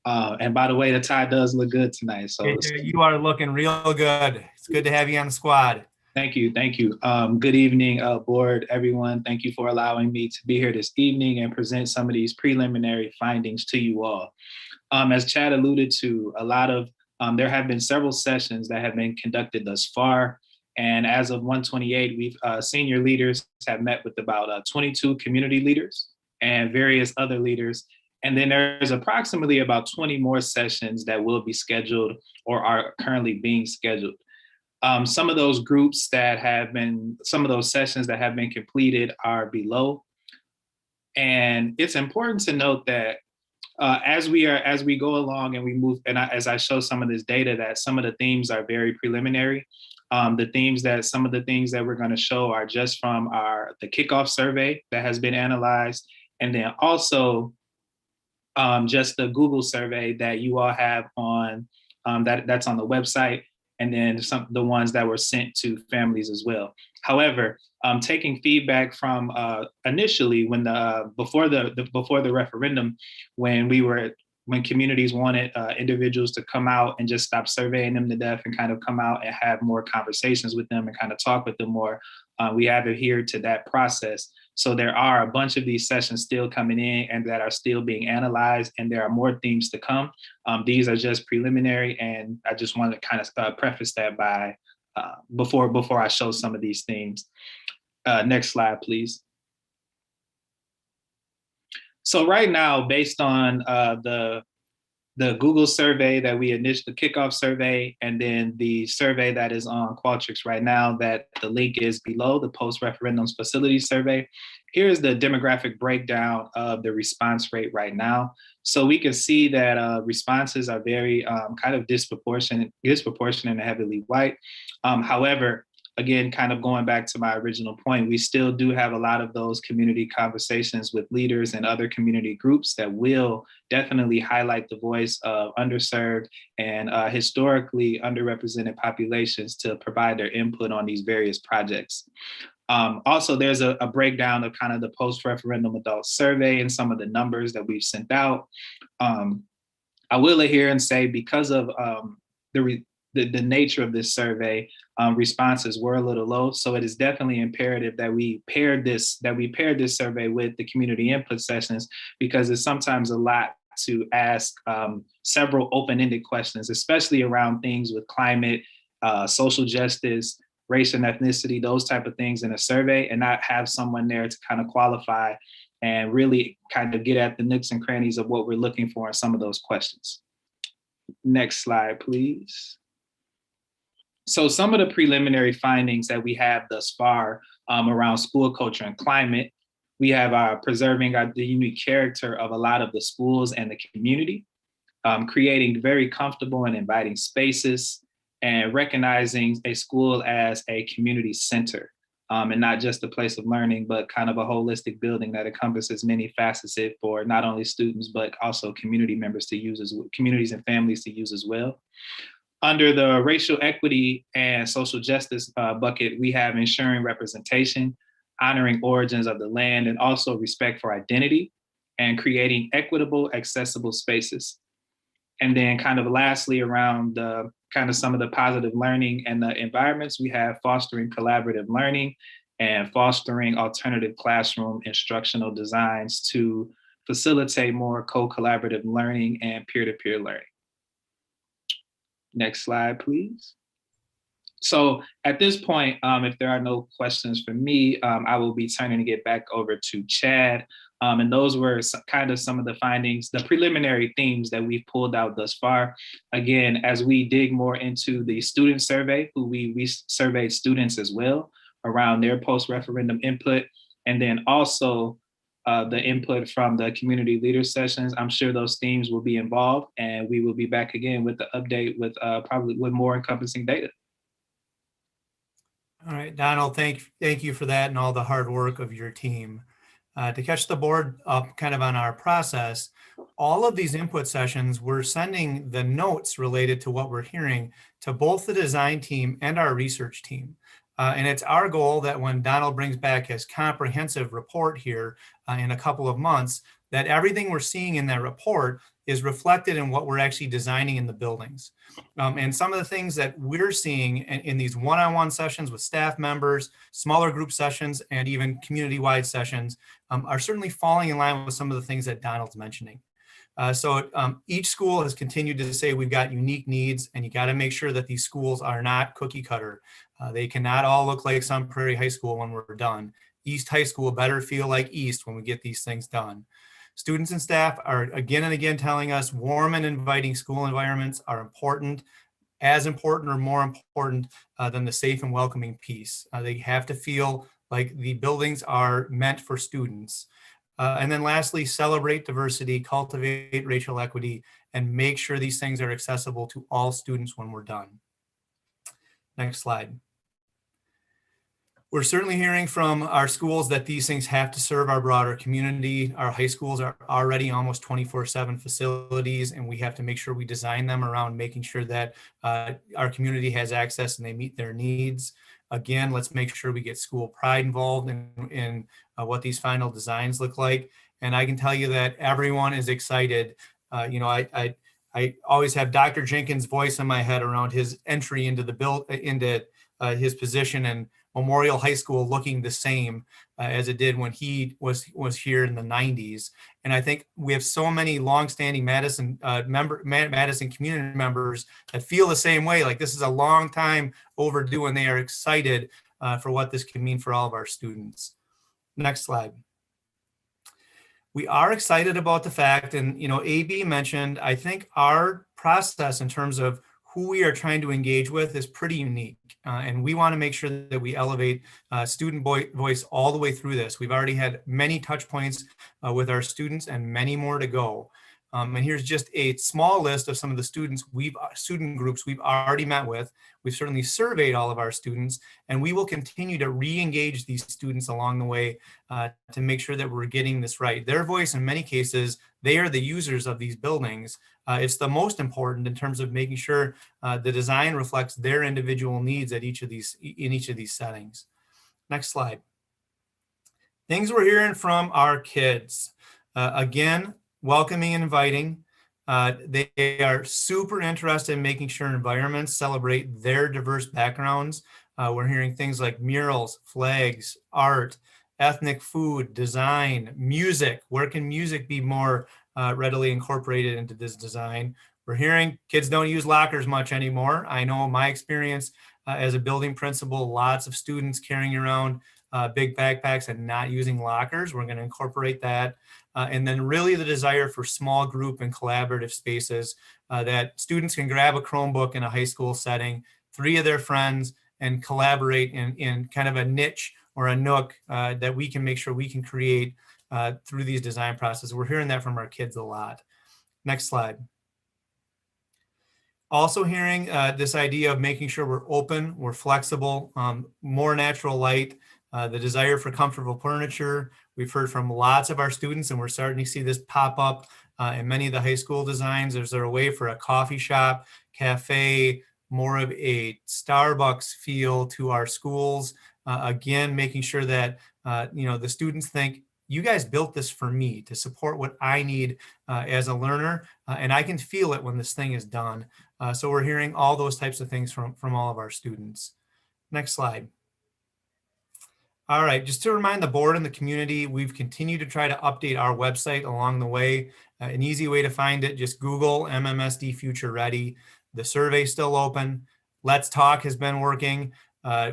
Speaker 19: And by the way, the tie does look good tonight. So
Speaker 18: you are looking real good. It's good to have you on the squad.
Speaker 19: Thank you. Thank you. Good evening, board, everyone. Thank you for allowing me to be here this evening and present some of these preliminary findings to you all. As Chad alluded to, there have been several sessions that have been conducted thus far. And as of 128, we've senior leaders have met with about 22 community leaders and various other leaders. And then there's approximately about 20 more sessions that will be scheduled or are currently being scheduled. Some of those sessions that have been completed are below. And it's important to note that as we go along and we move, and as I show some of this data, that some of the themes are very preliminary. Some of the things that we're going to show are just from the kickoff survey that has been analyzed, and then also just the Google survey that you all have on that's on the website, and then the ones that were sent to families as well. However, taking feedback from initially before the referendum, when communities wanted individuals to come out and just stop surveying them to death and kind of come out and have more conversations with them and kind of talk with them more, we have adhered to that process. So there are a bunch of these sessions still coming in and that are still being analyzed, and there are more themes to come. These are just preliminary, and I just wanted to kind of preface that by before I show some of these themes. Next slide, please. So right now, based on the Google survey that we initially, the kickoff survey, and then the survey that is on Qualtrics right now, that the link is below, the post-referendum facilities survey. Here's the demographic breakdown of the response rate right now. So we can see that responses are very kind of disproportionate and heavily white. However, again, kind of going back to my original point, we still do have a lot of those community conversations with leaders and other community groups that will definitely highlight the voice of underserved and historically underrepresented populations to provide their input on these various projects. Also, there's a breakdown of kind of the post-referendum adult survey and some of the numbers that we've sent out. I will adhere and say, because of the nature of this survey, responses were a little low. So it is definitely imperative that we paired this survey with the community input sessions, because it's sometimes a lot to ask several open-ended questions, especially around things with climate, social justice, race and ethnicity, those type of things in a survey, and not have someone there to kind of qualify and really kind of get at the nooks and crannies of what we're looking for in some of those questions. Next slide, please. So some of the preliminary findings that we have thus far around school culture and climate, we have preserving the unique character of a lot of the schools and the community, creating very comfortable and inviting spaces, and recognizing a school as a community center, and not just a place of learning, but kind of a holistic building that encompasses many facets for not only students, but also community members to use as communities and families to use as well. Under the racial equity and social justice bucket, we have ensuring representation, honoring origins of the land, and also respect for identity, and creating equitable, accessible spaces. And then kind of lastly, around kind of some of the positive learning and the environments, we have fostering collaborative learning and fostering alternative classroom instructional designs to facilitate more co-collaborative learning and peer-to-peer learning. Next slide, please. So at this point, if there are no questions for me, I will be turning it back over to Chad. And those were kind of some of the findings, the preliminary themes that we've pulled out thus far. Again, as we dig more into the student survey, who we surveyed students as well around their post-referendum input, and then also the input from the community leader sessions, I'm sure those themes will be involved, and we will be back again with the update with probably with more encompassing data.
Speaker 18: All right, Donald, thank you for that and all the hard work of your team. To catch the board up kind of on our process, all of these input sessions, we're sending the notes related to what we're hearing to both the design team and our research team. And it's our goal that when Donald brings back his comprehensive report here in a couple of months, that everything we're seeing in that report is reflected in what we're actually designing in the buildings. And some of the things that we're seeing in these one-on-one sessions with staff members, smaller group sessions, and even community-wide sessions are certainly falling in line with some of the things that Donald's mentioning. So each school has continued to say we've got unique needs, and you got to make sure that these schools are not cookie cutter. They cannot all look like Sun Prairie High School when we're done. East High School better feel like East when we get these things done. Students and staff are again and again telling us warm and inviting school environments are important, as important or more important than the safe and welcoming piece. They have to feel like the buildings are meant for students. And then lastly, celebrate diversity, cultivate racial equity, and make sure these things are accessible to all students when we're done. Next slide. We're certainly hearing from our schools that these things have to serve our broader community. Our high schools are already almost 24/7 facilities, and we have to make sure we design them around making sure that our community has access and they meet their needs. Again, let's make sure we get school pride involved in what these final designs look like. And I can tell you that everyone is excited. I always have Dr. Jenkins' voice in my head around his entry into the his position and Memorial High School looking the same as it did when he was here in the 90s. And I think we have so many longstanding Madison community members that feel the same way. Like this is a long time overdue, and they are excited for what this can mean for all of our students. Next slide. We are excited about the fact, and AB mentioned, I think our process in terms of who we are trying to engage with is pretty unique. And we want to make sure that we elevate student voice all the way through this. We've already had many touch points with our students and many more to go. And here's just a small list of some of the student groups we've already met with. We've certainly surveyed all of our students, and we will continue to re-engage these students along the way to make sure that we're getting this right. Their voice, in many cases, they are the users of these buildings. It's the most important in terms of making sure the design reflects their individual needs at in each of these settings. Next slide. Things we're hearing from our kids. Again, welcoming and inviting. They are super interested in making sure environments celebrate their diverse backgrounds. We're hearing things like murals, flags, art, ethnic food, design, music. Where can music be more readily incorporated into this design? We're hearing kids don't use lockers much anymore. I know my experience as a building principal, lots of students carrying around big backpacks and not using lockers. We're going to incorporate that. And then really the desire for small group and collaborative spaces that students can grab a Chromebook in a high school setting, 3 of their friends, and collaborate in kind of a niche or a nook that we can make sure we can create through these design processes. We're hearing that from our kids a lot. Next slide. Also hearing this idea of making sure we're open, we're flexible, more natural light, the desire for comfortable furniture. We've heard from lots of our students, and we're starting to see this pop up in many of the high school designs. Is there a way for a coffee shop, cafe, more of a Starbucks feel to our schools? Again, making sure that the students think, you guys built this for me to support what I need as a learner, and I can feel it when this thing is done. So we're hearing all those types of things from all of our students. Next slide. All right, just to remind the board and the community, we've continued to try to update our website along the way. An easy way to find it, just Google MMSD Future Ready. The survey's still open. Let's Talk has been working.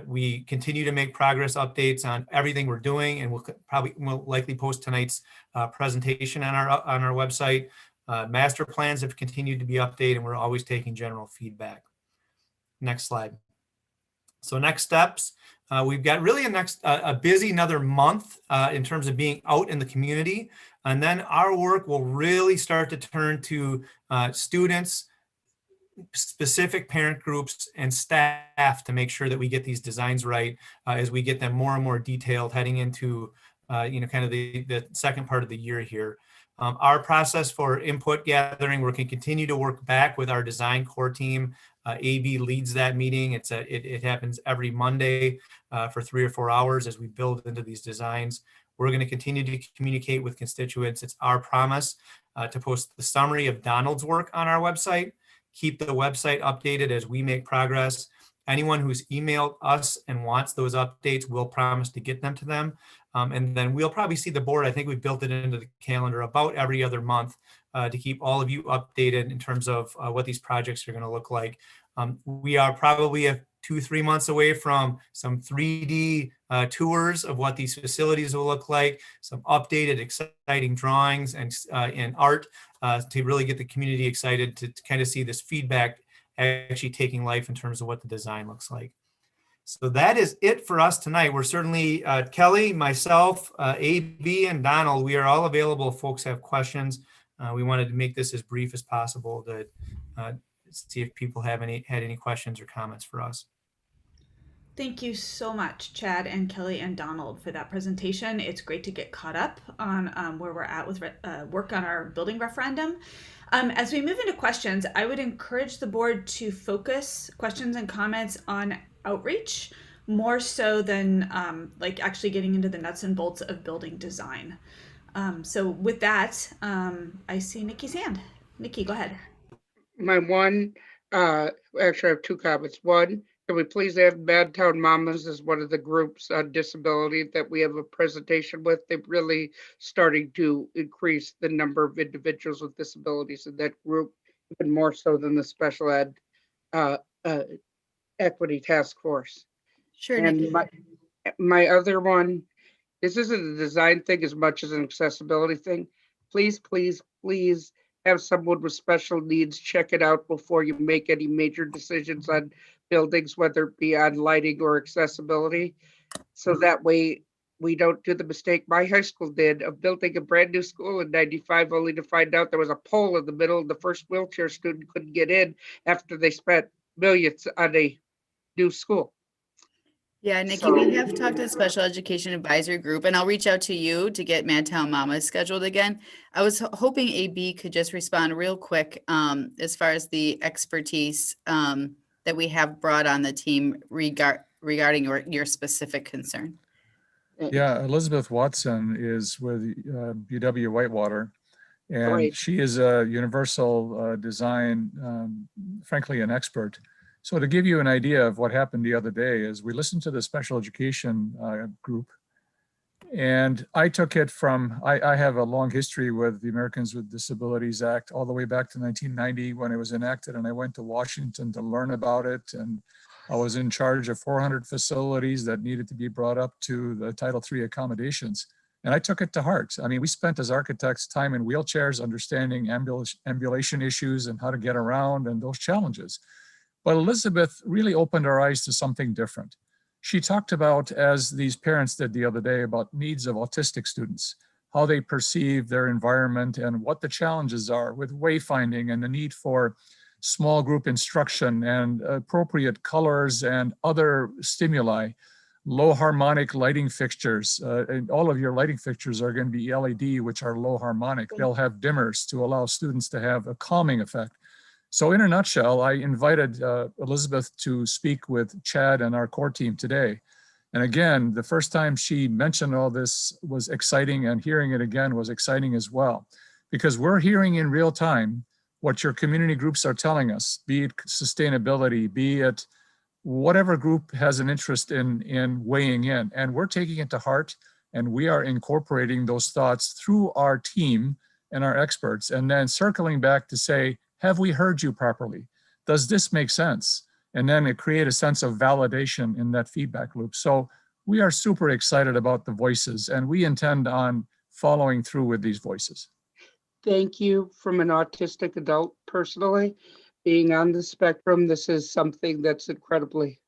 Speaker 18: We continue to make progress updates on everything we're doing, and we'll likely post tonight's presentation on our website. Master plans have continued to be updated, and we're always taking general feedback. Next slide. So next steps, we've got really a busy another month in terms of being out in the community, and then our work will really start to turn to students, specific parent groups, and staff to make sure that we get these designs right as we get them more and more detailed heading into kind of the second part of the year here. Our process for input gathering, we're going to continue to work back with our design core team. AB leads that meeting. It happens every Monday for 3 or 4 hours as we build into these designs. We're going to continue to communicate with constituents. It's our promise to post the summary of Donald's work on our website, keep the website updated as we make progress. Anyone who's emailed us and wants those updates, we'll promise to get them to them. And then we'll probably see the board. I think we've built it into the calendar about every other month to keep all of you updated in terms of what these projects are going to look like. We are probably 2-3 months away from some 3D tours of what these facilities will look like, some updated, exciting drawings and art to really get the community excited to kind of see this feedback actually taking life in terms of what the design looks like. So that is it for us tonight. We're certainly, Kelly, myself, AB, and Donald, we are all available if folks have questions. We wanted to make this as brief as possible to see if people had any questions or comments for us.
Speaker 3: Thank you so much, Chad and Kelly and Donald, for that presentation. It's great to get caught up on where we're at with work on our building referendum. As we move into questions, I would encourage the board to focus questions and comments on outreach more so than like actually getting into the nuts and bolts of building design. So with that, I see Nikki's hand. Nikki, go ahead.
Speaker 7: My one, actually I have 2 comments. One, can we please add Bad Town Mamas as one of the groups on disability that we have a presentation with? They're really starting to increase the number of individuals with disabilities in that group, even more so than the special ed equity task force.
Speaker 4: Sure.
Speaker 7: And my other one, this isn't a design thing as much as an accessibility thing. Please, please, please have someone with special needs check it out before you make any major decisions on buildings, whether it be on lighting or accessibility. So that way we don't do the mistake my high school did of building a brand new school in 95, only to find out there was a pole in the middle and the first wheelchair student couldn't get in after they spent millions on a new school.
Speaker 4: Yeah, Nikki, we have talked to the Special Education Advisory Group, and I'll reach out to you to get Madtown Mamas scheduled again. I was hoping AB could just respond real quick as far as the expertise that we have brought on the team regarding your specific concern.
Speaker 17: Yeah, Elizabeth Watson is with UW Whitewater, and
Speaker 7: Right.
Speaker 17: she is a universal design, frankly, an expert. So to give you an idea of what happened the other day is we listened to the special education group, and I took it from, I have a long history with the Americans with Disabilities Act all the way back to 1990 when it was enacted, and I went to Washington to learn about it, and I was in charge of 400 facilities that needed to be brought up to the Title III accommodations. And I took it to heart. I mean, we spent as architects time in wheelchairs, understanding ambulation issues and how to get around and those challenges. But Elizabeth really opened our eyes to something different. She talked about, as these parents did the other day, about needs of autistic students, how they perceive their environment and what the challenges are with wayfinding and the need for small group instruction and appropriate colors and other stimuli, low harmonic lighting fixtures. And all of your lighting fixtures are going to be LED, which are low harmonic. They'll have dimmers to allow students to have a calming effect. So in a nutshell, I invited Elizabeth to speak with Chad and our core team today. And again, the first time she mentioned all this was exciting, and hearing it again was exciting as well, because we're hearing in real time what your community groups are telling us, be it sustainability, be it whatever group has an interest in weighing in. And we're taking it to heart, and we are incorporating those thoughts through our team and our experts, and then circling back to say, have we heard you properly? Does this make sense? And then it create a sense of validation in that feedback loop. So we are super excited about the voices, and we intend on following through with these voices.
Speaker 7: Thank you. From an autistic adult personally, being on the spectrum, this is something that's incredibly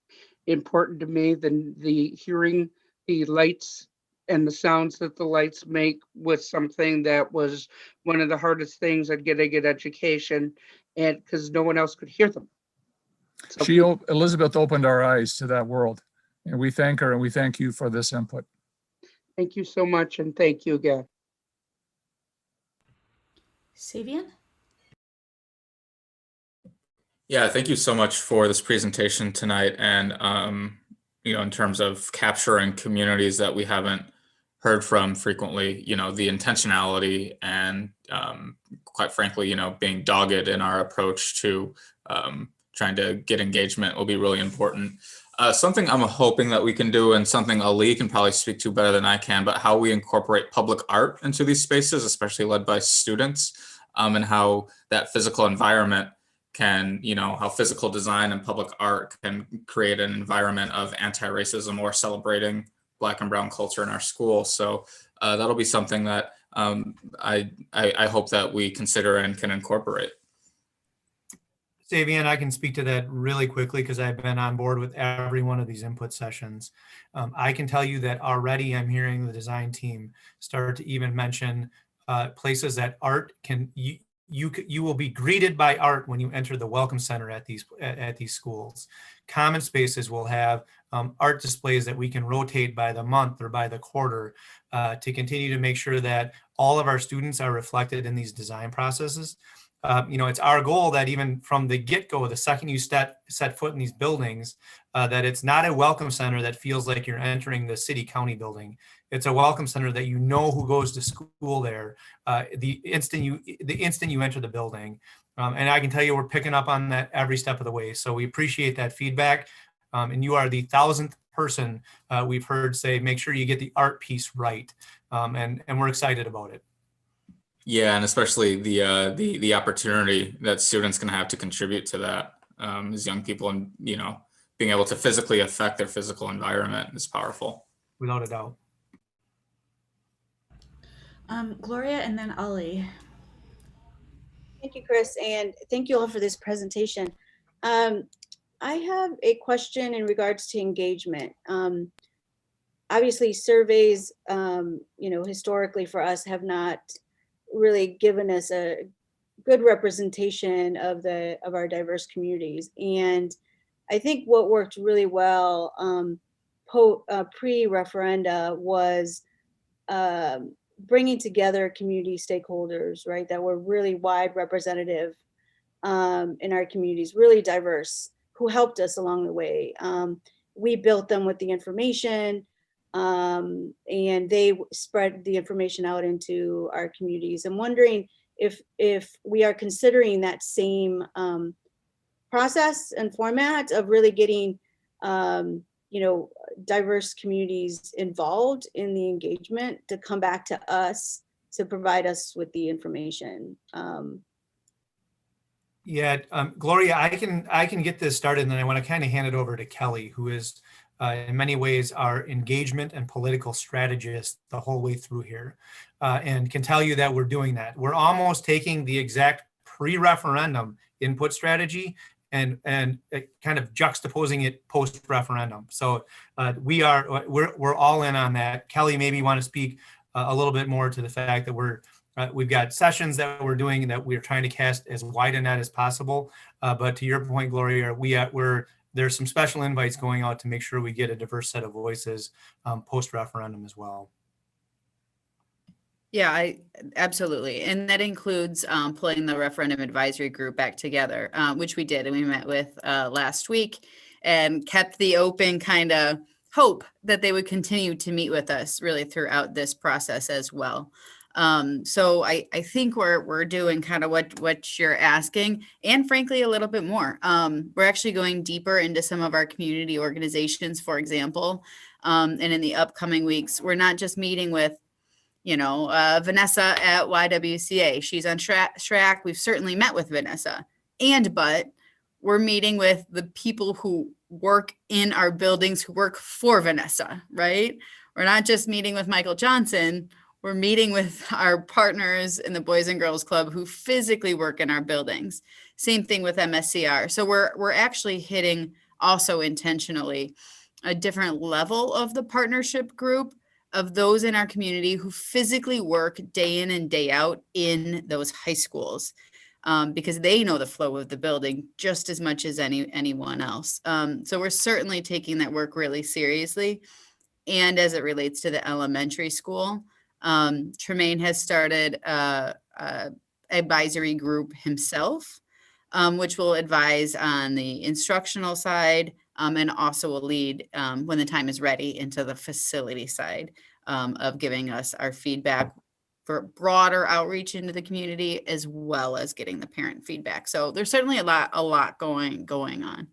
Speaker 7: important to me. The hearing the lights and the sounds that the lights make was something that was one of the hardest things at getting an education, and because no one else could hear them. So
Speaker 17: Elizabeth opened our eyes to that world, and we thank her and we thank you for this input.
Speaker 7: Thank you so much, and thank you again.
Speaker 3: Savian?
Speaker 8: Yeah, thank you so much for this presentation tonight. And, in terms of capturing communities that we haven't heard from frequently, the intentionality and quite frankly, being dogged in our approach to trying to get engagement will be really important. Something I'm hoping that we can do, and something Ali can probably speak to better than I can, but how we incorporate public art into these spaces, especially led by students, and how that physical environment can, how physical design and public art can create an environment of anti-racism or celebrating Black and Brown culture in our school. So that'll be something that I hope that we consider and can incorporate.
Speaker 18: Savian, I can speak to that really quickly because I've been on board with every one of these input sessions. I can tell you that already I'm hearing the design team start to even mention places that art can, you will be greeted by art when you enter the welcome center at these schools. Common spaces will have art displays that we can rotate by the month or by the quarter to continue to make sure that all of our students are reflected in these design processes. It's our goal that even from the get-go, the second you set foot in these buildings, that it's not a welcome center that feels like you're entering the city county building. It's a welcome center that you know who goes to school there the instant you enter the building. And I can tell you we're picking up on that every step of the way. So we appreciate that feedback. And you are the 1,000th person we've heard say, make sure you get the art piece right. And we're excited about it.
Speaker 8: Yeah, and especially the opportunity that students can have to contribute to that as young people, and being able to physically affect their physical environment is powerful.
Speaker 18: Without a doubt.
Speaker 3: Gloria and then Ali.
Speaker 1: Thank you, Chris, and thank you all for this presentation. I have a question in regards to engagement. obviously surveys, you know, historically for us have not really given us a good representation of our diverse communities. And I think what worked really well pre-referenda was bringing together community stakeholders, right, that were really wide representative in our communities, really diverse, who helped us along the way. We built them with the information, and they spread the information out into our communities. I'm wondering if we are considering that same process and format of really getting you know, diverse communities involved in the engagement to come back to us to provide us with the information.
Speaker 18: Yeah, Gloria, I can get this started, and then I want to kind of hand it over to Kelly, who is in many ways our engagement and political strategist the whole way through here, and can tell you that we're doing that. We're almost taking the exact pre-referendum input strategy and kind of juxtaposing it post-referendum. So we're all in on that. Kelly, maybe you want to speak a little bit more to the fact that we've got sessions that we're doing that we're trying to cast as wide a net as possible. But to your point, Gloria, there's some special invites going out to make sure we get a diverse set of voices post-referendum as well.
Speaker 4: Yeah, absolutely. And that includes pulling the referendum advisory group back together, which we did. And we met with last week and kept the open kind of hope that they would continue to meet with us really throughout this process as well. So I think we're doing kind of what you're asking, and frankly, a little bit more. We're actually going deeper into some of our community organizations, for example. And in the upcoming weeks, we're not just meeting with, you know, Vanessa at YWCA. She's on SHRAC. We've certainly met with Vanessa, but we're meeting with the people who work in our buildings, who work for Vanessa, right? We're not just meeting with Michael Johnson. We're meeting with our partners in the Boys and Girls Club who physically work in our buildings. Same thing with MSCR. So we're actually hitting also intentionally a different level of the partnership group of those in our community who physically work day in and day out in those high schools, because they know the flow of the building just as much as anyone else. So we're certainly taking that work really seriously. And as it relates to the elementary school, Tremaine has started a advisory group himself, which will advise on the instructional side, and also will lead when the time is ready into the facility side of giving us our feedback for broader outreach into the community, as well as getting the parent feedback. So there's certainly a lot going on.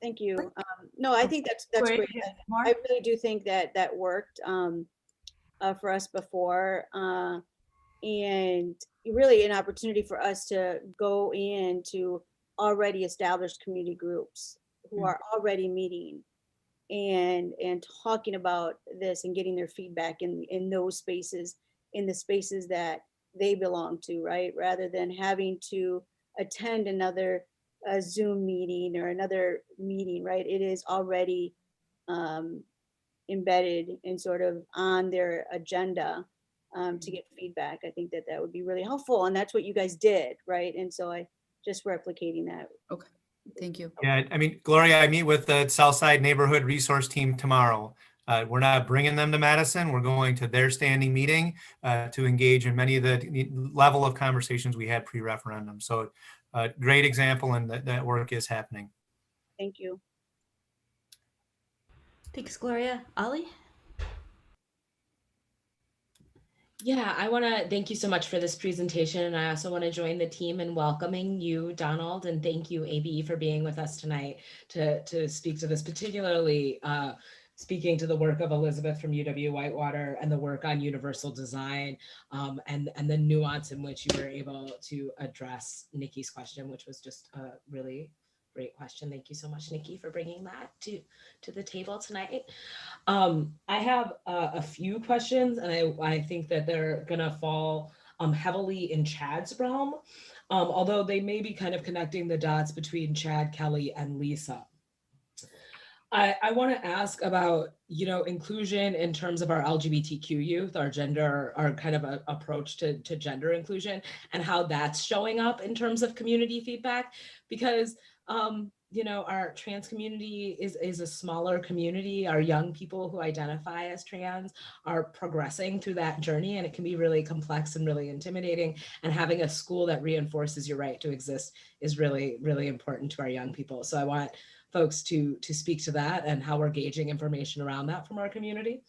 Speaker 1: Thank you. No, I think that's great. I really do think that worked for us before, and really an opportunity for us to go into already established community groups who are already meeting and talking about this and getting their feedback in those spaces, in the spaces that they belong to, right? Rather than having to attend another Zoom meeting or another meeting, right? It is already embedded and sort of on their agenda to get feedback. I think that would be really helpful, and that's what you guys did, right? And so I just replicating that.
Speaker 4: Okay, thank you.
Speaker 18: Yeah, I mean, Gloria, I meet with the Southside Neighborhood Resource Team tomorrow. We're not bringing them to Madison. We're going to their standing meeting to engage in many of the level of conversations we had pre-referendum. So great example, and that work is happening.
Speaker 1: Thank you.
Speaker 3: Thanks, Gloria. Ollie?
Speaker 12: Yeah, I want to thank you so much for this presentation. And I also want to join the team in welcoming you, Donald, and thank you, ABE, for being with us tonight to speak to this, particularly speaking to the work of Elizabeth from UW-Whitewater and the work on universal design, and the nuance in which you were able to address Nikki's question, which was just a really great question. Thank you so much, Nikki, for bringing that to the table tonight. I have a few questions, and I think that they're gonna fall heavily in Chad's realm. although they may be kind of connecting the dots between Chad, Kelly, and Lisa. I want to ask about, inclusion in terms of our LGBTQ youth, our gender, our kind of approach to gender inclusion, and how that's showing up in terms of community feedback, because our trans community is a smaller community. Our young people who identify as trans are progressing through that journey, and it can be really complex and really intimidating. And having a school that reinforces your right to exist is really, really important to our young people. So I want folks to speak to that and how we're gauging information around that from our community.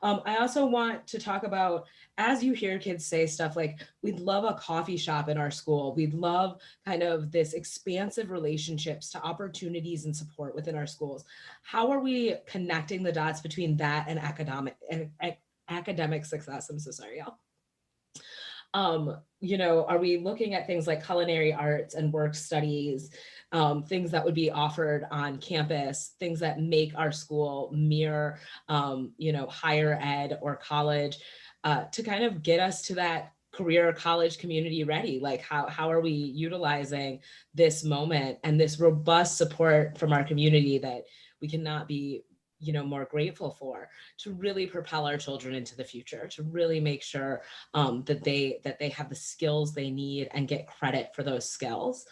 Speaker 12: I also want to talk about, as you hear kids say stuff like, we'd love a coffee shop in our school, we'd love kind of this expansive relationships to opportunities and support within our schools. How are we connecting the dots between that and academic success? I'm so sorry, y'all. Are we looking at things like culinary arts and work studies, things that would be offered on campus, things that make our school mirror, higher ed or college, to kind of get us to that career college community ready? Like how are we utilizing this moment and this robust support from our community that we cannot be more grateful for, to really propel our children into the future, to really make sure that they have the skills they need and get credit for those skills.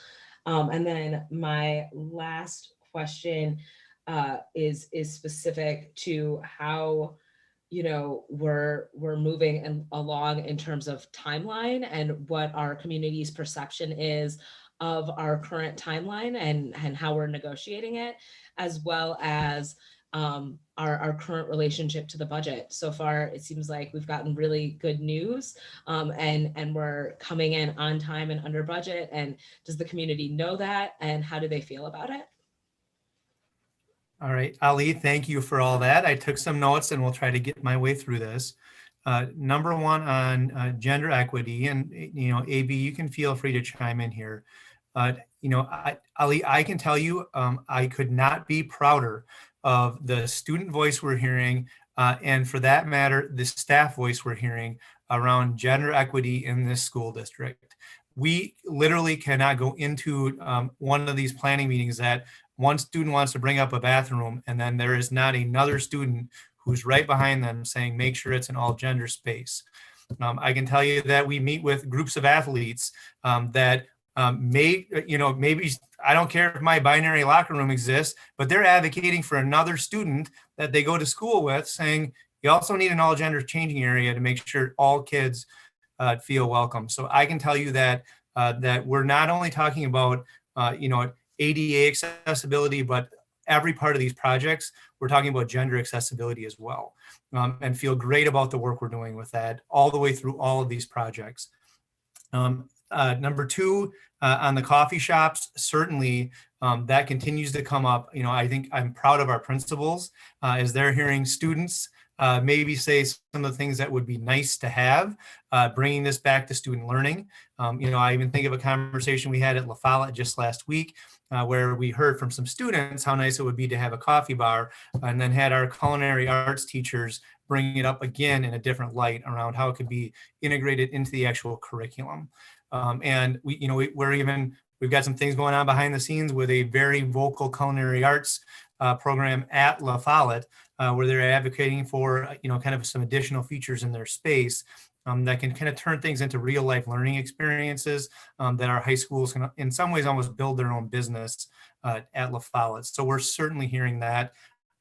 Speaker 12: And then my last question is specific to how we're moving along in terms of timeline and what our community's perception is of our current timeline and how we're negotiating it, as well as our current relationship to the budget. So far, it seems like we've gotten really good news, and we're coming in on time and under budget. And does the community know that? And how do they feel about it?
Speaker 18: All right, Ali, thank you for all that. I took some notes and we'll try to get my way through this. Number one on gender equity, and AB, you can feel free to chime in here. Ali, I can tell you, I could not be prouder of the student voice we're hearing, and for that matter, the staff voice we're hearing around gender equity in this school district. We literally cannot go into one of these planning meetings that one student wants to bring up a bathroom, and then there is not another student who's right behind them saying, make sure it's an all gender space. I can tell you that we meet with groups of athletes that maybe I don't care if my binary locker room exists, but they're advocating for another student that they go to school with, saying you also need an all gender changing area to make sure all kids feel welcome. So I can tell you that that we're not only talking about ADA accessibility, but every part of these projects, we're talking about gender accessibility as well, and feel great about the work we're doing with that all the way through all of these projects. Number two, on the coffee shops, certainly that continues to come up. I think I'm proud of our principals as they're hearing students maybe say some of the things that would be nice to have, bringing this back to student learning. I even think of a conversation we had at La Follette just last week, where we heard from some students how nice it would be to have a coffee bar, and then had our culinary arts teachers bring it up again in a different light around how it could be integrated into the actual curriculum. And we've got some things going on behind the scenes with a very vocal culinary arts program at La Follette, where they're advocating for kind of some additional features in their space that can kind of turn things into real life learning experiences that our high schools can in some ways almost build their own business at La Follette. So we're certainly hearing that,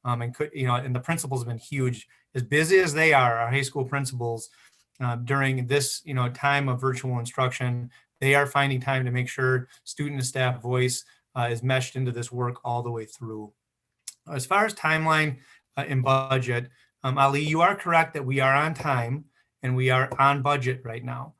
Speaker 18: and the principals have been huge. As busy as they are, our high school principals, during this time of virtual instruction, they are finding time to make sure student and staff voice is meshed into this work all the way through. As far as timeline and budget, Ali, you are correct that we are on time and we are on budget right now.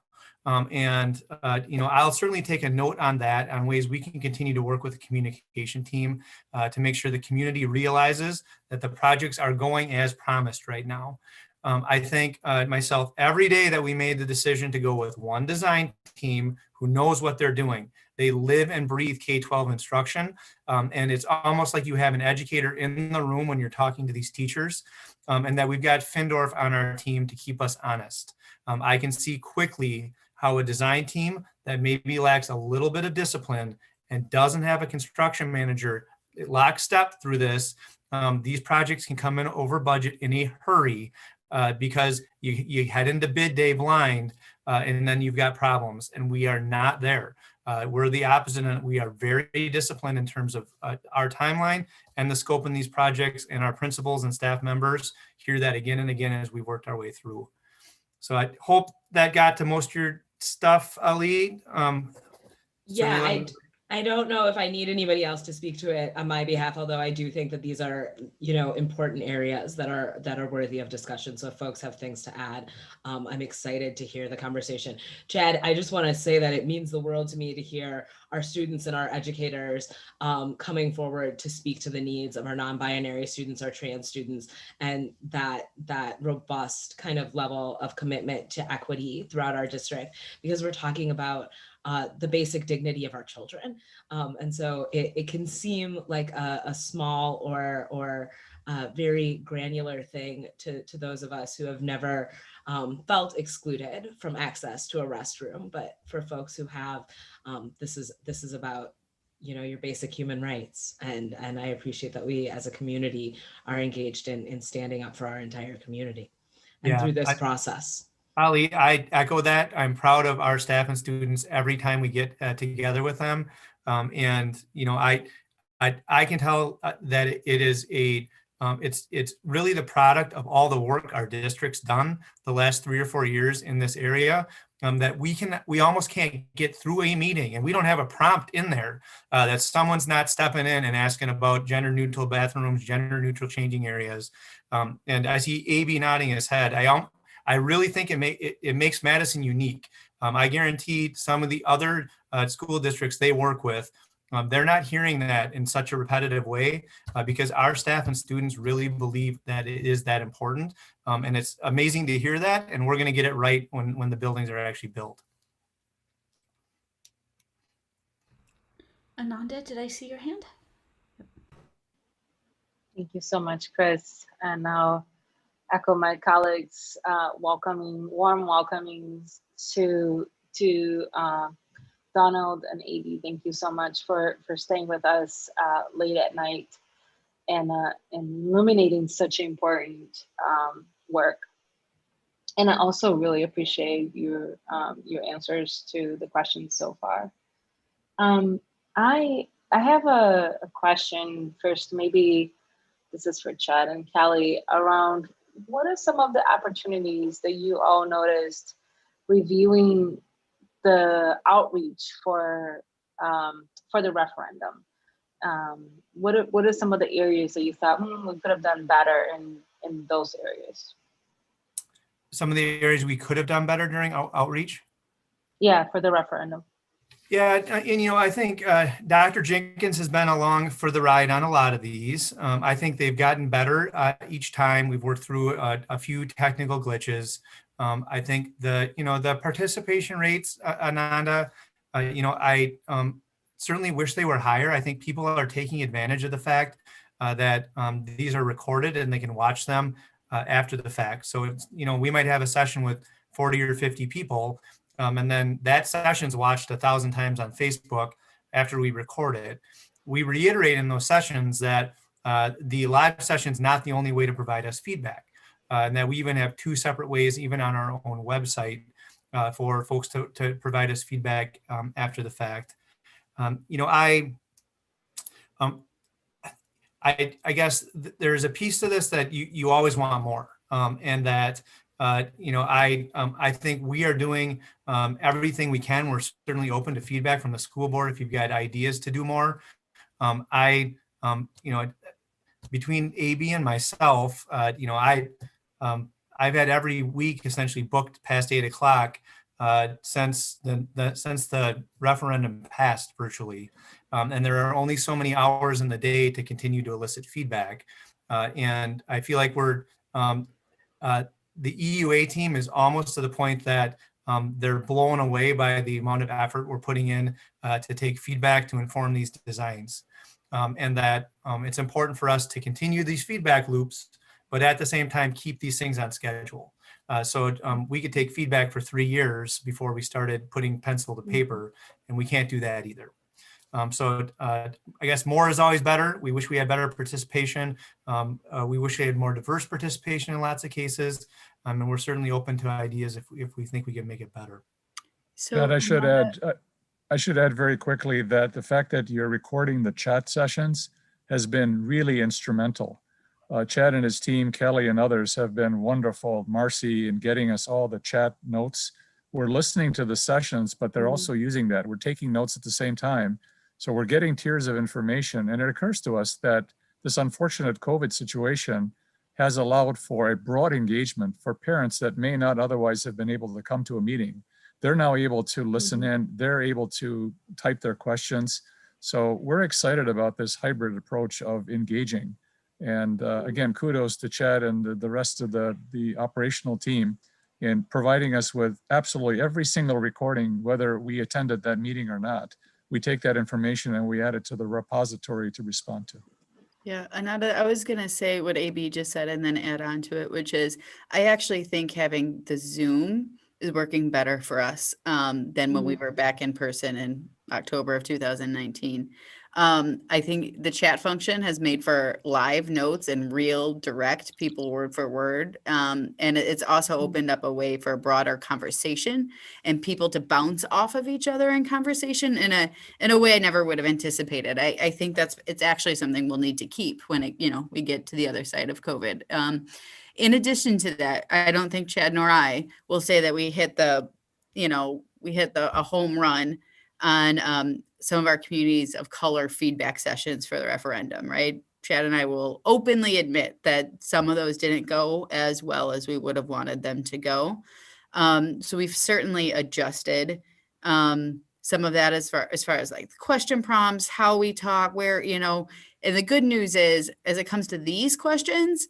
Speaker 18: I'll certainly take a note on that, on ways we can continue to work with the communication team to make sure the community realizes that the projects are going as promised right now. I thank myself every day that we made the decision to go with one design team who knows what they're doing. They live and breathe K-12 instruction, and it's almost like you have an educator in the room when you're talking to these teachers, and that we've got Findorf on our team to keep us honest. I can see quickly how a design team that maybe lacks a little bit of discipline and doesn't have a construction manager lockstep through this, these projects can come in over budget in a hurry because you head into bid day blind and then you've got problems, and we are not there. We're the opposite, and we are very disciplined in terms of our timeline and the scope in these projects, and our principals and staff members hear that again and again as we worked our way through. So I hope that got to most of your stuff, Ali.
Speaker 12: Yeah, I don't know if I need anybody else to speak to it on my behalf, although I do think that these are, important areas that are worthy of discussion. So if folks have things to add, I'm excited to hear the conversation. Chad, I just want to say that it means the world to me to hear our students and our educators coming forward to speak to the needs of our non-binary students, our trans students, and that robust kind of level of commitment to equity throughout our district, because we're talking about the basic dignity of our children. And so it can seem like a small or very granular thing to those of us who have never felt excluded from access to a restroom. But for folks who have, this is about your basic human rights. And I appreciate that we as a community are engaged in standing up for our entire community and through this process.
Speaker 18: Ali, I echo that. I'm proud of our staff and students every time we get together with them. And I can tell that it is it's really the product of all the work our district's done the last 3 or 4 years in this area, that we almost can't get through a meeting, and we don't have a prompt in there that someone's not stepping in and asking about gender neutral bathrooms, gender neutral changing areas. And I see AB nodding his head. I really think it makes Madison unique. I guarantee some of the other school districts they work with, they're not hearing that in such a repetitive way because our staff and students really believe that it is that important. And it's amazing to hear that, and we're going to get it right when the buildings are actually built.
Speaker 3: Ananda, did I see your hand?
Speaker 14: Thank you so much, Chris. And now echo my colleagues' warm welcomings to Donald and AB. Thank you so much for staying with us late at night and illuminating such important work. And I also really appreciate your answers to the questions so far. I have a question first, maybe this is for Chad and Kelly, around what are some of the opportunities that you all noticed reviewing the outreach for the referendum? What are some of the areas that you thought we could have done better in those areas?
Speaker 18: Some of the areas we could have done better during outreach?
Speaker 14: Yeah, for the referendum.
Speaker 18: Yeah, and I think Dr. Jenkins has been along for the ride on a lot of these. I think they've gotten better each time. We've worked through a few technical glitches. I think the participation rates, Ananda, I certainly wish they were higher. I think people are taking advantage of the fact that these are recorded and they can watch them after the fact. So it's, we might have a session with 40 or 50 people, and then that session's watched 1,000 times on Facebook after we record it. We reiterate in those sessions that the live session's not the only way to provide us feedback, and that we even have 2 separate ways, even on our own website, for folks to provide us feedback after the fact. I guess there's a piece to this that you always want more, and that I think we are doing everything we can. We're certainly open to feedback from the school board if you've got ideas to do more. Between AB and myself, I've had every week essentially booked past 8 o'clock since the referendum passed virtually. And there are only so many hours in the day to continue to elicit feedback. And I feel like the EUA team is almost to the point that they're blown away by the amount of effort we're putting in to take feedback to inform these designs. And that it's important for us to continue these feedback loops, but at the same time, keep these things on schedule. So we could take feedback for 3 years before we started putting pencil to paper, and we can't do that either. So I guess more is always better. We wish we had better participation. We wish we had more diverse participation in lots of cases. And we're certainly open to ideas if we think we can make it better.
Speaker 17: So Chad, I should add very quickly that the fact that you're recording the chat sessions has been really instrumental. Chad and his team, Kelly and others have been wonderful. Marcy in getting us all the chat notes. We're listening to the sessions, but they're also using that. We're taking notes at the same time. So we're getting tiers of information. And it occurs to us that this unfortunate COVID situation has allowed for a broad engagement for parents that may not otherwise have been able to come to a meeting. They're now able to listen in, they're able to type their questions. So we're excited about this hybrid approach of engaging. And again, kudos to Chad and the rest of the operational team in providing us with absolutely every single recording, whether we attended that meeting or not. We take that information and we add it to the repository to respond to.
Speaker 4: Yeah, Ananda, I was going to say what AB just said and then add on to it, which is I actually think having the Zoom is working better for us than when we were back in person in October of 2019. I think the chat function has made for live notes and real direct people word for word. And it's also opened up a way for a broader conversation and people to bounce off of each other in conversation in a way I never would have anticipated. I think it's actually something we'll need to keep when we get to the other side of COVID. In addition to that, I don't think Chad nor I will say that we hit a home run on some of our communities of color feedback sessions for the referendum, right? Chad and I will openly admit that some of those didn't go as well as we would have wanted them to go. So we've certainly adjusted some of that as far as like the question prompts, how we talk, where, and the good news is, as it comes to these questions,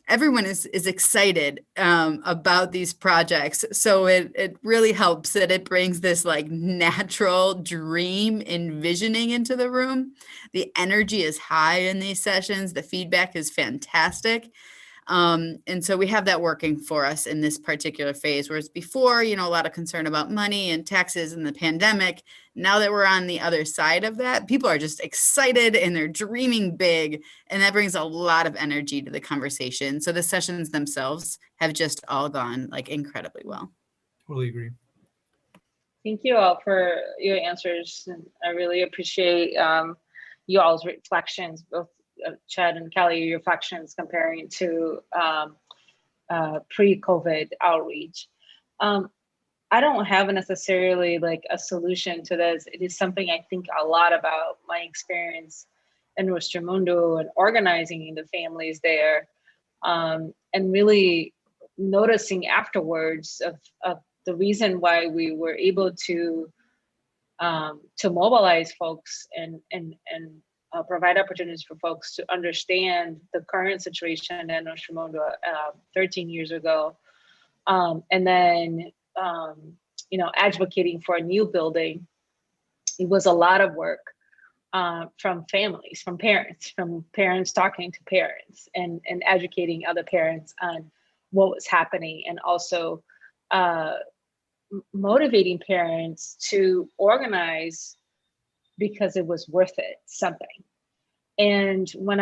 Speaker 4: everyone is excited about these projects. So it really helps that it brings this like natural dream envisioning into the room. The energy is high in these sessions. The feedback is fantastic. And so we have that working for us in this particular phase, whereas before, a lot of concern about money and taxes and the pandemic. Now that we're on the other side of that, people are just excited and they're dreaming big, and that brings a lot of energy to the conversation. So the sessions themselves have just all gone like incredibly well.
Speaker 18: Totally agree.
Speaker 14: Thank you all for your answers. And I really appreciate you all's reflections, both Chad and Kelly, your reflections comparing to pre-COVID outreach. I don't have necessarily like a solution to this. It is something I think a lot about, my experience in Mundo and organizing the families there, and really noticing afterwards of the reason why we were able to mobilize folks and provide opportunities for folks to understand the current situation in Mundo 13 years ago. And then, advocating for a new building. It was a lot of work from families, from parents talking to parents and educating other parents on what was happening, and also motivating parents to organize because it was worth it, something. And when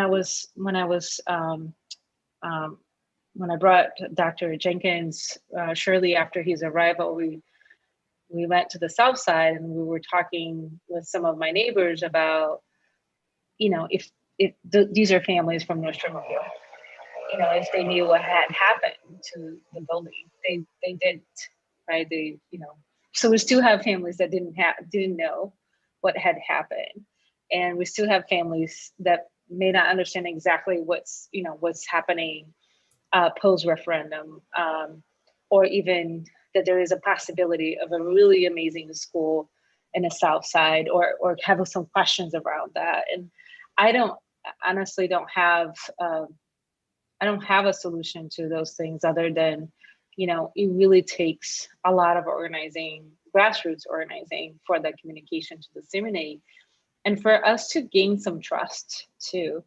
Speaker 14: I brought Dr. Jenkins, shortly after his arrival, we went to the South Side and we were talking with some of my neighbors about, if these are families from North Mundo, if they knew what had happened to the building, they didn't, right? So we still have families that didn't know what had happened. And we still have families that may not understand exactly what's happening post-referendum, or even that there is a possibility of a really amazing school in the South Side, or have some questions around that. And I honestly don't have a solution to those things other than, it really takes a lot of grassroots organizing for that communication to disseminate. And for us to gain some trust too.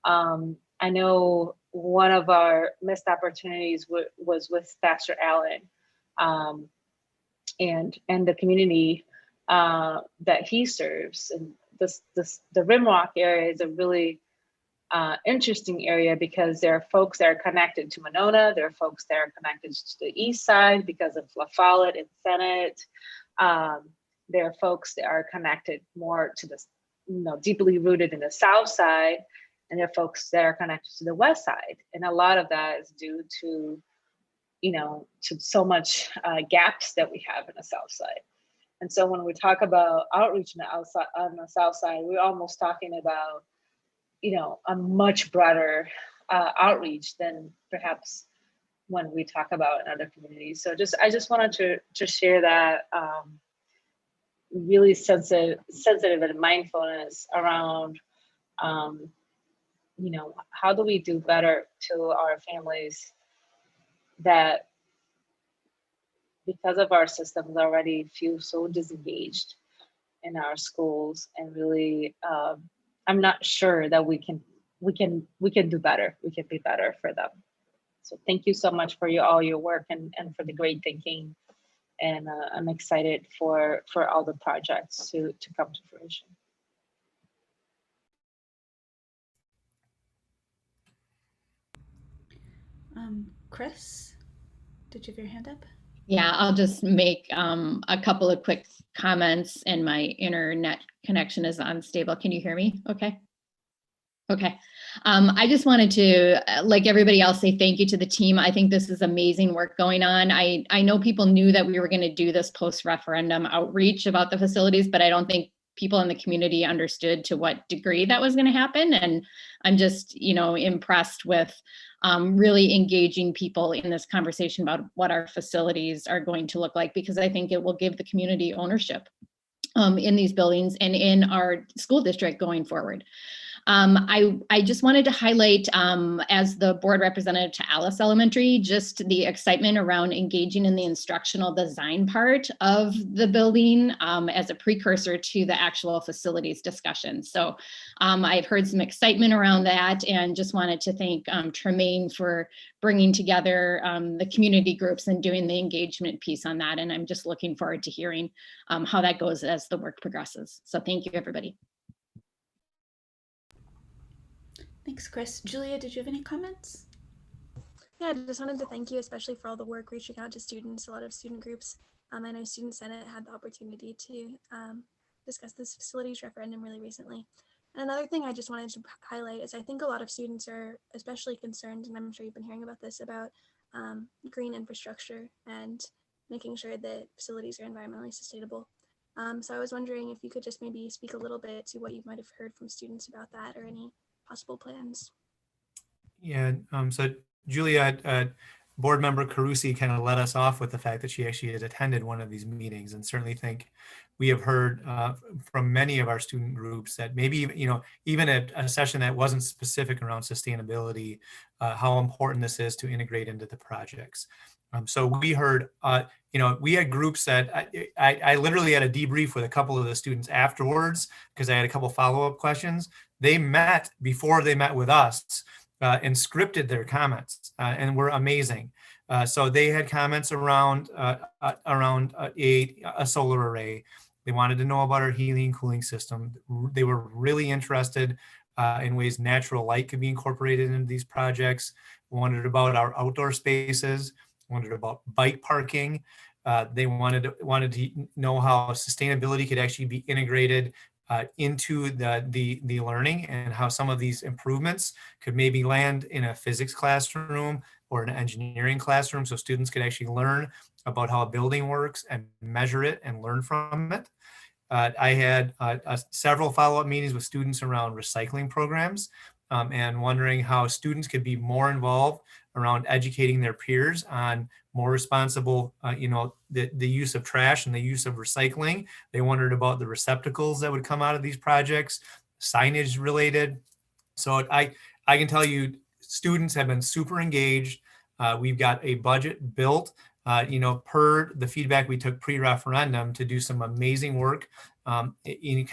Speaker 14: I know one of our missed opportunities was with Pastor Allen, and the community that he serves. And the Rimrock area is a really interesting area because there are folks that are connected to Monona. There are folks that are connected to the east side because of La Follette and Senate. There are folks that are connected more to the, deeply rooted in the south side, and there are folks that are connected to the west side. And a lot of that is due to, to so much gaps that we have in the south side. And so when we talk about outreach on the south side, we're almost talking about, a much broader outreach than perhaps when we talk about in other communities. So I just wanted to share that really sensitive and mindfulness around, how do we do better to our families that, because of our systems already, feel so disengaged in our schools, and really, I'm not sure that we can do better. We can be better for them. So thank you so much for all your work and for the great thinking. And I'm excited for all the projects to come to fruition.
Speaker 3: Chris, did you have your hand up?
Speaker 9: Yeah, I'll just make a couple of quick comments, and my internet connection is unstable. Can you hear me? Okay. Okay. I just wanted to, like everybody else, say thank you to the team. I think this is amazing work going on. I know people knew that we were going to do this post-referendum outreach about the facilities, but I don't think people in the community understood to what degree that was going to happen. And I'm just, impressed with really engaging people in this conversation about what our facilities are going to look like, because I think it will give the community ownership in these buildings and in our school district going forward. I just wanted to highlight, as the board representative to Alice Elementary, just the excitement around engaging in the instructional design part of the building as a precursor to the actual facilities discussion. So I've heard some excitement around that, and just wanted to thank Tremaine for bringing together the community groups and doing the engagement piece on that. And I'm just looking forward to hearing how that goes as the work progresses. So thank you, everybody.
Speaker 3: Thanks, Chris. Julia, did you have any comments?
Speaker 13: Yeah, I just wanted to thank you, especially for all the work reaching out to students, a lot of student groups. I know Student Senate had the opportunity to discuss this facilities referendum really recently. And another thing I just wanted to highlight is I think a lot of students are especially concerned, and I'm sure you've been hearing about this, about green infrastructure and making sure that facilities are environmentally sustainable. So I was wondering if you could just maybe speak a little bit to what you might have heard from students about that, or any possible plans.
Speaker 18: Yeah, so Julia, board member Carusi kind of led us off with the fact that she actually had attended one of these meetings, and certainly think we have heard from many of our student groups that maybe, even a session that wasn't specific around sustainability, how important this is to integrate into the projects. So we heard, we had groups that I literally had a debrief with a couple of the students afterwards, because I had a couple follow-up questions. They met before they met with us and scripted their comments, and were amazing. So they had comments around a solar array. They wanted to know about our heating and cooling system. They were really interested in ways natural light could be incorporated into these projects. Wondered about our outdoor spaces. Wondered about bike parking. They wanted to know how sustainability could actually be integrated into the learning, and how some of these improvements could maybe land in a physics classroom or an engineering classroom, so students could actually learn about how a building works and measure it and learn from it. I had several follow-up meetings with students around recycling programs, and wondering how students could be more involved around educating their peers on more responsible, the use of trash and the use of recycling. They wondered about the receptacles that would come out of these projects, signage related. So I can tell you, students have been super engaged. We've got a budget built, per the feedback we took pre-referendum, to do some amazing work kind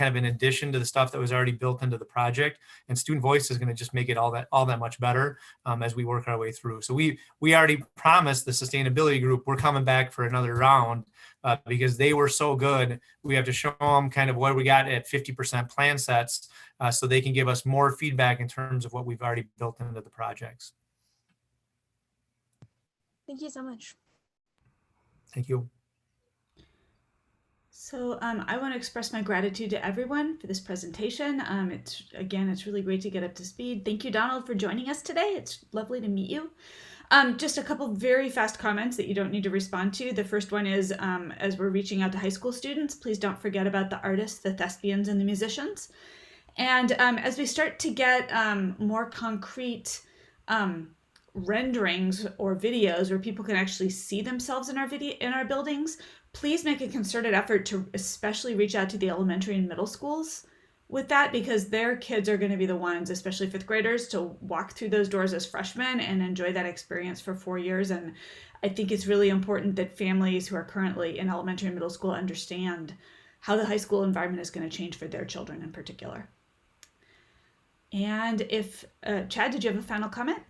Speaker 18: of in addition to the stuff that was already built into the project. And student voice is going to just make it all that much better as we work our way through. So we already promised the sustainability group we're coming back for another round because they were so good. We have to show them kind of what we got at 50% plan sets so they can give us more feedback in terms of what we've already built into the projects.
Speaker 13: Thank you so much.
Speaker 18: Thank you.
Speaker 3: So I want to express my gratitude to everyone for this presentation. It's really great to get up to speed. Thank you, Donald, for joining us today. It's lovely to meet you. Just a couple very fast comments that you don't need to respond to. The first one is, as we're reaching out to high school students, please don't forget about the artists, the thespians, and the musicians. And as we start to get more concrete renderings or videos where people can actually see themselves in our buildings, please make a concerted effort to especially reach out to the elementary and middle schools with that, because their kids are going to be the ones, especially fifth graders, to walk through those doors as freshmen and enjoy that experience for 4 years. And I think it's really important that families who are currently in elementary and middle school understand how the high school environment is going to change for their children in particular. And if, Chad, did you have a final comment?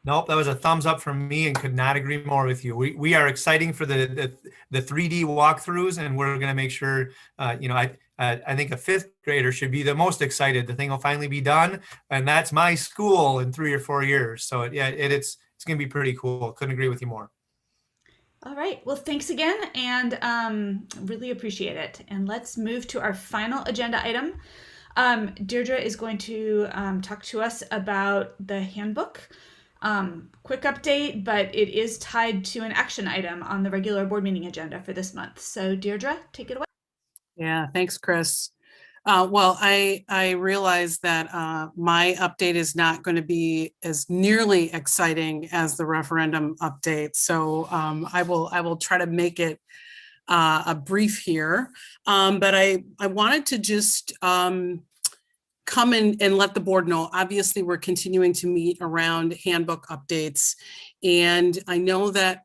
Speaker 18: Nope, that was a thumbs up from me and could not agree more with you. We are exciting for the 3D walkthroughs, and we're going to make sure, I think a fifth grader should be the most excited. The thing will finally be done, and that's my school in 3 or 4 years. So it's going to be pretty cool. Couldn't agree with you more.
Speaker 3: All right, well, thanks again, and really appreciate it. And let's move to our final agenda item. Deirdre is going to talk to us about the handbook. Quick update, but it is tied to an action item on the regular board meeting agenda for this month. So Deirdre, take it away.
Speaker 11: Yeah, thanks, Chris. Well, I realize that my update is not going to be as nearly exciting as the referendum update. So I will try to make it a brief here. But I wanted to just come in and let the board know, obviously we're continuing to meet around handbook updates. And I know that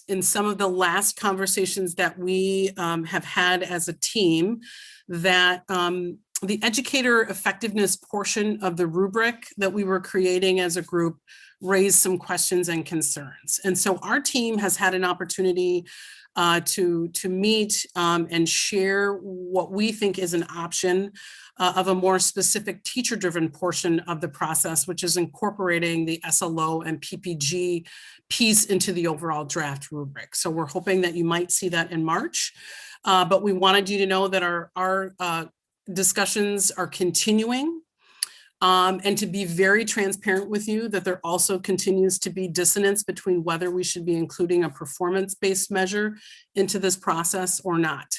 Speaker 11: in some of the last conversations that we have had as a team, that the educator effectiveness portion of the rubric that we were creating as a group raised some questions and concerns. And so our team has had an opportunity to meet and share what we think is an option of a more specific teacher-driven portion of the process, which is incorporating the SLO and PPG piece into the overall draft rubric. So we're hoping that you might see that in March, but we wanted you to know that our discussions are continuing. And to be very transparent with you, that there also continues to be dissonance between whether we should be including a performance-based measure into this process or not.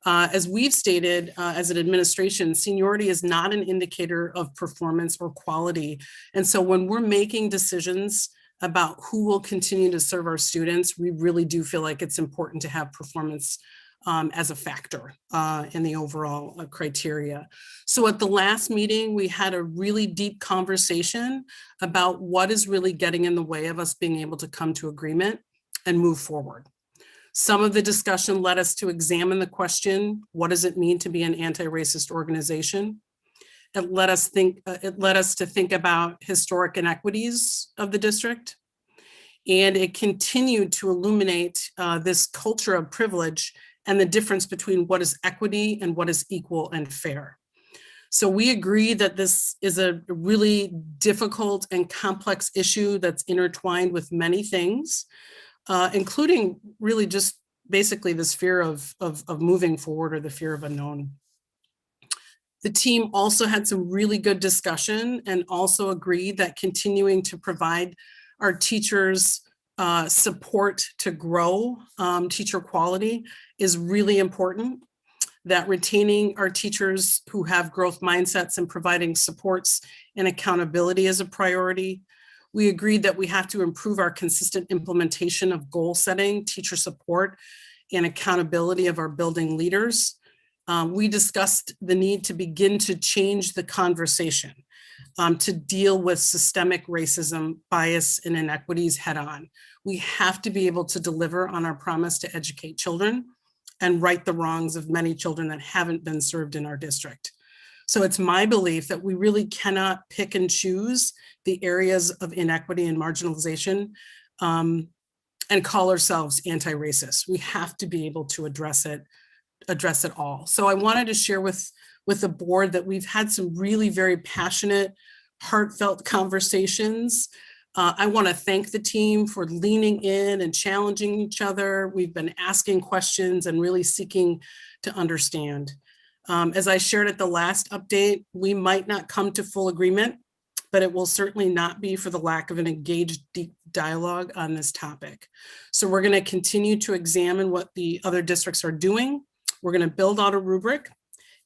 Speaker 11: As we've stated as an administration, seniority is not an indicator of performance or quality. And so when we're making decisions about who will continue to serve our students, we really do feel like it's important to have performance as a factor in the overall criteria. So at the last meeting, we had a really deep conversation about what is really getting in the way of us being able to come to agreement and move forward. Some of the discussion led us to examine the question, what does it mean to be an anti-racist organization? It led us to think about historic inequities of the district. And it continued to illuminate this culture of privilege and the difference between what is equity and what is equal and fair. So we agree that this is a really difficult and complex issue that's intertwined with many things, including really just basically this fear of moving forward or the fear of unknown. The team also had some really good discussion and also agreed that continuing to provide our teachers support to grow teacher quality is really important, that retaining our teachers who have growth mindsets and providing supports and accountability is a priority. We agreed that we have to improve our consistent implementation of goal setting, teacher support, and accountability of our building leaders. We discussed the need to begin to change the conversation to deal with systemic racism, bias, and inequities head on. We have to be able to deliver on our promise to educate children and right the wrongs of many children that haven't been served in our district. So it's my belief that we really cannot pick and choose the areas of inequity and marginalization and call ourselves anti-racist. We have to be able to address it all. So I wanted to share with the board that we've had some really very passionate, heartfelt conversations. I want to thank the team for leaning in and challenging each other. We've been asking questions and really seeking to understand. As I shared at the last update, we might not come to full agreement, but it will certainly not be for the lack of an engaged deep dialogue on this topic. So we're going to continue to examine what the other districts are doing. We're going to build out a rubric,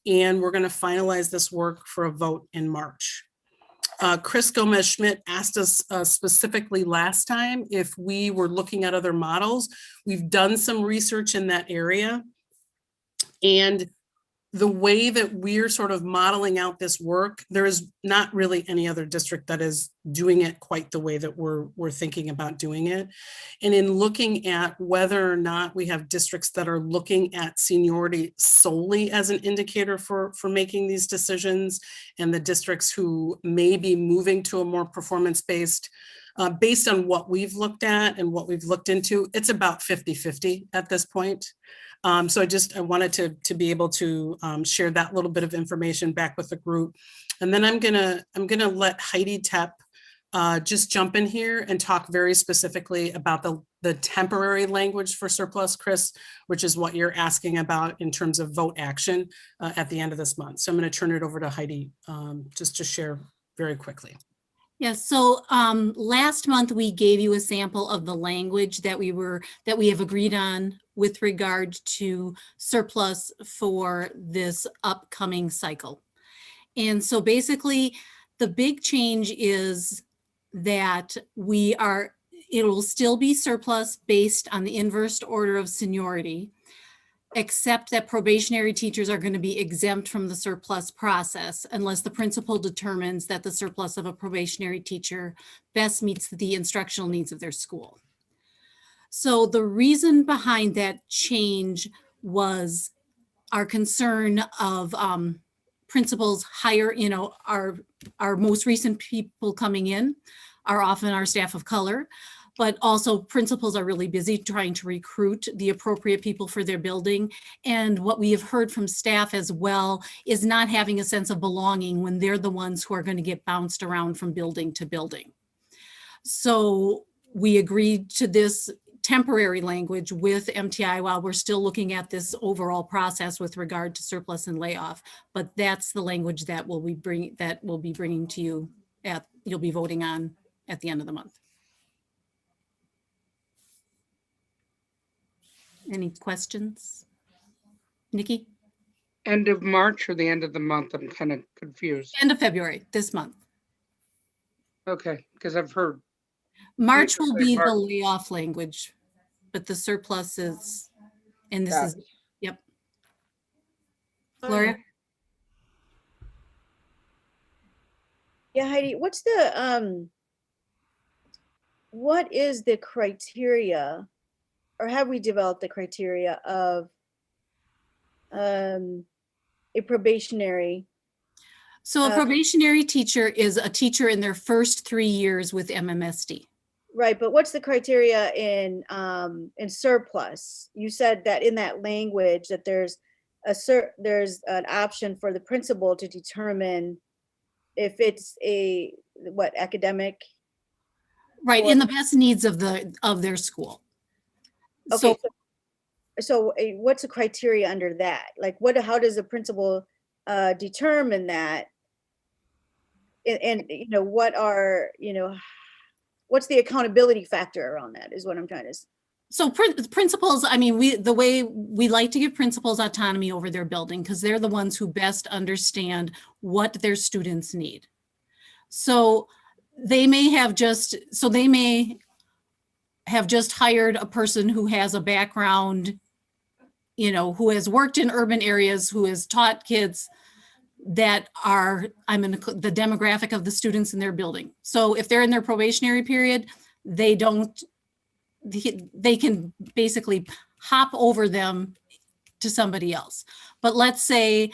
Speaker 11: and we're going to finalize this work for a vote in March. Chris Gomez-Schmidt asked us specifically last time if we were looking at other models. We've done some research in that area, and the way that we're sort of modeling out this work, there is not really any other district that is doing it quite the way that we're thinking about doing it. And in looking at whether or not we have districts that are looking at seniority solely as an indicator for making these decisions, and the districts who may be moving to a more performance-based, based on what we've looked at and what we've looked into, it's about 50-50 at this point. So I wanted to be able to share that little bit of information back with the group. And then I'm gonna let Heidi Tepp just jump in here and talk very specifically about the temporary language for surplus, Chris, which is what you're asking about in terms of vote action at the end of this month. So I'm gonna turn it over to Heidi just to share very quickly.
Speaker 20: Yes, so last month we gave you a sample of the language that we have agreed on with regard to surplus for this upcoming cycle. And so basically the big change is that it will still be surplus based on the inverse order of seniority, except that probationary teachers are going to be exempt from the surplus process unless the principal determines that the surplus of a probationary teacher best meets the instructional needs of their school. So the reason behind that change was our concern of principals hire, our most recent people coming in are often our staff of color, but also principals are really busy trying to recruit the appropriate people for their building. And what we have heard from staff as well is not having a sense of belonging when they're the ones who are going to get bounced around from building to building. So we agreed to this temporary language with MTI while we're still looking at this overall process with regard to surplus and layoff. But that's the language that we'll be bringing to you you'll be voting on at the end of the month. Any questions? Nikki?
Speaker 7: End of March or the end of the month? I'm kind of confused.
Speaker 20: End of February, this month.
Speaker 7: Okay, because I've heard.
Speaker 20: March will be the layoff language, but the surplus is, and this is, yep. Gloria?
Speaker 1: Yeah, Heidi, what is the criteria, or have we developed the criteria of a probationary?
Speaker 20: So a probationary teacher is a teacher in their first 3 years with MMSD.
Speaker 1: Right, but what's the criteria in surplus? You said that in that language that there's an option for the principal to determine if it's academic.
Speaker 20: Right, in the best needs of their school.
Speaker 1: Okay, so what's the criteria under that? Like how does the principal determine that? And what's the accountability factor around that is what I'm trying to say.
Speaker 20: So principals, I mean, the way we like to give principals autonomy over their building because they're the ones who best understand what their students need. So they may have just hired a person who has a background, who has worked in urban areas, who has taught kids that are, the demographic of the students in their building. So if they're in their probationary period, they can basically hop over them to somebody else. But let's say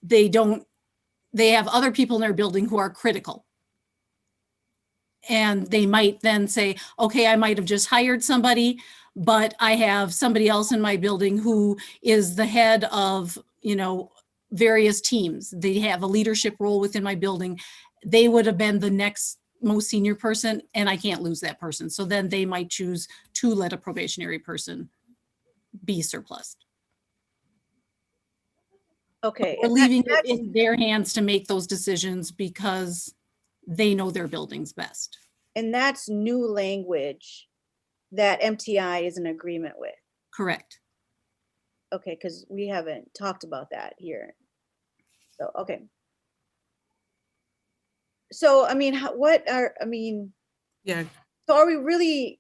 Speaker 20: they have other people in their building who are critical. And they might then say, okay, I might have just hired somebody, but I have somebody else in my building who is the head of, various teams. They have a leadership role within my building. They would have been the next most senior person, and I can't lose that person. So then they might choose to let a probationary person be surplus.
Speaker 1: Okay.
Speaker 20: We're leaving it in their hands to make those decisions because they know their buildings best.
Speaker 1: And that's new language that MTI is in agreement with.
Speaker 20: Correct.
Speaker 1: Okay, because we haven't talked about that here. So, okay. So, I mean,
Speaker 11: yeah.
Speaker 1: So are we really,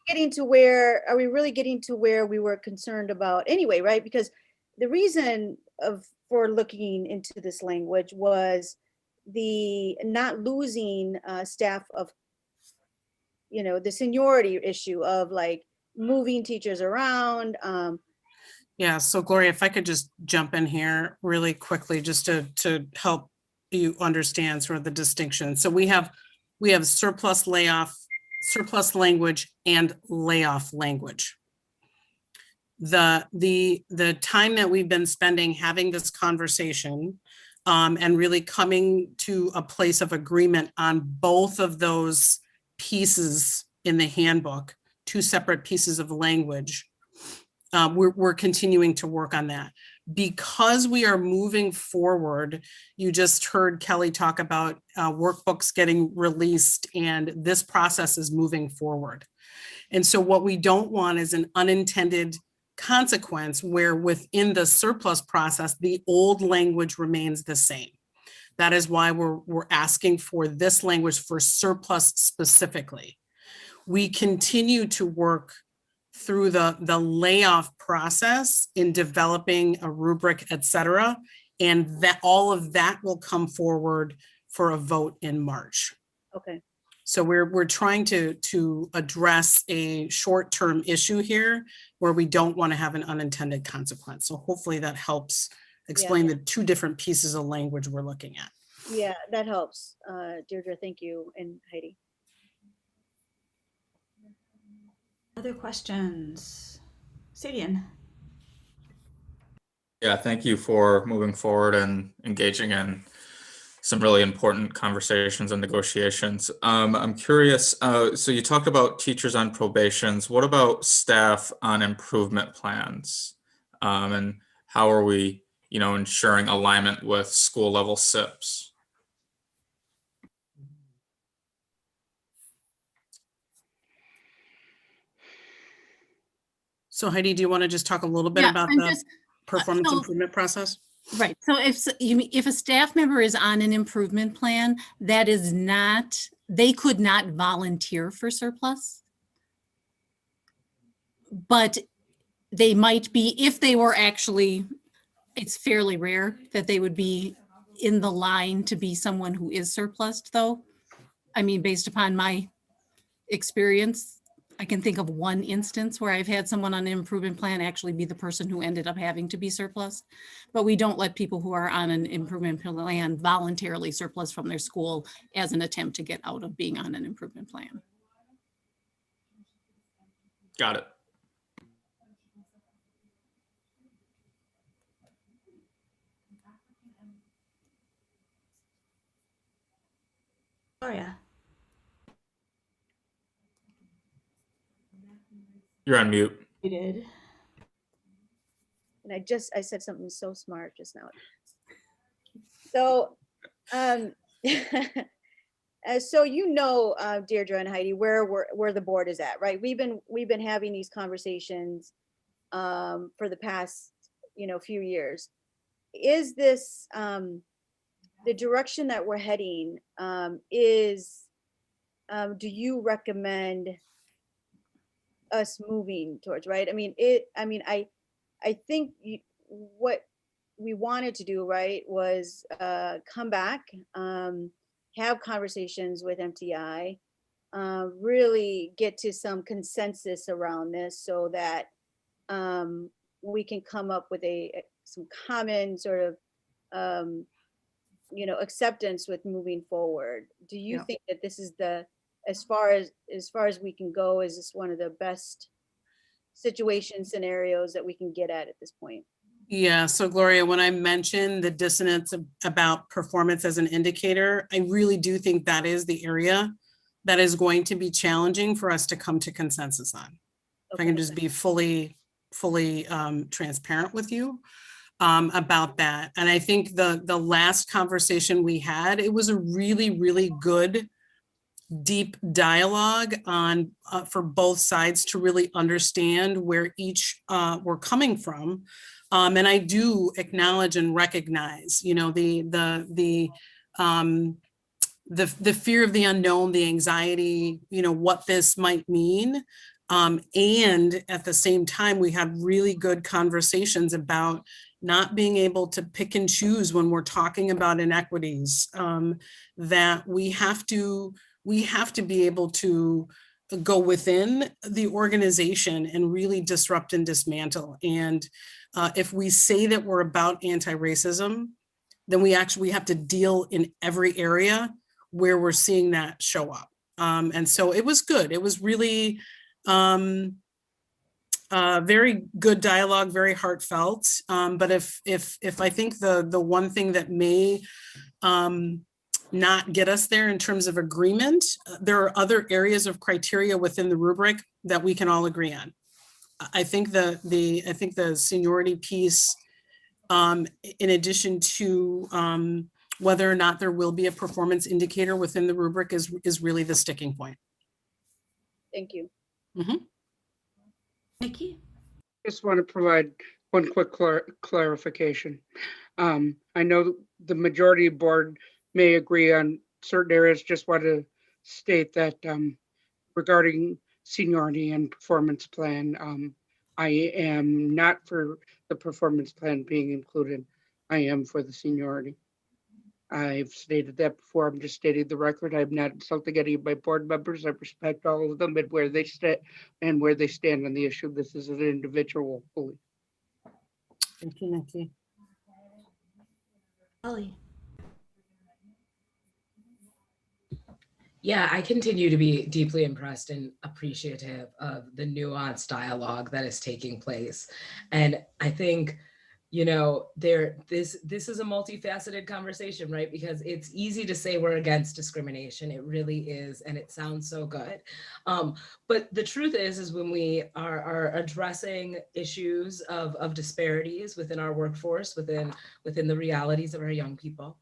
Speaker 1: getting to where, are we really getting to where we were concerned about anyway, right? Because the reason for looking into this language was the not losing staff of, the seniority issue of like moving teachers around.
Speaker 11: Yeah, so Gloria, if I could just jump in here really quickly, just to help you understand sort of the distinction. So we have surplus language and layoff language. The time that we've been spending having this conversation and really coming to a place of agreement on both of those pieces in the handbook, two separate pieces of language, we're continuing to work on that. Because we are moving forward, you just heard Kelly talk about workbooks getting released, and this process is moving forward. And so what we don't want is an unintended consequence where within the surplus process, the old language remains the same. That is why we're asking for this language for surplus specifically. We continue to work through the layoff process in developing a rubric, et cetera, and that all of that will come forward for a vote in March.
Speaker 1: Okay.
Speaker 11: So we're trying to address a short-term issue here where we don't want to have an unintended consequence. So hopefully that helps explain the two different pieces of language we're looking at.
Speaker 1: Yeah, that helps. Deirdre, thank you, and Heidi.
Speaker 3: Other questions? Sadian.
Speaker 8: Yeah, thank you for moving forward and engaging in some really important conversations and negotiations. I'm curious, so you talked about teachers on probations. What about staff on improvement plans? And how are we, ensuring alignment with school level SIPs?
Speaker 11: So Heidi, do you want to just talk a little bit about the performance improvement process?
Speaker 20: Right. So if a staff member is on an improvement plan, that is not, they could not volunteer for surplus. But they might be, if they were actually, it's fairly rare that they would be in the line to be someone who is surplus though. I mean, based upon my experience, I can think of one instance where I've had someone on an improvement plan actually be the person who ended up having to be surplus. But we don't let people who are on an improvement plan voluntarily surplus from their school as an attempt to get out of being on an improvement plan.
Speaker 8: Got it.
Speaker 3: Gloria.
Speaker 8: You're on mute.
Speaker 3: You did.
Speaker 1: And I said something so smart just now. So, so Deirdre and Heidi, where the board is at, right? We've been having these conversations for the past, few years. Is this the direction that we're heading? Do you recommend us moving towards, right? I think what we wanted to do, right, was come back, have conversations with MTI, really get to some consensus around this so that we can come up with some common sort of acceptance with moving forward. Do you think that this is as far as we can go, is this one of the best scenarios that we can get at this point?
Speaker 11: Yeah, so Gloria, when I mentioned the dissonance about performance as an indicator, I really do think that is the area that is going to be challenging for us to come to consensus on. Okay. If I can just be fully transparent with you about that. And I think the last conversation we had, it was a really, really good, deep dialogue on for both sides to really understand where each were coming from. And I do acknowledge and recognize, the fear of the unknown, the anxiety, what this might mean. And at the same time, we had really good conversations about not being able to pick and choose when we're talking about inequities, that we have to be able to go within the organization and really disrupt and dismantle. And if we say that we're about anti-racism, then we have to deal in every area where we're seeing that show up. And so it was good. It was really very good dialogue, very heartfelt. But if I think the one thing that may not get us there in terms of agreement, there are other areas of criteria within the rubric that we can all agree on. I think the seniority piece, in addition to whether or not there will be a performance indicator within the rubric, is really the sticking point.
Speaker 1: Thank you.
Speaker 11: Mm-hmm.
Speaker 3: Nikki?
Speaker 7: Just want to provide one quick clarification. I know the majority board may agree on certain areas. Just want to state that regarding seniority and performance plan, I am not for the performance plan being included. I am for the seniority. I've stated that before. I'm just stating the record. I'm not insulting any of my board members. I respect all of them and where they stand on the issue. This is an individual belief.
Speaker 11: Thank you, Nikki.
Speaker 3: Ellie.
Speaker 12: Yeah, I continue to be deeply impressed and appreciative of the nuanced dialogue that is taking place. And I think, this is a multifaceted conversation, right? Because it's easy to say we're against discrimination. It really is, and it sounds so good. But the truth is when we are addressing issues of disparities within our workforce, within the realities of our young people,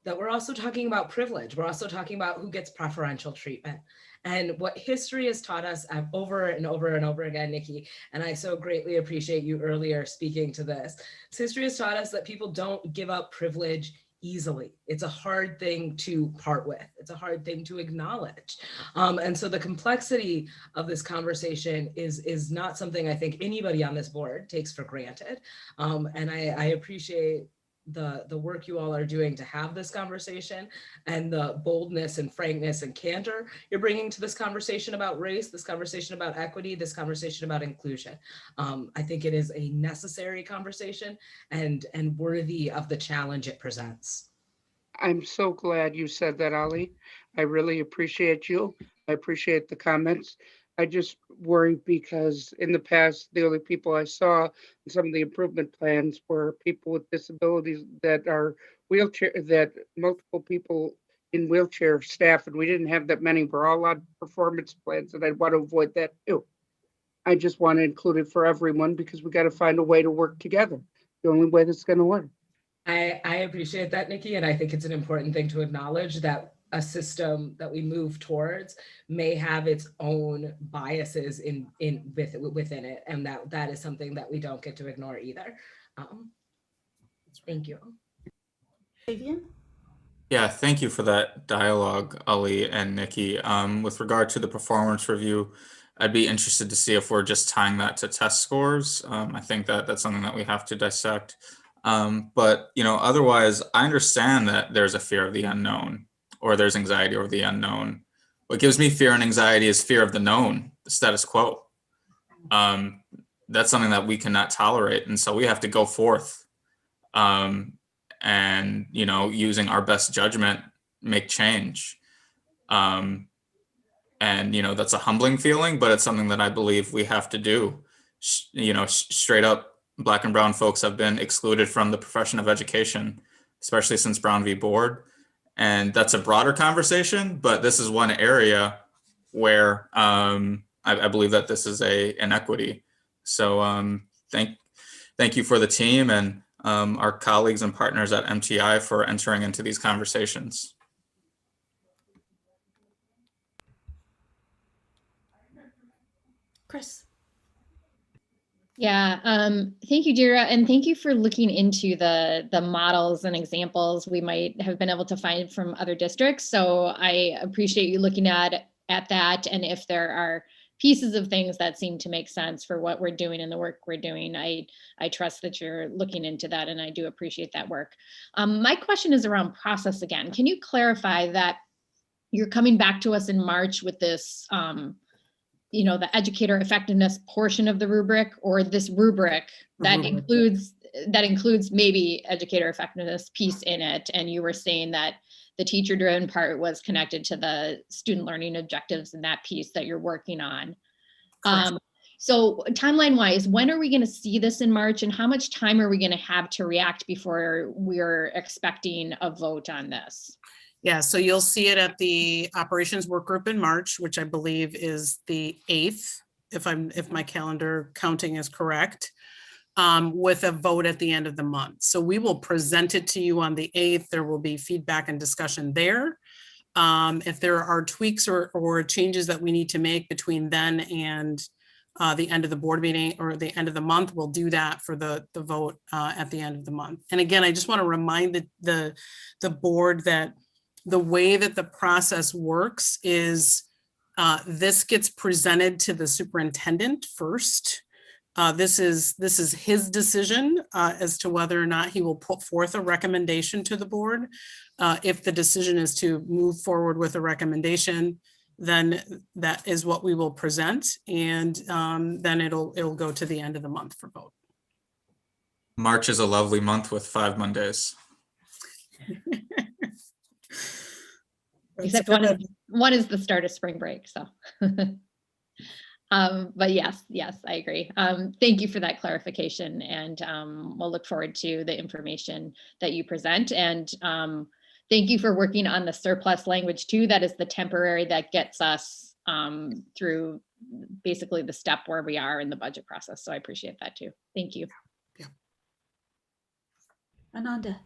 Speaker 12: that we're also talking about privilege. We're also talking about who gets preferential treatment. And what history has taught us over and over and over again, Nikki, and I so greatly appreciate you earlier speaking to this. History has taught us that people don't give up privilege easily. It's a hard thing to part with. It's a hard thing to acknowledge. And so the complexity of this conversation is not something I think anybody on this board takes for granted. And I appreciate the work you all are doing to have this conversation and the boldness and frankness and candor you're bringing to this conversation about race, this conversation about equity, this conversation about inclusion. I think it is a necessary conversation and worthy of the challenge it presents.
Speaker 7: I'm so glad you said that, Ali. I really appreciate you. I appreciate the comments. I just worry because in the past, the only people I saw in some of the improvement plans were people with disabilities that are multiple people in wheelchair staff, and we didn't have that many. We're all on performance plans, and I want to avoid that too. I just want to include it for everyone because we got to find a way to work together. The only way that's going to work.
Speaker 12: I appreciate that, Nikki, and I think it's an important thing to acknowledge that a system that we move towards may have its own biases within it, and that is something that we don't get to ignore either. Thank you.
Speaker 3: Fabian?
Speaker 8: Yeah, thank you for that dialogue, Ali and Nikki. With regard to the performance review, I'd be interested to see if we're just tying that to test scores. I think that's something that we have to dissect. But otherwise, I understand that there's a fear of the unknown, or there's anxiety over the unknown. What gives me fear and anxiety is fear of the known, the status quo. that's something that we cannot tolerate. And so we have to go forth and, you know, using our best judgment, make change. And, you know, that's a humbling feeling, but it's something that I believe we have to do. You know, straight up, Black and brown folks have been excluded from the profession of education, especially since Brown v. Board. And that's a broader conversation, but this is one area where I believe that this is a inequity. So thank you for the team and our colleagues and partners at MTI for entering into these conversations.
Speaker 3: Chris.
Speaker 9: Yeah, thank you, Jira, and thank you for looking into the models and examples we might have been able to find from other districts. So I appreciate you looking at that, and if there are pieces of things that seem to make sense for what we're doing and the work we're doing, I trust that you're looking into that, and I do appreciate that work. My question is around process again. Can you clarify that you're coming back to us in March with this you know, the educator effectiveness portion of the rubric, or this rubric that includes maybe educator effectiveness piece in it? And you were saying that the teacher driven part was connected to the student learning objectives and that piece that you're working on. So timeline wise, when are we going to see this in March, and how much time are we going to have to react before we're expecting a vote on this?
Speaker 11: Yeah, so you'll see it at the operations work group in March, which I believe is the 8th, if my calendar counting is correct, with a vote at the end of the month. So we will present it to you on the 8th. There will be feedback and discussion there. If there are tweaks or changes that we need to make between then and the end of the board meeting or the end of the month, we'll do that for the vote at the end of the month. And again, I just want to remind the board that the way that the process works is this gets presented to the superintendent first. This is his decision as to whether or not he will put forth a recommendation to the board. If the decision is to move forward with a recommendation, then that is what we will present, and then it'll go to the end of the month for vote.
Speaker 8: March is a lovely month with 5 Mondays.
Speaker 9: Except one is the start of spring break. So, but yes, I agree. Thank you for that clarification, and we'll look forward to the information that you present. And thank you for working on the surplus language too. That is the temporary that gets us through basically the step where we are in the budget process. So I appreciate that too. Thank you.
Speaker 3: Yeah. Ananda.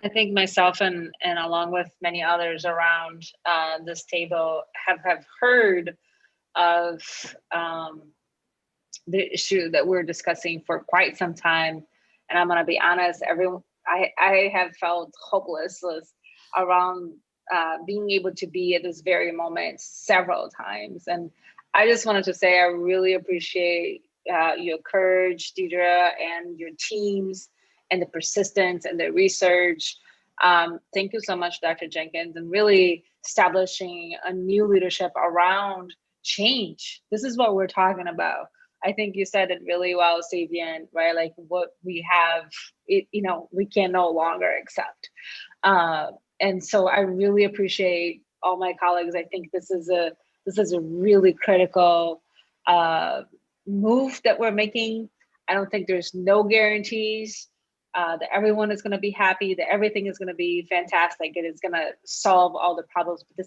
Speaker 14: I think myself and along with many others around this table have heard of the issue that we're discussing for quite some time. And I'm going to be honest, I have felt hopeless around being able to be at this very moment several times. And I just wanted to say I really appreciate your courage, Deidre, and your teams, and the persistence and the research. Thank you so much, Dr. Jenkins, and really establishing a new leadership around change. This is what we're talking about. I think you said it really well, Savian, right? Like what we have, we can no longer accept. And so I really appreciate all my colleagues. I think this is a really critical move that we're making. I don't think there's no guarantees that everyone is going to be happy, that everything is going to be fantastic, and it's going to solve all the problems. But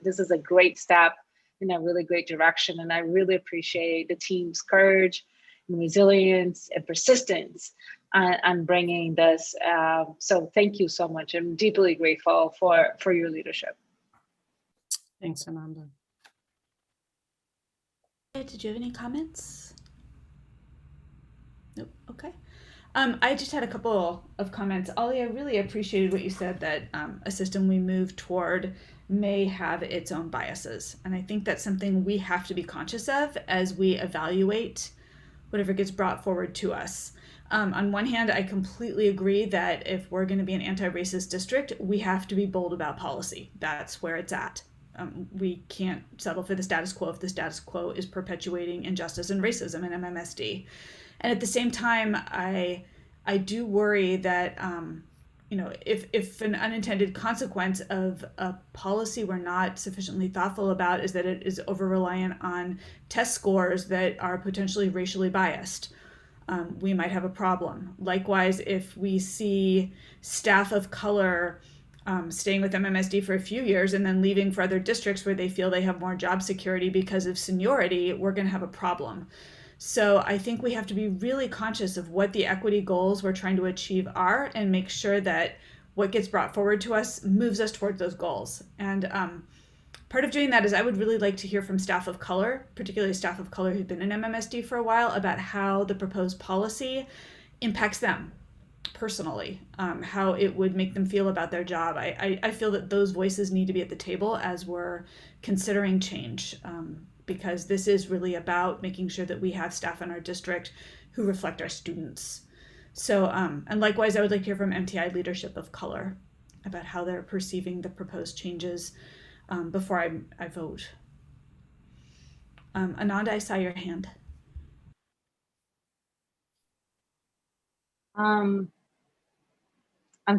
Speaker 14: this is a great step in a really great direction, and I really appreciate the team's courage and resilience and persistence on bringing this. So thank you so much. I'm deeply grateful for your leadership.
Speaker 11: Thanks, Ananda.
Speaker 3: Did you have any comments? Nope. Okay. I just had a couple of comments. Ollie, I really appreciated what you said, that a system we move toward may have its own biases. And I think that's something we have to be conscious of as we evaluate whatever gets brought forward to us. On one hand, I completely agree that if we're going to be an anti-racist district, we have to be bold about policy. That's where it's at. we can't settle for the status quo if the status quo is perpetuating injustice and racism in MMSD. And at the same time, I do worry that if an unintended consequence of a policy we're not sufficiently thoughtful about is that it is over reliant on test scores that are potentially racially biased, we might have a problem. Likewise, if we see staff of color staying with MMSD for a few years and then leaving for other districts where they feel they have more job security because of seniority, we're going to have a problem. So I think we have to be really conscious of what the equity goals we're trying to achieve are and make sure that what gets brought forward to us moves us towards those goals. And part of doing that is I would really like to hear from staff of color, particularly staff of color who've been in MMSD for a while, about how the proposed policy impacts them personally, how it would make them feel about their job. I feel that those voices need to be at the table as we're considering change, because this is really about making sure that we have staff in our district who reflect our students. So, and likewise, I would like to hear from MTI leadership of color about how they're perceiving the proposed changes before I vote. Ananda, I saw your hand.
Speaker 14: I'm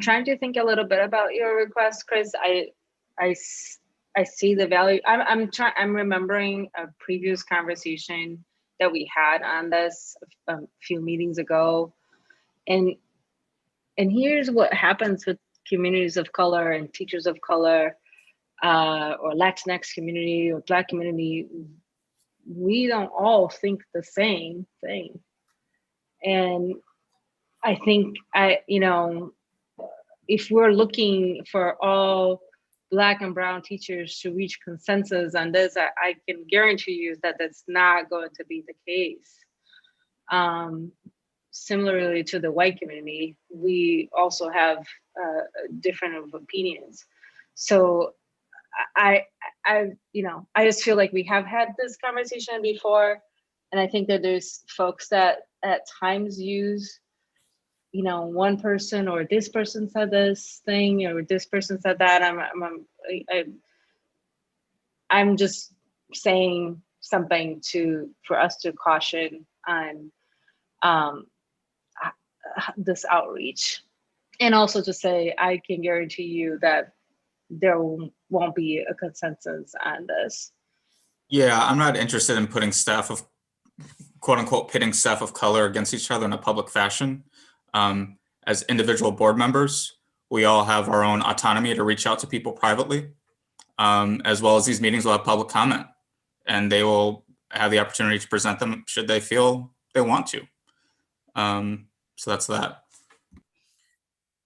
Speaker 14: trying to think a little bit about your request, Chris. I see the value. I'm remembering a previous conversation that we had on this a few meetings ago, and here's what happens with communities of color and teachers of color, or Latinx community or Black community. We don't all think the same thing, and I think if we're looking for all Black and brown teachers to reach consensus on this, I can guarantee you that that's not going to be the case. Similarly to the white community, we also have different opinions. So I just feel like we have had this conversation before, and I think that there's folks that at times use one person or this person said this thing or this person said that. I'm just saying something for us to caution on this outreach, and also to say I can guarantee you that there won't be a consensus on this.
Speaker 8: Yeah, I'm not interested in putting staff of, quote unquote, pitting staff of color against each other in a public fashion. As individual board members, we all have our own autonomy to reach out to people privately, as well as these meetings will have public comment, and they will have the opportunity to present them should they feel they want to. So that's that.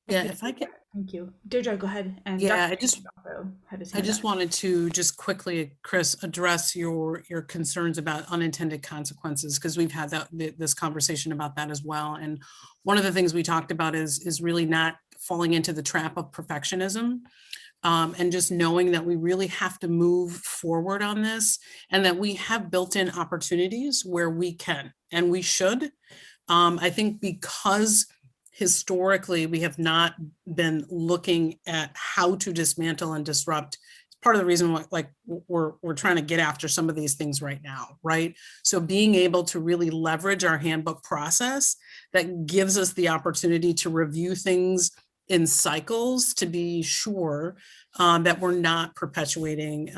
Speaker 11: Yeah, if I could.
Speaker 3: Thank you. Deirdre, go ahead. And
Speaker 11: Yeah,
Speaker 3: Dr.
Speaker 11: I just wanted to just quickly, Chris, address your concerns about unintended consequences, because we've had this conversation about that as well. And one of the things we talked about is really not falling into the trap of perfectionism, and just knowing that we really have to move forward on this, and that we have built-in opportunities where we can and we should. I think because historically, we have not been looking at how to dismantle and disrupt. It's part of the reason why, like, we're trying to get after some of these things right now, right? So being able to really leverage our handbook process that gives us the opportunity to review things in cycles to be sure that we're not perpetuating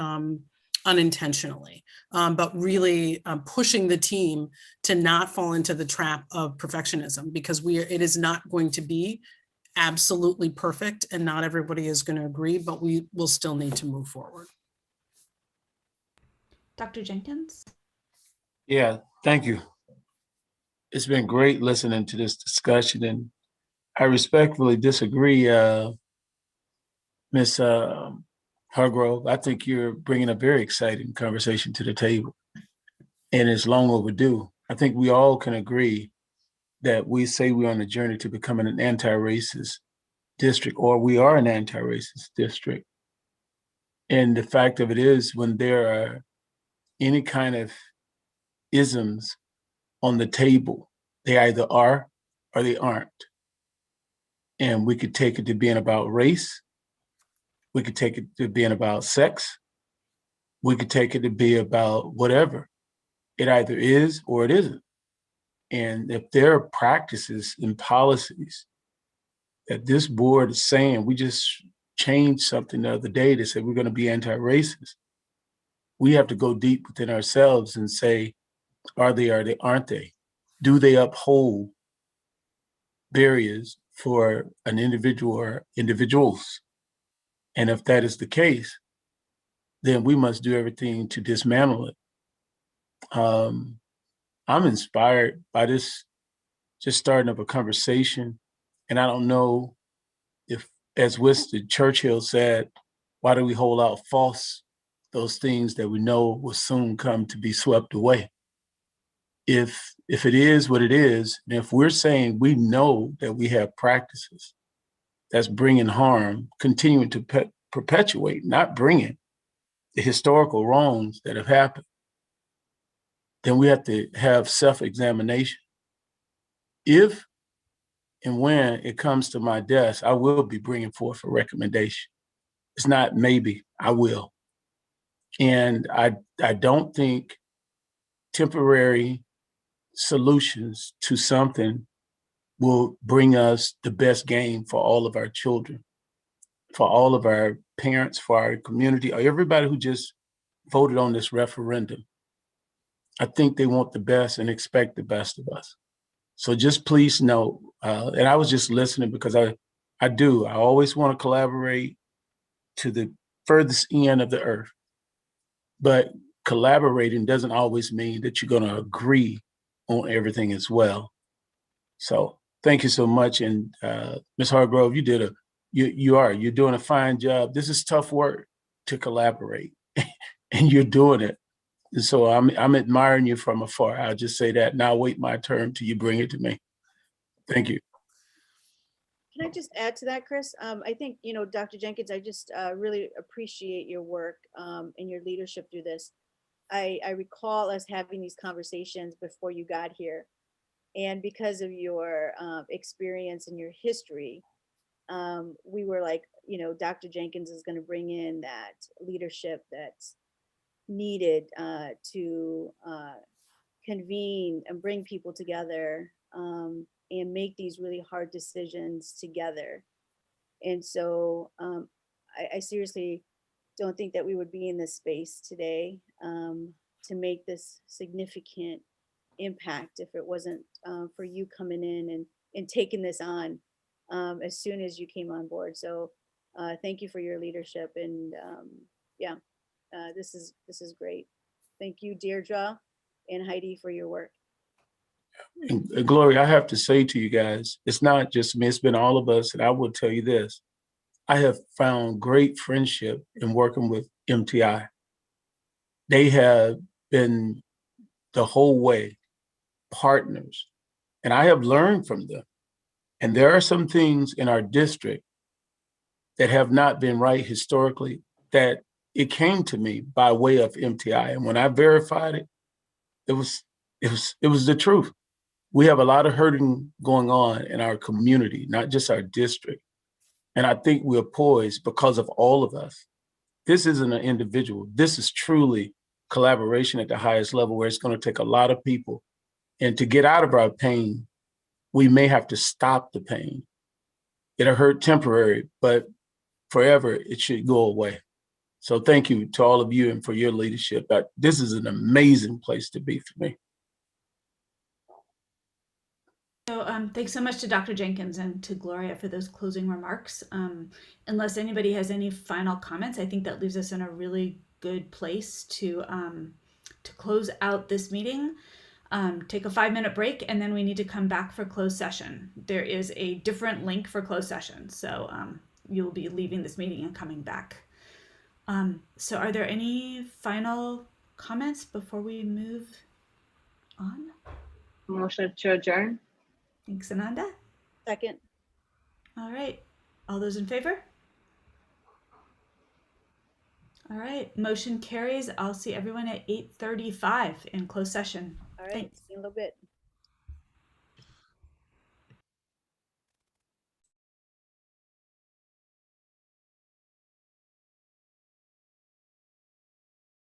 Speaker 11: unintentionally, but really pushing the team to not fall into the trap of perfectionism, because it is not going to be absolutely perfect, and not everybody is going to agree, but we will still need to move forward.
Speaker 3: Dr. Jenkins?
Speaker 5: Yeah, thank you. It's been great listening to this discussion, and I respectfully disagree, Ms. Hargrove. I think you're bringing a very exciting conversation to the table, and it's long overdue. I think we all can agree that we say we're on a journey to becoming an anti-racist district, or we are an anti-racist district. And the fact of it is, when there are any kind of isms on the table, they either are or they aren't. And we could take it to being about race. We could take it to being about sex. we could take it to be about whatever. It either is or it isn't. And if there are practices and policies that this board is saying, we just changed something the other day that said we're going to be anti-racist, we have to go deep within ourselves and say, are they, aren't they? Do they uphold barriers for an individual or individuals? And if that is the case, then we must do everything to dismantle it. I'm inspired by this just starting up a conversation. And I don't know if, as Winston Churchill said, why do we hold out false, those things that we know will soon come to be swept away? If it is what it is, and if we're saying we know that we have practices that's bringing harm, continuing to perpetuate, not bringing the historical wrongs that have happened, then we have to have self-examination. If and when it comes to my desk, I will be bringing forth a recommendation. It's not maybe, I will. And I don't think temporary solutions to something will bring us the best game for all of our children, for all of our parents, for our community, or everybody who just voted on this referendum. I think they want the best and expect the best of us. So just please know, and I was just listening because I always want to collaborate to the furthest end of the earth. But collaborating doesn't always mean that you're going to agree on everything as well. So thank you so much. And Ms. Hargrove, you're doing a fine job. This is tough work to collaborate and you're doing it. And so I'm admiring you from afar. I'll just say that. Now wait my turn till you bring it to me. Thank you.
Speaker 1: Can I just add to that, Chris? I think, Dr. Jenkins, I just really appreciate your work and your leadership through this. I recall us having these conversations before you got here. And because of your experience and your history, we were like, Dr. Jenkins is going to bring in that leadership that's needed to convene and bring people together and make these really hard decisions together. And so I seriously don't think that we would be in this space today to make this significant impact if it wasn't for you coming in and taking this on as soon as you came on board. So thank you for your leadership. And this is great. Thank you, Deirdre and Heidi, for your work.
Speaker 5: And Gloria, I have to say to you guys, it's not just me, it's been all of us. And I will tell you this, I have found great friendship in working with MTI. They have been the whole way partners, and I have learned from them. And there are some things in our district that have not been right historically that it came to me by way of MTI. And when I verified it, it was the truth. We have a lot of hurting going on in our community, not just our district. And I think we're poised because of all of us. This isn't an individual. This is truly collaboration at the highest level, where it's going to take a lot of people. And to get out of our pain, we may have to stop the pain. It'll hurt temporary, but forever it should go away. So thank you to all of you and for your leadership. This is an amazing place to be for me.
Speaker 3: So thanks so much to Dr. Jenkins and to Gloria for those closing remarks. Unless anybody has any final comments, I think that leaves us in a really good place to close out this meeting. Take a 5-minute break, and then we need to come back for closed session. There is a different link for closed session, so you'll be leaving this meeting and coming back. So are there any final comments before we move on?
Speaker 14: Motion to adjourn.
Speaker 3: Thanks, Ananda.
Speaker 1: Second.
Speaker 3: All right. All those in favor? All right. Motion carries. I'll see everyone at 8:35 in closed session.
Speaker 1: All right.
Speaker 3: Thanks.
Speaker 1: See you in a little bit.